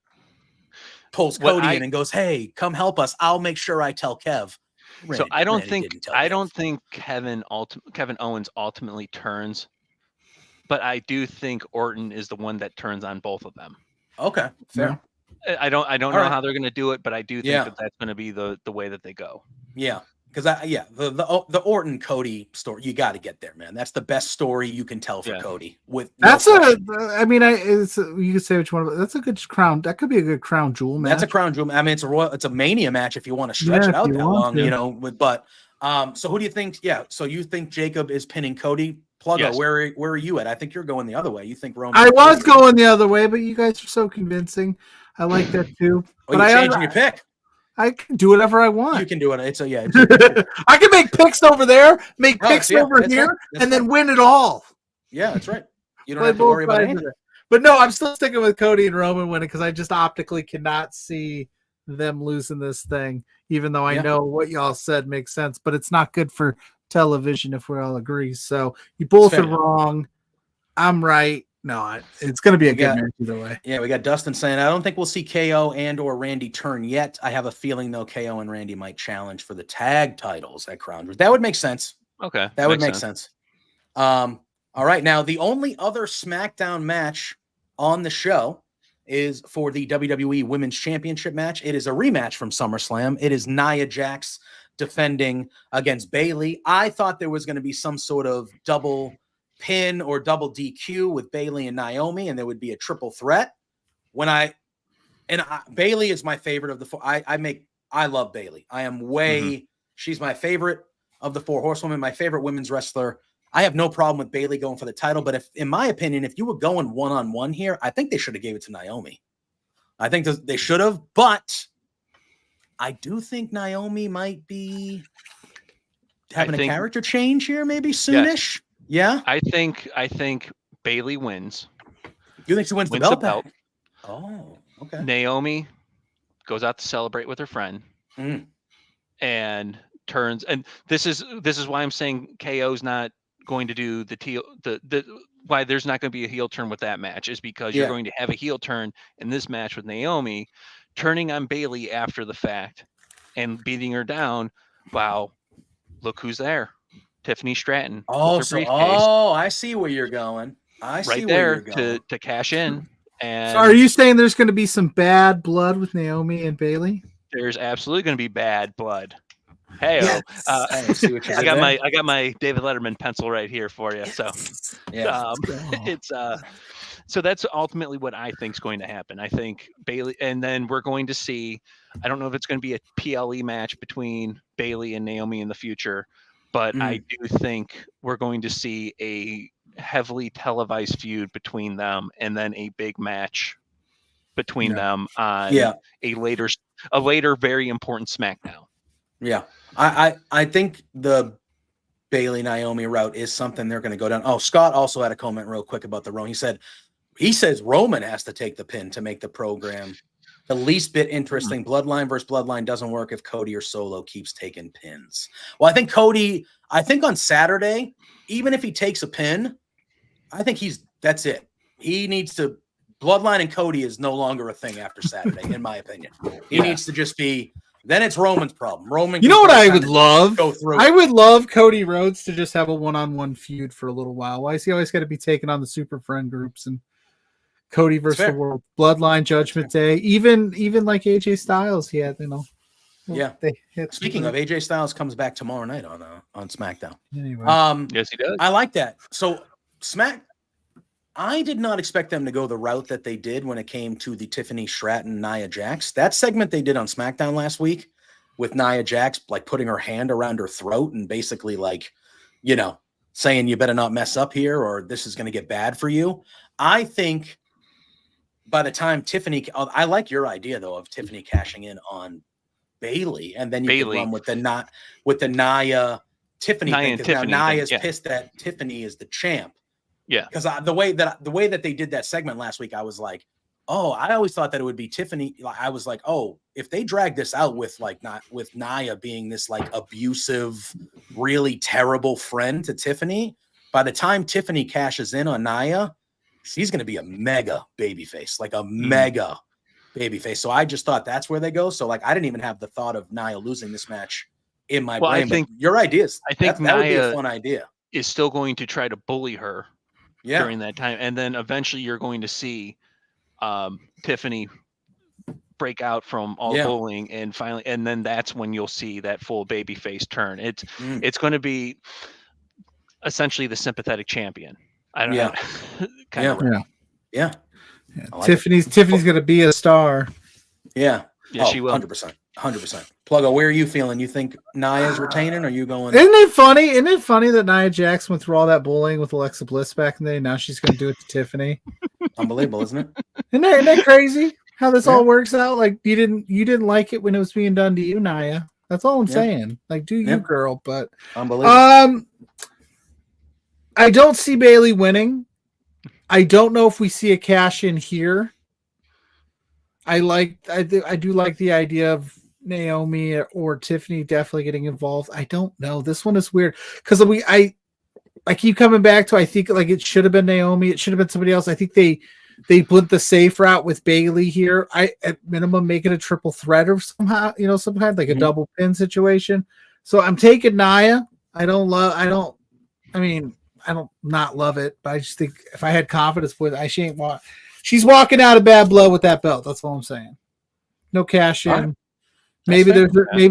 pulls Cody in and goes, hey, come help us. I'll make sure I tell Kev. So I don't think Kevin Owens ultimately turns, but I do think Orton is the one that turns on both of them. Okay, fair. I don't know how they're going to do it, but I do think that's going to be the way that they go. Yeah. Because the Orton Cody story, you got to get there, man. That's the best story you can tell for Cody. You could say which one. That's a good crown. That could be a good crown jewel match. That's a crown jewel. I mean, it's a Mania match if you want to stretch it out that long, so who do you think? Yeah. So you think Jacob is pinning Cody? Pluggo, where are you at? I think you're going the other way. You think Roman? I was going the other way, but you guys are so convincing. I like that too. But you're changing your pick. I can do whatever I want. You can do it. I can make picks over there, picks over here, and then win it all. Yeah, that's right. You don't have to worry about anything. But no, I'm still sticking with Cody and Roman winning because I just optically cannot see them losing this thing, even though I know what y'all said makes sense, but it's not good for television if we all agree. So you both are wrong. I'm right. No, it's going to be a good match either way. Yeah, we got Dustin saying, I don't think we'll see KO and or Randy turn yet. I have a feeling, though, KO and Randy might challenge for the tag titles at Crown Jewel. That would make sense. Okay. That would make sense. All right. Now, the only other SmackDown match on the show is for the WWE Women's Championship match. It is a rematch from SummerSlam. It is Nia Jax defending against Bayley. I thought there was going to be some sort of double pin or double DQ with Bayley and Naomi, and there would be a triple threat. Bayley is my favorite of the 4. I love Bayley. I am she's my favorite of the 4 horsewomen, my favorite women's wrestler. I have no problem with Bayley going for the title, but in my opinion, if you were going one-on-one here, I think they should have gave it to Naomi. I think they should have, but I do think Naomi might be having a character change here, maybe soonish. Yeah, I think Bayley wins. You think she wins the belt? Oh, okay. Naomi goes out to celebrate with her friend, and turns. And this is why I'm saying KO's not going to do why there's not going to be a heel turn with that match is because you're going to have a heel turn in this match with Naomi turning on Bayley after the fact and beating her down. Wow, look who's there. Tiffany Stratton. I see where you're going. To cash in. And so are you saying there's going to be some bad blood with Naomi and Bayley? There's absolutely going to be bad blood. Hey, Yes. See what you I did got there? I got my David Letterman pencil right here for you. So Yeah. it's so that's ultimately what I think is going to happen. I think Bailey, and then we're going to see. I don't know if it's going to be a PLE match between Bailey and Naomi in the future, but I do think we're going to see a heavily televised feud between them, and then a big match between them on a later very important SmackDown. Yeah. I think the Bailey Naomi route is something they're going to go down. Oh, Scott also had a comment real quick about the Roman. He says Roman has to take the pin to make the program the least bit interesting. Bloodline versus Bloodline doesn't work if Cody or Solo keeps taking pins. Well, I think on Saturday, even if he takes a pin, I think that's it. He needs to, Bloodline and Cody is no longer a thing after Saturday, in my opinion. He needs to just be, then it's Roman's problem. Roman, you know what I would love? Go through I would love Cody Rhodes to just have a one-on-one feud for a little while. Why is he always got to be taking on the super friend groups and Cody versus the World, Bloodline, Judgment Day, even like AJ Styles, he had, Speaking of, AJ Styles comes back tomorrow night on SmackDown. Anyway. Yes, he does. I like that. So I did not expect them to go the route that they did when it came to the Tiffany Stratton Nia Jax. That segment they did on SmackDown last week with Nia Jax, like putting her hand around her throat and basically saying you better not mess up here or this is going to get bad for you. I think by the time Tiffany, I like your idea though of Tiffany cashing in on Bailey, and then you can run with the Nia Tiffany thing, because now Nia's pissed that Tiffany is the champ. Yeah, because the way that they did that segment last week, I was like, oh, I always thought that it would be Tiffany. I was like, oh, if they drag this out with with Nia being this like abusive, really terrible friend to Tiffany, by the time Tiffany cashes in on Nia, she's going to be a mega babyface, like a mega babyface. So I just thought that's where they go. So I didn't even have the thought of Nia losing this match in my brain. I think your ideas. I think that would be a fun idea. Is still going to try to bully her during that time, and then eventually you're going to see Tiffany break out from all bullying, and finally, and then that's when you'll see that full babyface turn. It's going to be essentially the sympathetic champion. I don't know. Yeah. Like Tiffany's going to be a star. Yeah. Yeah, she will. 100%. 100%. Pluggo, where are you feeling? You think Nia's retaining? Or are you going? Isn't it funny? Isn't it funny that Nia Jax went through all that bullying with Alexa Bliss back in the day? Now she's going to do it to Tiffany. Unbelievable, isn't it? Isn't that crazy? How this all works out? Like you didn't like it when it was being done to you, Nia. That's all I'm saying. Like, do you, girl? But unbelievable. I don't see Bailey winning. I don't know if we see a cash in here. I do like the idea of Naomi or Tiffany definitely getting involved. I don't know. This one is weird because I keep coming back to, I think like it should have been Naomi. It should have been somebody else. I think they went the safe route with Bailey here. At minimum make it a triple threat or somehow, some kind like a double pin situation. So I'm taking Nia. I don't not love it, but I just think if I had confidence with it, she's walking out of Bad Blood with that belt. That's all I'm saying. No cash in. Right. Maybe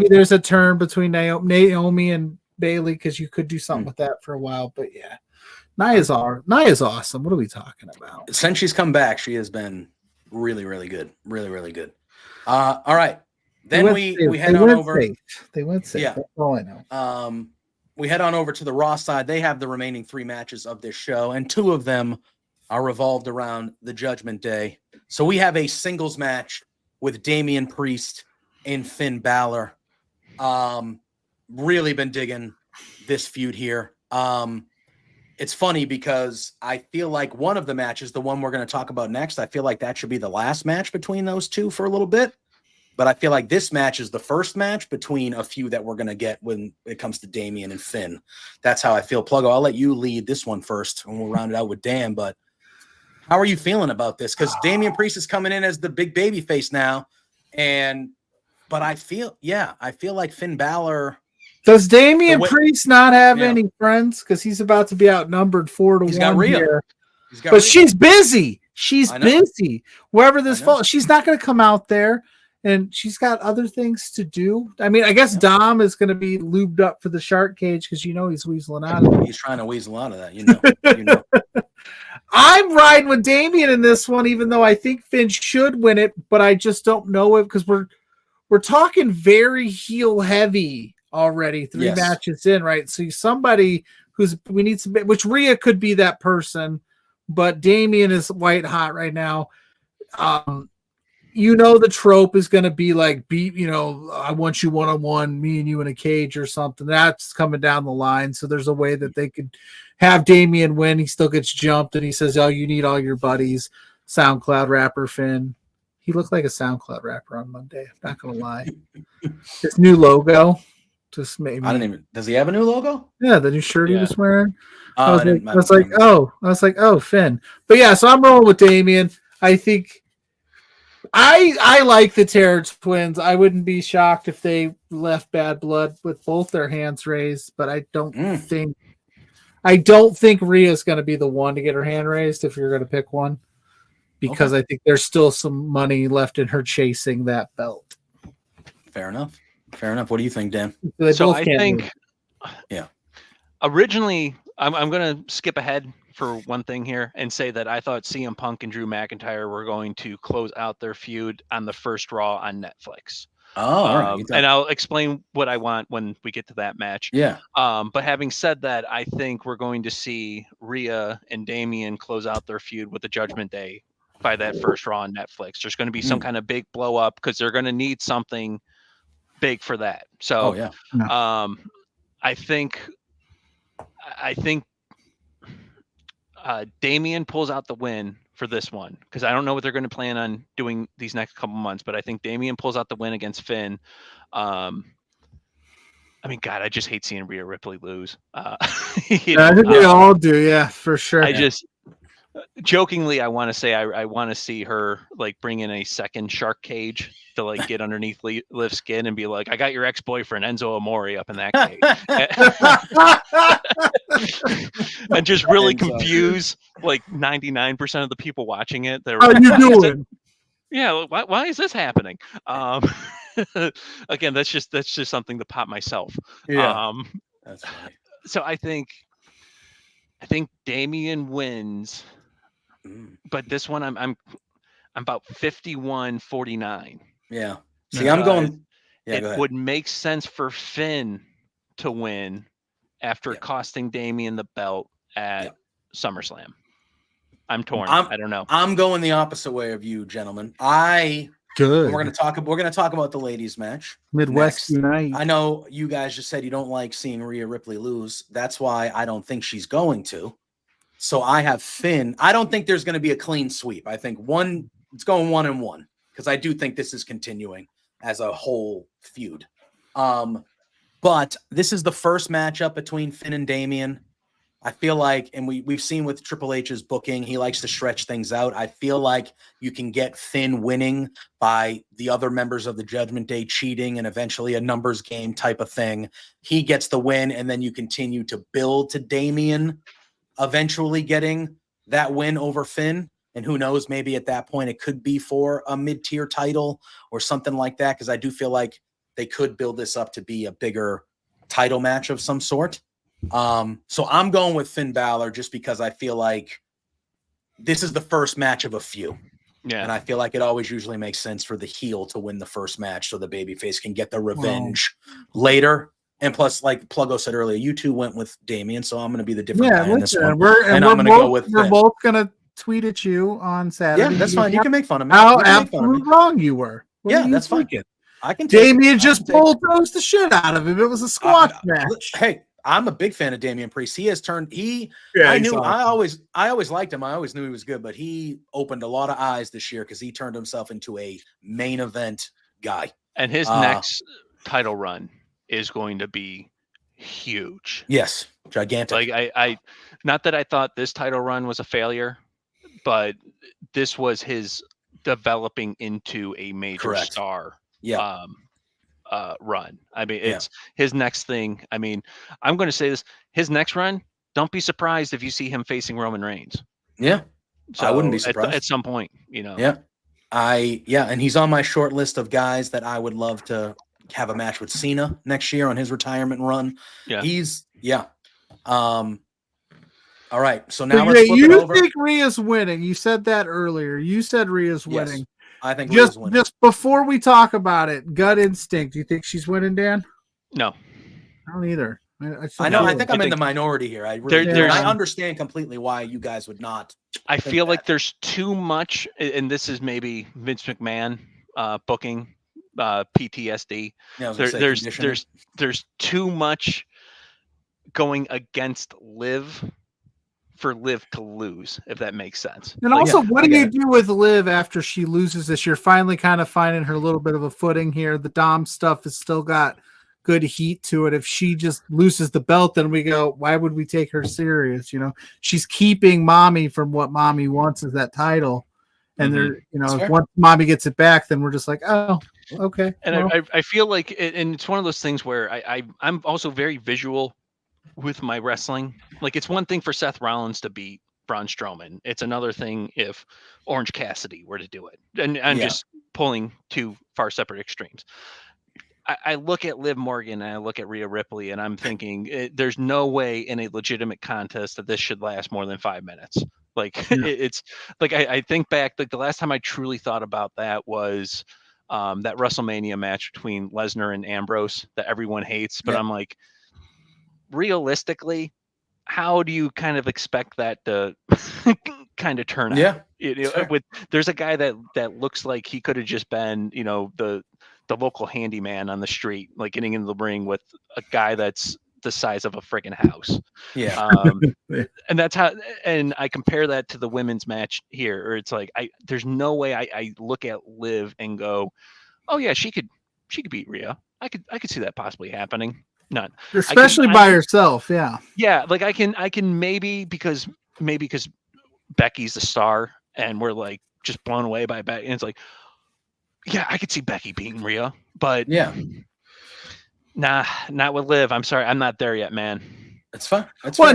there's a turn between Naomi and Bailey because you could do something with that for a while. But yeah, Nia's awesome. What are we talking about? Since she's come back, she has been really, really good. Really, really good. All right. Then we head on over. They went safe. Yeah. That's all I know. We head on over to the Raw side. They have the remaining 3 matches of this show, and 2 of them are revolved around the Judgment Day. So we have a singles match with Damian Priest and Finn Balor. Really been digging this feud here. It's funny because I feel like one of the matches, the one we're going to talk about next, I feel like that should be the last match between those 2 for a little bit. But I feel like this match is the first match between a few that we're going to get when it comes to Damian and Finn. That's how I feel. Pluggo, I'll let you lead this one first, and we'll round it out with Dan. But how are you feeling about this? Because Damian Priest is coming in as the big baby face now. But I feel like Finn Balor. Does Damian Priest not have any friends? Because he's about to be outnumbered 4-1 He's got Rhea. Here. But she's busy. She's busy. Wherever this falls, she's not going to come out there and she's got other things to do. I mean, I guess Dom is going to be lubed up for the shark cage because he's weaseling out of it. He's trying to weasel out of that, you know. I'm riding with Damian in this one, even though I think Finn should win it, but I just don't know it because we're talking very heel heavy already. 3 matches in, right? So somebody we need some, which Rhea could be that person, but Damian is white hot right now. The trope is going to be like, I want you one-on-one, me and you in a cage or something. That's coming down the line. So there's a way that they could have Damian win. He still gets jumped and he says, oh, you need all your buddies. SoundCloud rapper Finn. He looked like a SoundCloud rapper on Monday. I'm not going to lie. His new logo just made me. Does he have a new logo? Yeah, the new shirt he was wearing. I was like, oh, Finn. But yeah, so I'm rolling with Damian. I think I like the Terror Twins. I wouldn't be shocked if they left Bad Blood with both their hands raised, but I don't think Rhea's going to be the one to get her hand raised if you're going to pick one, because I think there's still some money left in her chasing that belt. Fair enough. What do you think, Dan? So I think, originally, I'm going to skip ahead for one thing here and say that I thought CM Punk and Drew McIntyre were going to close out their feud on the first Raw on Netflix. Oh, all right. And I'll explain what I want when we get to that match. Yeah. But having said that, I think we're going to see Rhea and Damian close out their feud with the Judgment Day by that first Raw on Netflix. There's going to be some kind of big blow up because they're going to need something big for that. So, I think Damian pulls out the win for this one because I don't know what they're going to plan on doing these next couple months, but I think Damian pulls out the win against Finn. I mean, God, I just hate seeing Rhea Ripley lose. I think we all do, yeah, for sure. I just jokingly, I want to say I want to see her like bring in a second shark cage to like get underneath Liv's skin and be like, I got your ex-boyfriend Enzo Amore up in that cage. And just really confuse like 99% of the people watching it. How you doing? Yeah, why is this happening? Again, that's just something to pop myself. Yeah, that's right. So I think Damian wins, but this one I'm about 51-49. Yeah. See, I'm going. Yeah, it would make sense for Finn to win after costing Damian the belt at SummerSlam. I'm torn. I don't know. I'm going the opposite way of you, gentlemen. We're going to talk about the ladies match. Midwest Unite. I know you guys just said you don't like seeing Rhea Ripley lose. That's why I don't think she's going to. So I have Finn. I don't think there's going to be a clean sweep. I think it's going 1-1 because I do think this is continuing as a whole feud. But this is the first matchup between Finn and Damian. I feel like, and we've seen with Triple H's booking, he likes to stretch things out. I feel like you can get Finn winning by the other members of the Judgment Day cheating and eventually a numbers game type of thing. He gets the win, and then you continue to build to Damian eventually getting that win over Finn. And who knows, maybe at that point it could be for a mid-tier title or something like that, because I do feel like they could build this up to be a bigger title match of some sort. So I'm going with Finn Balor just because I feel like this is the first match of a few. Yeah. And I feel like it always usually makes sense for the heel to win the first match so the babyface can get the revenge later. And plus, like Pluggo said earlier, you two went with Damian, so I'm going to be the different guy in this one. I'm going to go with We're both going to tweet at you on Saturday. Yeah, that's fine. You can make fun of me. How absolutely wrong you were. Yeah, that's fine. I can. Damian just bulldozed the shit out of him. It was a squash match. Hey, I'm a big fan of Damian Priest. He has turned. I always liked him. I always knew he was good, but he opened a lot of eyes this year because he turned himself into a main event guy. And his next title run is going to be huge. Yes, gigantic. Like I not that I thought this title run was a failure, but this was his developing into a major star. Yeah. Run. I mean, it's his next thing. I mean, I'm going to say this: his next run. Don't be surprised if you see him facing Roman Reigns. Yeah, so I wouldn't be surprised at some point. You know. Yeah, And he's on my short list of guys that I would love to have a match with Cena next year on his retirement run. Yeah. All right. So now let's flip it over. You think Rhea's winning? You said that earlier. You said Rhea's winning. I think Rhea's winning. Just before we talk about it, gut instinct. Do you think she's winning, Dan? No. I don't either. I know. I think I'm in the minority here. I understand completely why you guys would not. I feel like there's too much, and this is maybe Vince McMahon booking PTSD. Yeah, there's too much going against Liv for Liv to lose, if that makes sense. And also, what do you do with Liv after she loses this? You're finally kind of finding her a little bit of a footing here. The Dom stuff has still got good heat to it. If she just loses the belt, then we go, why would we take her serious? You know, she's keeping Mommy from what Mommy wants is that title. And if once Mommy gets it back, then we're just like, oh, okay. And I feel like, and it's one of those things where I'm also very visual with my wrestling. Like, it's one thing for Seth Rollins to beat Braun Strowman. It's another thing if Orange Cassidy were to do it. And I'm just pulling two far separate extremes. I look at Liv Morgan and I look at Rhea Ripley and I'm thinking there's no way in a legitimate contest that this should last more than 5 minutes. Like it's like, I think back, like the last time I truly thought about that was that WrestleMania match between Lesnar and Ambrose that everyone hates. But I'm like, realistically, how do you kind of expect that to kind of turn out? There's a guy that looks like he could have just been, the local handyman on the street, like getting in the ring with a guy that's the size of a friggin' house. And that's how, and I compare that to the women's match here, or it's like, there's no way I look at Liv and go, oh yeah, she could beat Rhea. I could see that possibly happening. None. Especially by herself. Yeah. Yeah. Like I can maybe because Becky's the star and we're like just blown away by Becky. And it's like, yeah, I could see Becky beating Rhea, but nah, not with Liv. I'm sorry. I'm not there yet, man. That's fine.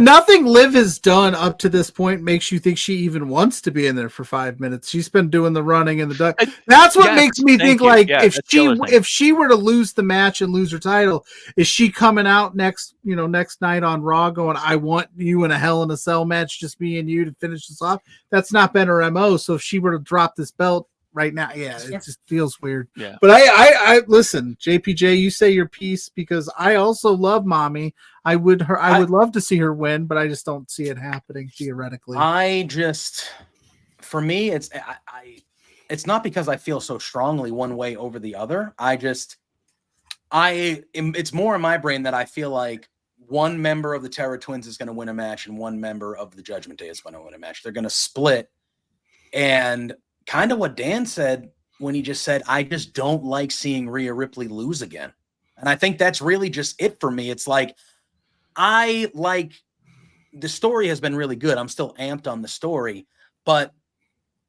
Nothing Liv has done up to this point makes you think she even wants to be in there for 5 minutes. She's been doing the running and the duck. That's what makes me think if she were to lose the match and lose her title, is she coming out next night on Raw going, I want you in a Hell in a Cell match, just me and you to finish this off? That's not been her MO. So if she were to drop this belt right now, it just feels weird. But I listen, JPJ, you say your piece, because I also love Mommy. I would love to see her win, but I just don't see it happening theoretically. For me, it's not because I feel so strongly one way over the other. It's more in my brain that I feel like one member of the Terror Twins is going to win a match and one member of the Judgment Day is going to win a match. They're going to split. And kind of what Dan said when he just said, I just don't like seeing Rhea Ripley lose again. And I think that's really just it for me. It's like, the story has been really good. I'm still amped on the story, but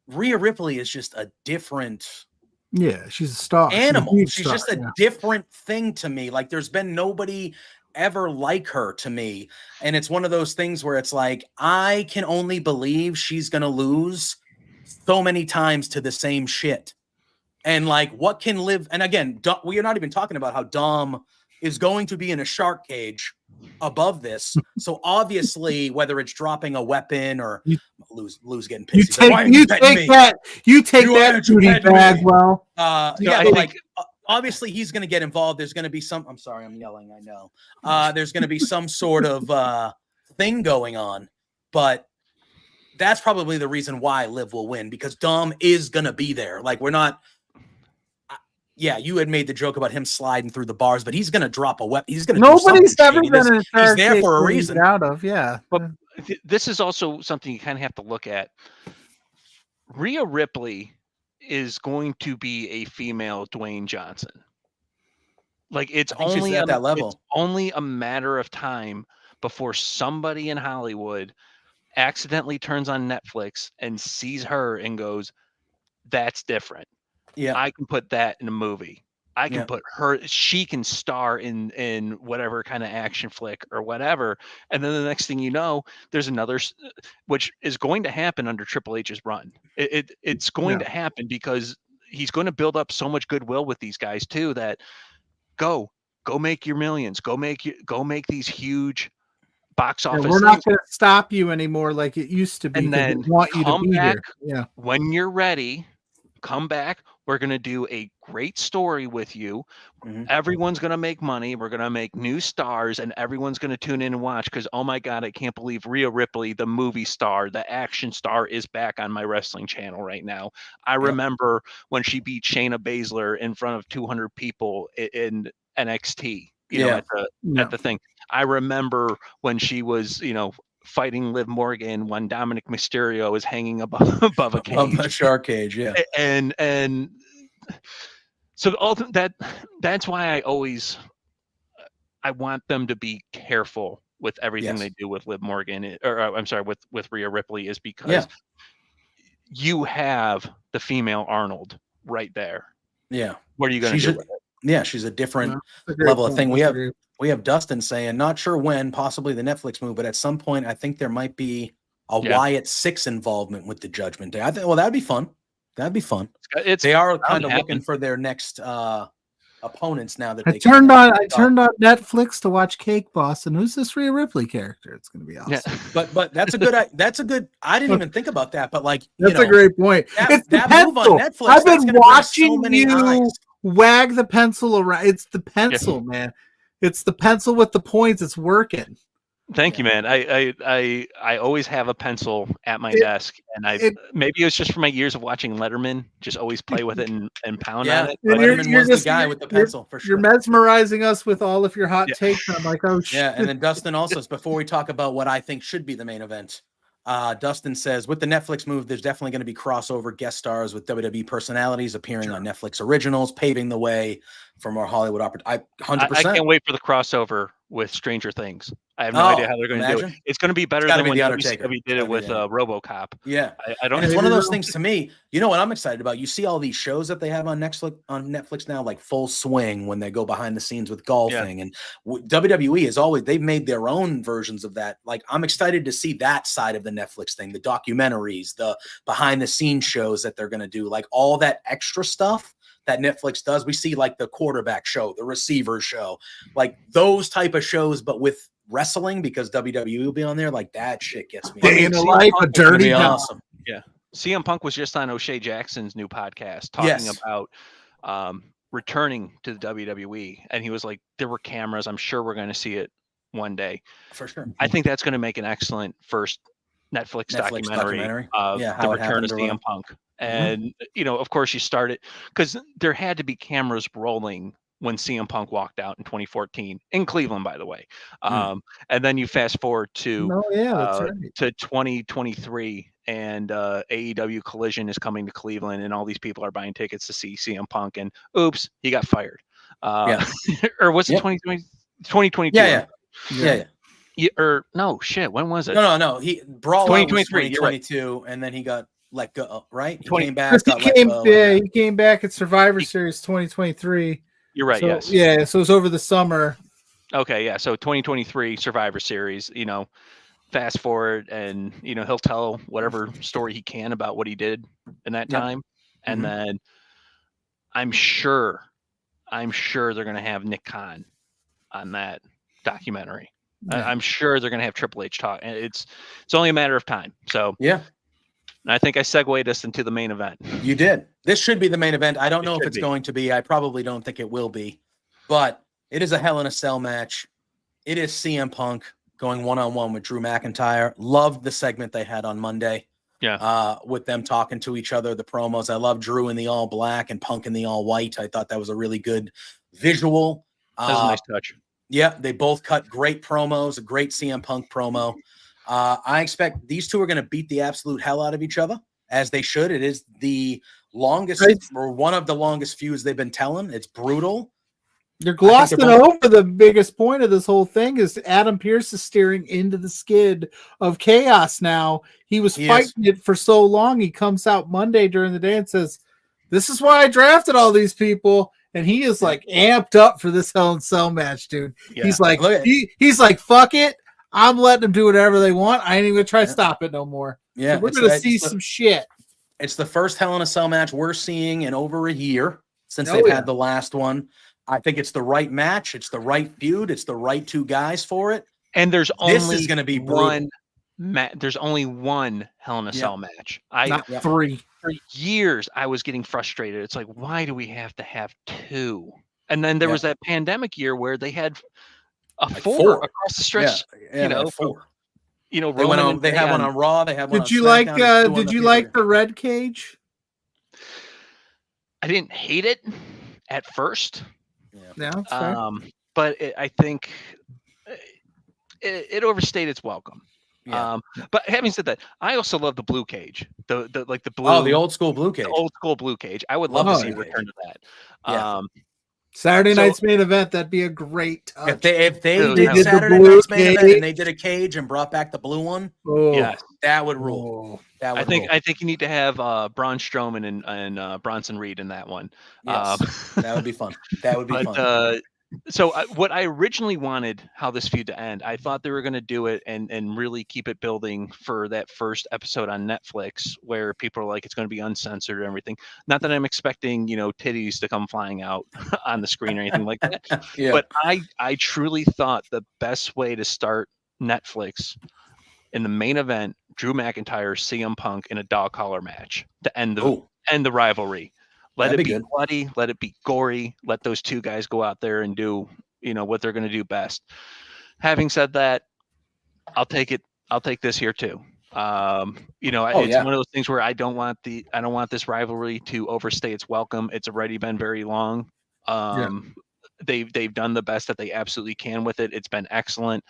Rhea Ripley is just a different she's a star animal. She's just a different thing to me. Like, there's been nobody ever like her to me. And it's one of those things where it's like, I can only believe she's going to lose so many times to the same shit. And like, what can Liv? And again, we are not even talking about how Dom is going to be in a shark cage above this. So obviously, whether it's dropping a weapon or Lou's getting pissed. You take that duty bag. Well, obviously he's going to get involved. There's going to be I'm sorry, I'm yelling. I know. There's going to be some sort of thing going on, but that's probably the reason why Liv will win, because Dom is going to be there. Like, we're not. You had made the joke about him sliding through the bars, but he's going to drop a weapon. He's going to. Nobody's ever been in a he's there for a reason. But this is also something you kind of have to look at. Rhea Ripley is going to be a female Dwayne Johnson. Like, it's only at that level. It's only a matter of time before somebody in Hollywood accidentally turns on Netflix and sees her and goes, that's different. I can put that in a movie. I can put her, she can star in whatever kind of action flick or whatever. And then the next thing you know, there's another, which is going to happen under Triple H's run. It's going to happen because he's going to build up so much goodwill with these guys too, that go make your millions, go make these huge box office. We're not going to stop you anymore like it used to be. And then want you to be back here. Yeah. When you're ready, come back. We're going to do a great story with you. Everyone's going to make money. We're going to make new stars, and everyone's going to tune in and watch because, oh my God, I can't believe Rhea Ripley, the movie star, the action star, is back on my wrestling channel right now. I remember when she beat Shayna Baszler in front of 200 people in NXT, you know, at the thing. I remember when she was, you know, fighting Liv Morgan when Dominic Mysterio is hanging above a cage. Above the shark cage, yeah. And so that's why I want them to be careful with everything they do with Liv Morgan, or I'm sorry, with Rhea Ripley, is because you have the female Arnold right there. Yeah. What are you going to do with it? Yeah, she's a different level of thing. We have Dustin saying, not sure when, possibly the Netflix move, but at some point, I think there might be a Wyatt 6 involvement with the Judgment Day. I think, well, that'd be fun. That'd be fun. They are kind of looking for their next opponents now that I turned on Netflix to watch Cake Boss, and who's this Rhea Ripley character? It's going to be awesome. Yeah. But that's a good. I didn't even think about that, but like that's a great point. It's the pencil. Move on Netflix, I've been watching you wag the pencil around. It's the pencil, man. It's the pencil with the points. It's working. Thank you, man. I always have a pencil at my desk, and maybe it was just from my years of watching Letterman, just always play with it and pound on it. Letterman was the guy with the pencil for sure. You're mesmerizing us with all of your hot takes. I'm like, oh shit. Yeah, and then Dustin also, before we talk about what I think should be the main event, Dustin says, with the Netflix move, there's definitely going to be crossover guest stars with WWE personalities appearing on Netflix originals, paving the way for more Hollywood opportunities. 100%. I can't wait for the crossover with Stranger Things. I have no idea how they're going to do it. It's going to be better than when we did it with RoboCop. Yeah, I don't. And it's one of those things to me. You know what I'm excited about? You see all these shows that they have on Netflix now, like Full Swing, when they go behind the scenes with golfing, and WWE is always, they've made their own versions of that. Like, I'm excited to see that side of the Netflix thing, the documentaries, the behind the scenes shows that they're going to do, like all that extra stuff that Netflix does. We see like the quarterback show, the receiver show, like those type of shows, but with wrestling, because WWE will be on there. Like, that shit gets me. Day in the life of dirty. Awesome. Yeah. CM Punk was just on O'Shea Jackson's new podcast talking about returning to the WWE. And he was like, there were cameras. I'm sure we're going to see it one day. For sure. I think that's going to make an excellent first Netflix documentary of the return of CM Punk. And, you know, of course you started because there had to be cameras rolling when CM Punk walked out in 2014 in Cleveland, by the way. And then you fast forward to 2023 and AEW Collision is coming to Cleveland and all these people are buying tickets to see CM Punk and oops, he got fired. Or was it 2022? Yeah. Or no, shit. When was it? No. He Brawl 2023, 2022, and then he got let go. Right? He came back. He came back at Survivor Series 2023. You're right. So, yes. Yeah. So it was over the summer. Okay. Yeah. So 2023 Survivor Series. You know, fast forward, and you know he'll tell whatever story he can about what he did in that time, and then I'm sure they're going to have Nick Khan on that documentary. I'm sure they're going to have Triple H talk. It's only a matter of time. So and I think I segued us into the main event. You did. This should be the main event. I don't know if it's going to be. I probably don't think it will be, but it is a Hell in a Cell match. It is CM Punk going one-on-one with Drew McIntyre. Loved the segment they had on Monday. With them talking to each other, the promos. I love Drew in the all black and Punk in the all white. I thought that was a really good visual. That was a nice touch. Yeah, they both cut great promos, a great CM Punk promo. I expect these two are going to beat the absolute hell out of each other, as they should. It is the longest, or one of the longest feuds they've been telling. It's brutal. You're glossing over the biggest point of this whole thing is Adam Pearce is steering into the skid of chaos now. He was fighting it for so long. He comes out Monday during the day and says, this is why I drafted all these people. and he is like amped up for this Hell in a Cell match, dude. Yeah. He's like, he's like, fuck it. I'm letting them do whatever they want. I ain't even gonna try to stop it no more. Yeah, so we're gonna see some shit. It's the first Hell in a Cell match we're seeing in over a year since they've had the last one. I think it's the right match. It's the right feud. It's the right two guys for it. And there's this is going to be one. There's only one Hell in a Cell match. Not 3. For years, I was getting frustrated. It's like, why do we have to have 2? And then there was that pandemic year where they had like 4 across the stretch. You know, 4. You know, they had one on Raw. They had one. Did you like? Did you like the red cage? I didn't hate it at first. Yeah, that's fair. But I think it overstayed its welcome. Yeah. But having said that, I also love the blue cage. The blue. Oh, the old school blue cage. The old school blue cage. I would love to see a return to that. Yeah. Saturday night's main event. That'd be a great touch. If they did Saturday night's main event and they did a cage and brought back the blue one, that would rule. I think you need to have Braun Strowman and Bronson Reed in that one. Yes, that would be fun. That would be fun. So what I originally wanted how this feud to end, I thought they were going to do it and really keep it building for that first episode on Netflix where people are like, it's going to be uncensored and everything. Not that I'm expecting, titties to come flying out on the screen or anything like that. But I truly thought the best way to start Netflix in the main event, Drew McIntyre, CM Punk in a dog collar match to end the rivalry. Let it be bloody. Let it be gory. Let those two guys go out there and do, what they're going to do best. Having said that, I'll take it. I'll take this here too. It's one of those things where I don't want this rivalry to overstay its welcome. It's already been very long. They've done the best that they absolutely can with it. It's been excellent.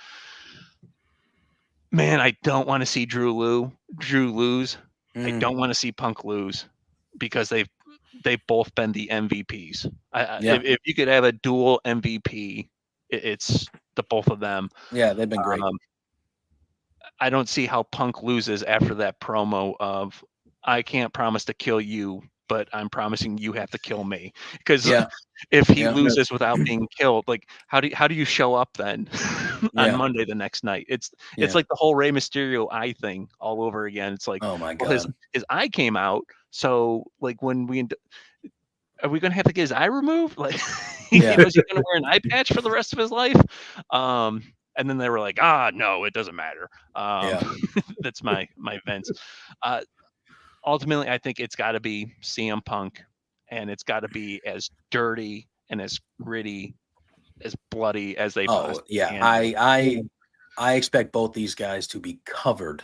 Man, I don't want to see Drew lose. I don't want to see Punk lose because they've both been the MVPs. If you could have a dual MVP, it's the both of them. Yeah, they've been great. I don't see how Punk loses after that promo of I can't promise to kill you, but I'm promising you have to kill me. Because if he loses without being killed, like how do you show up then on Monday the next night? It's like the whole Rey Mysterio eye thing all over again. It's like, oh my God, his eye came out. So like are we going to have to get his eye removed? Like, is he going to wear an eye patch for the rest of his life? And then they were like, no, it doesn't matter. That's my Vince. Ultimately, I think it's got to be CM Punk, and it's got to be as dirty and as gritty, as bloody as they possibly can. I expect both these guys to be covered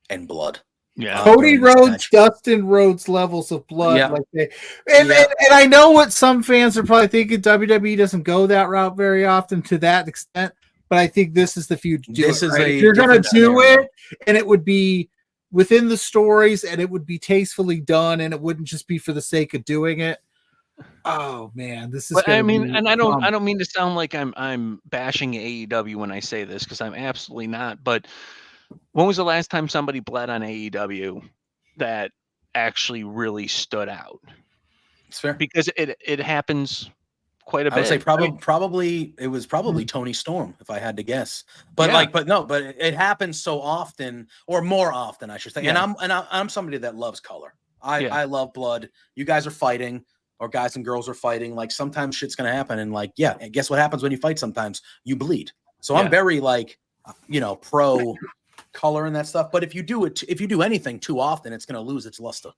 in blood. Yeah, Cody Rhodes, Dustin Rhodes levels of blood, and I know what some fans are probably thinking. WWE doesn't go that route very often to that extent, but I think this is the feud. If you're going to do it, and it would be within the stories, and it would be tastefully done, and it wouldn't just be for the sake of doing it. Oh man, this is. But I mean, and I don't mean to sound like I'm bashing AEW when I say this because I'm absolutely not, but. When was the last time somebody bled on AEW that actually really stood out? It's fair because it happens quite a bit. I would say probably it was Tony Storm if I had to guess. But it happens so often or more often I should say. Yeah. And I'm somebody that loves color. I love blood. You guys are fighting or guys and girls are fighting. Like sometimes shit's gonna happen and and guess what happens when you fight? Sometimes you bleed. So I'm very pro color and that stuff, but if you do anything too often, it's going to lose its luster.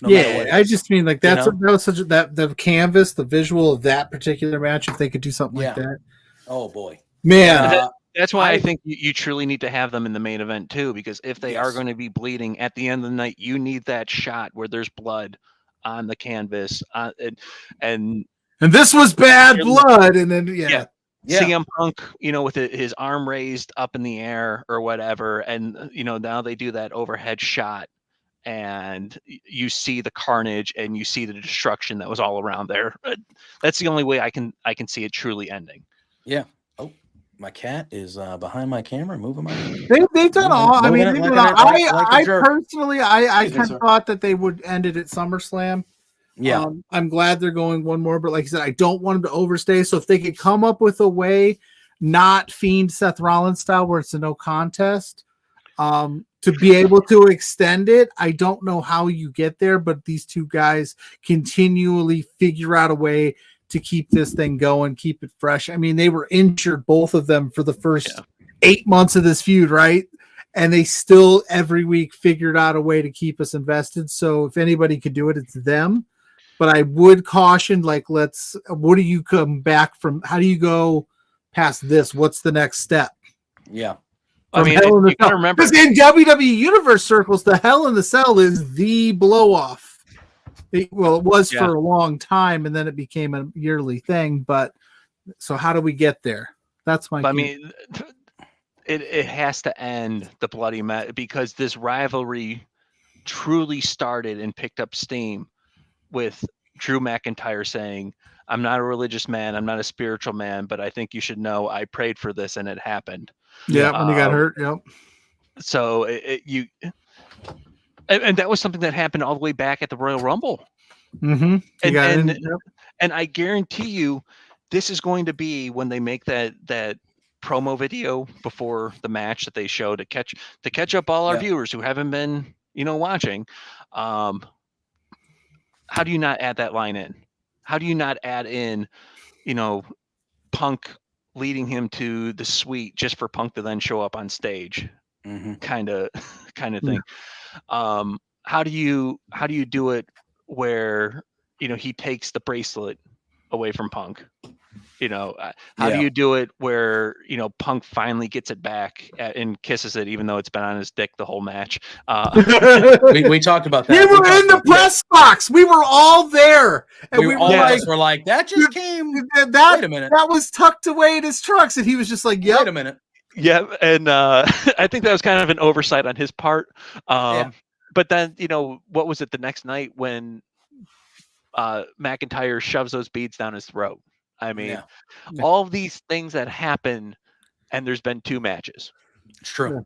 I just mean like that was such the canvas, the visual of that particular match. If they could do something like that, oh boy, man. That's why I think you truly need to have them in the main event too, because if they are going to be bleeding at the end of the night, you need that shot where there's blood on the canvas, and this was bad blood, and then CM Punk, with his arm raised up in the air or whatever. And, now they do that overhead shot and you see the carnage and you see the destruction that was all around there. That's the only way I can see it truly ending. Yeah. Oh, my cat is behind my camera moving my They've done all. I mean, I personally, I kind of thought that they would end it at SummerSlam. Yeah. I'm glad they're going one more, but like I said, I don't want them to overstay. So if they could come up with a way, not Fiend Seth Rollins style, where it's a no contest, to be able to extend it. I don't know how you get there, but these two guys continually figure out a way to keep this thing going, keep it fresh. I mean, they were injured, both of them, for the first 8 months of this feud, right? And they still every week figured out a way to keep us invested. So if anybody could do it, it's them. But I would caution, like, what do you come back from? How do you go past this? What's the next step? Yeah. I mean, you gotta remember, because in WWE Universe circles, the Hell in the Cell is the blow off. It was for a long time, and then it became a yearly thing. But so, how do we get there? That's my. I mean, it has to end the bloody match, because this rivalry truly started and picked up steam with Drew McIntyre saying, "I'm not a religious man, I'm not a spiritual man, but I think you should know I prayed for this and it happened." Yeah, when he got hurt. Yep. So and that was something that happened all the way back at the Royal Rumble. Mm-hmm. And I guarantee you, this is going to be when they make that promo video before the match that they show to catch up all our viewers who haven't been watching. How do you not add that line in? How do you not add in, Punk leading him to the suite just for Punk to then show up on stage, kind of thing. How do you do it where he takes the bracelet away from Punk? How do you do it where Punk finally gets it back and kisses it, even though it's been on his dick the whole match? We talked about that. We were in the press box. We were all there, and we were like, that just came. Wait a minute, that was tucked away in his trucks, and he was just like, "Yep." Wait a minute. Yeah, and I think that was kind of an oversight on his part. But then, what was it the next night when McIntyre shoves those beads down his throat? I mean, all of these things that happen, and there's been 2 matches. It's true.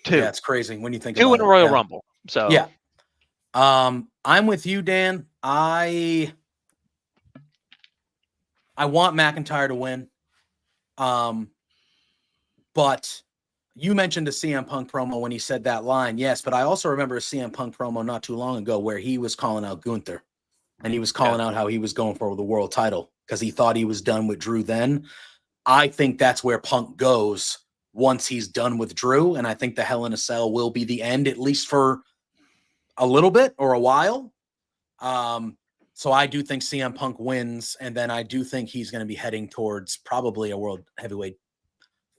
2. Yeah, it's crazy when you think 2 about in a Royal Rumble. So yeah. I'm with you, Dan. I want McIntyre to win. But you mentioned the CM Punk promo when he said that line. Yes, but I also remember a CM Punk promo not too long ago where he was calling out Gunther, and he was calling out how he was going for the world title because he thought he was done with Drew then. I think that's where Punk goes once he's done with Drew, and I think the Hell in a Cell will be the end, at least for a little bit or a while. So I do think CM Punk wins, and then I do think he's going to be heading towards probably a world heavyweight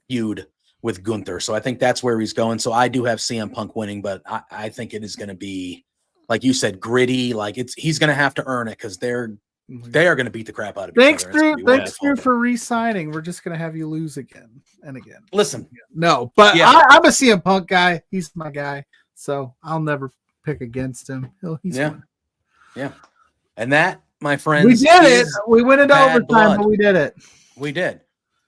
feud with Gunther. So I think that's where he's going. So I do have CM Punk winning, but I think it is going to be, like you said, gritty. Like he's going to have to earn it because they are going to beat the crap out of each other. Thanks, Drew, for re-signing. We're just going to have you lose again and again. Listen, no, but I'm a CM Punk guy. He's my guy, so I'll never pick against him. He's fun. Yeah. And that, my friends, we did it. We went into overtime, but we did it. We did.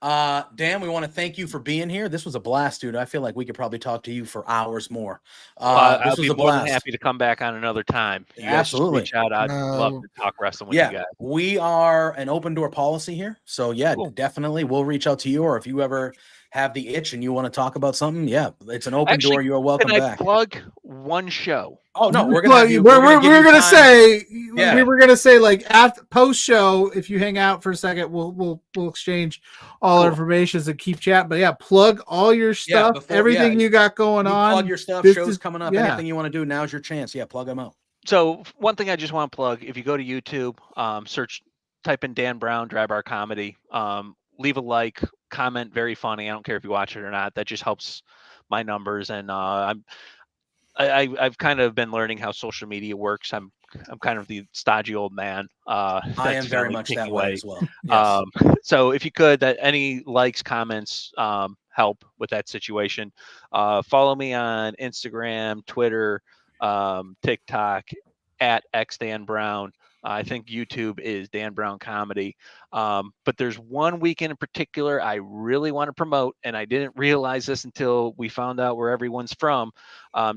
Dan, we want to thank you for being here. This was a blast, dude. I feel like we could probably talk to you for hours more. I'll be more than happy to come back on another time. You Absolutely. Reach out. I'd love to talk wrestling with you guys. We are an open door policy here. So definitely we'll reach out to you, or if you ever have the itch and you want to talk about something, it's an open door. You are welcome back. Plug one show. Oh no, we're gonna say like after post show, if you hang out for a second, we'll exchange all our information and keep chatting. But plug all your stuff, everything you got going on. Plug your stuff. Shows coming up. Anything you want to do, now's your chance. Plug them out. So one thing I just want to plug: if you go to YouTube, type in Dan Brown Dry Bar Comedy. Leave a like, comment, very funny. I don't care if you watch it or not. That just helps my numbers. And I've kind of been learning how social media works. I'm kind of the stodgy old man. I am very much that way as well. Yes. So if you could, any likes, comments help with that situation. Follow me on Instagram, Twitter, TikTok at xdanbrown. I think YouTube is Dan Brown Comedy. But there's one weekend in particular I really want to promote, and I didn't realize this until we found out where everyone's from.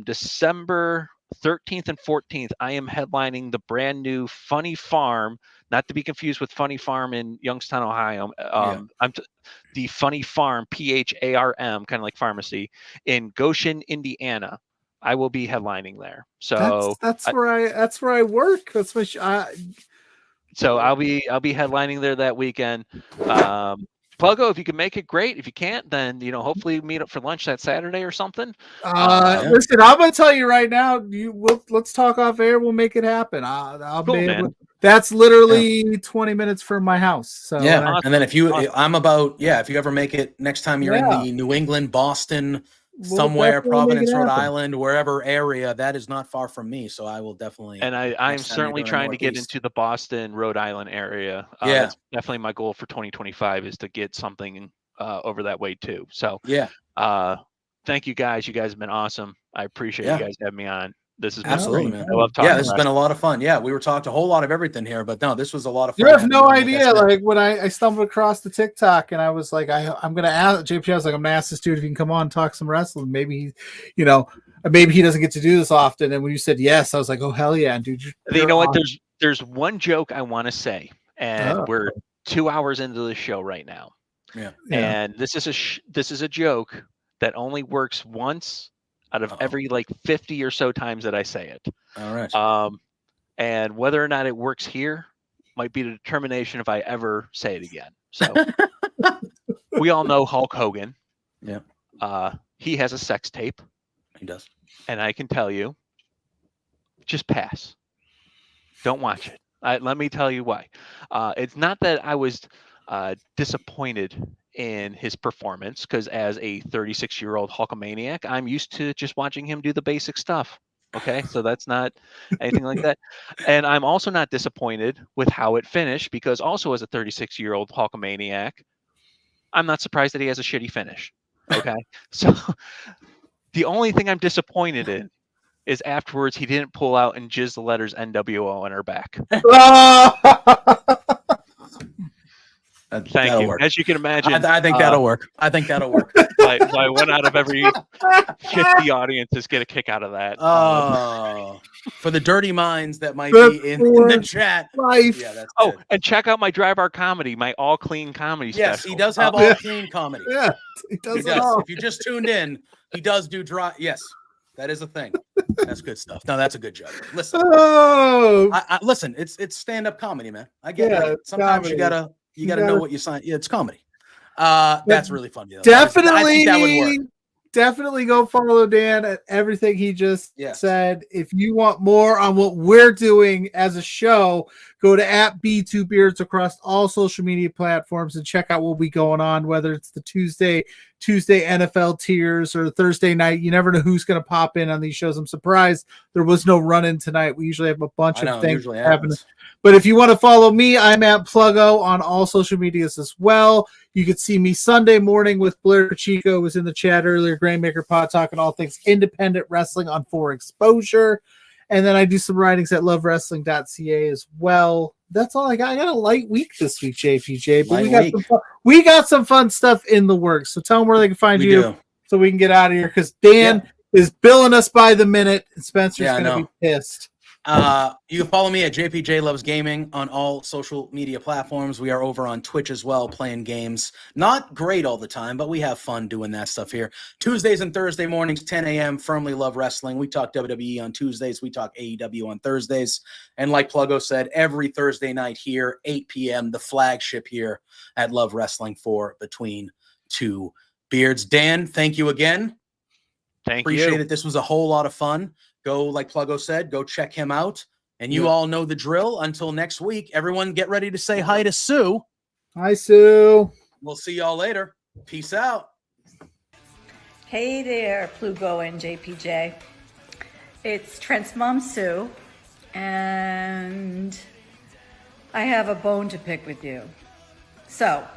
December 13th and 14th, I am headlining the brand new Funny Farm, not to be confused with Funny Farm in Youngstown, Ohio. The Funny Farm, PHARM, kind of like pharmacy, in Goshen, Indiana. I will be headlining there. So that's where I work. That's my so I'll be headlining there that weekend. Pluggo, if you can make it, great. If you can't, then hopefully meet up for lunch that Saturday or something. Listen, I'm gonna tell you right now. Let's talk off air. We'll make it happen. I'll cool, be able man. That's literally 20 minutes from my house. So awesome. And then if you ever make it next time you're in the New England, Boston, somewhere, Providence, Rhode Island, wherever area, that is not far from me. So I will definitely. And I'm certainly trying to get into the Boston, Rhode Island area. That's definitely my goal for 2025 is to get something over that way too. So thank you guys. You guys have been awesome. I appreciate you guys having me on. This is absolutely, man. I love talking. This has been a lot of fun. Yeah, we were talking a whole lot of everything here, but no, this was a lot of fun. You have no idea. Like when I stumbled across the TikTok and I was like, I'm gonna ask JP. I was like, I'm gonna ask this dude if he can come on and talk some wrestling. Maybe maybe he doesn't get to do this often. And when you said yes, I was like, oh hell yeah, dude. You know what? There's one joke I want to say, and we're 2 hours into the show right now. Yeah. And this is a joke that only works once out of every 50 or so times that I say it. All right. And whether or not it works here might be the determination if I ever say it again. So we all know Hulk Hogan. Yeah. He has a sex tape. He does. And I can tell you, just pass. Don't watch it. Let me tell you why. It's not that I was disappointed in his performance, because as a 36-year-old Hulkamaniac, I'm used to just watching him do the basic stuff. Okay, so that's not anything like that. And I'm also not disappointed with how it finished, because also as a 36-year-old Hulkamaniac, I'm not surprised that he has a shitty finish. Okay, so the only thing I'm disappointed in is afterwards he didn't pull out and jizz the letters NWO on her back. Thank you. Work. As you can imagine, I think that'll work. I think that'll work. I went out of every 50 audiences get a kick out of that. For the dirty minds that might be in the chat. Yeah, that's good. And check out my Dry Bar Comedy, my all clean comedy special. Yes, he does have all clean comedy. Yeah, he does. If you just tuned in, he does do dry. Yes, that is a thing. That's good stuff. No, that's a good joke. Listen, listen. It's stand-up comedy, man. I get it. Sometimes comedy. You gotta know what you sign. Yeah, it's comedy. That's really funny. Definitely, I think that would work. Definitely go follow Dan at everything he just said. If you want more on what we're doing as a show, go to @B2Beards across all social media platforms and check out what we going on, whether it's the Tuesday NFL tiers or Thursday night. You never know who's going to pop in on these shows. I'm surprised there was no run-in tonight. We usually have a bunch of things happening. But if you want to follow me, I'm at Pluggo on all social medias as well. You could see me Sunday morning with Blair Pacheco, who was in the chat earlier, Grainmaker Pod, talking all things independent wrestling on 4 Exposure. And then I do some writings at lovewrestling.ca as well. That's all I got. I got a light week this week, JPJ. But we got some fun stuff in the works. So tell them where they can find you so we can get out of here, because Dan is billing us by the minute, and Spencer's going to be pissed. You can follow me at JPJ Loves Gaming on all social media platforms. We are over on Twitch as well, playing games. Not great all the time, but we have fun doing that stuff here. Tuesdays and Thursday mornings, 10 a.m. Firmly Love Wrestling. We talk WWE on Tuesdays. We talk AEW on Thursdays. And like Pluggo said, every Thursday night here, 8 p.m., the flagship here at Love Wrestling for Between Two Beards. Dan, thank you again. Appreciate it. This was a whole lot of fun. Go, like Pluggo said, go check him out. And you all know the drill. Until next week, everyone get ready to say hi to Sue. Hi, Sue. We'll see y'all later. Peace out. Hey there, Pluggo and JPJ. It's Trent's mom, Sue. And I have a bone to pick with you. So,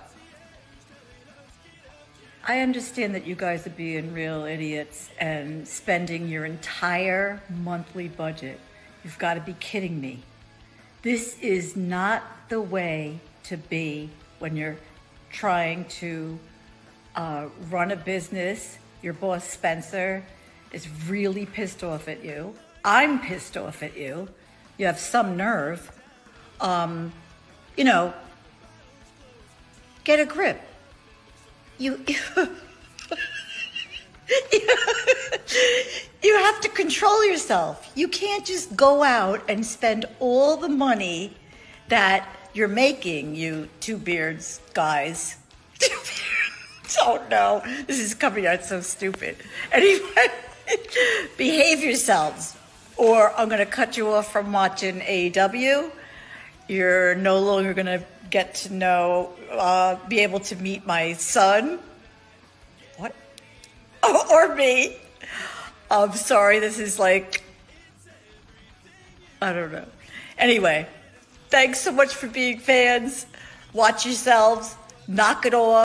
I understand that you guys are being real idiots and spending your entire monthly budget. You've got to be kidding me. This is not the way to be when you're trying to run a business. Your boss, Spencer, is really pissed off at you. I'm pissed off at you. You have some nerve. You know, get a grip. You you have to control yourself. You can't just go out and spend all the money that you're making, you two beards guys. Oh no, this is coming out so stupid. Anyway, behave yourselves, or I'm gonna cut you off from watching AEW. You're no longer gonna get to know, be able to meet my son. What? Or me. I'm sorry, this is like, I don't know. Anyway, thanks so much for being fans. Watch yourselves. Knock it off.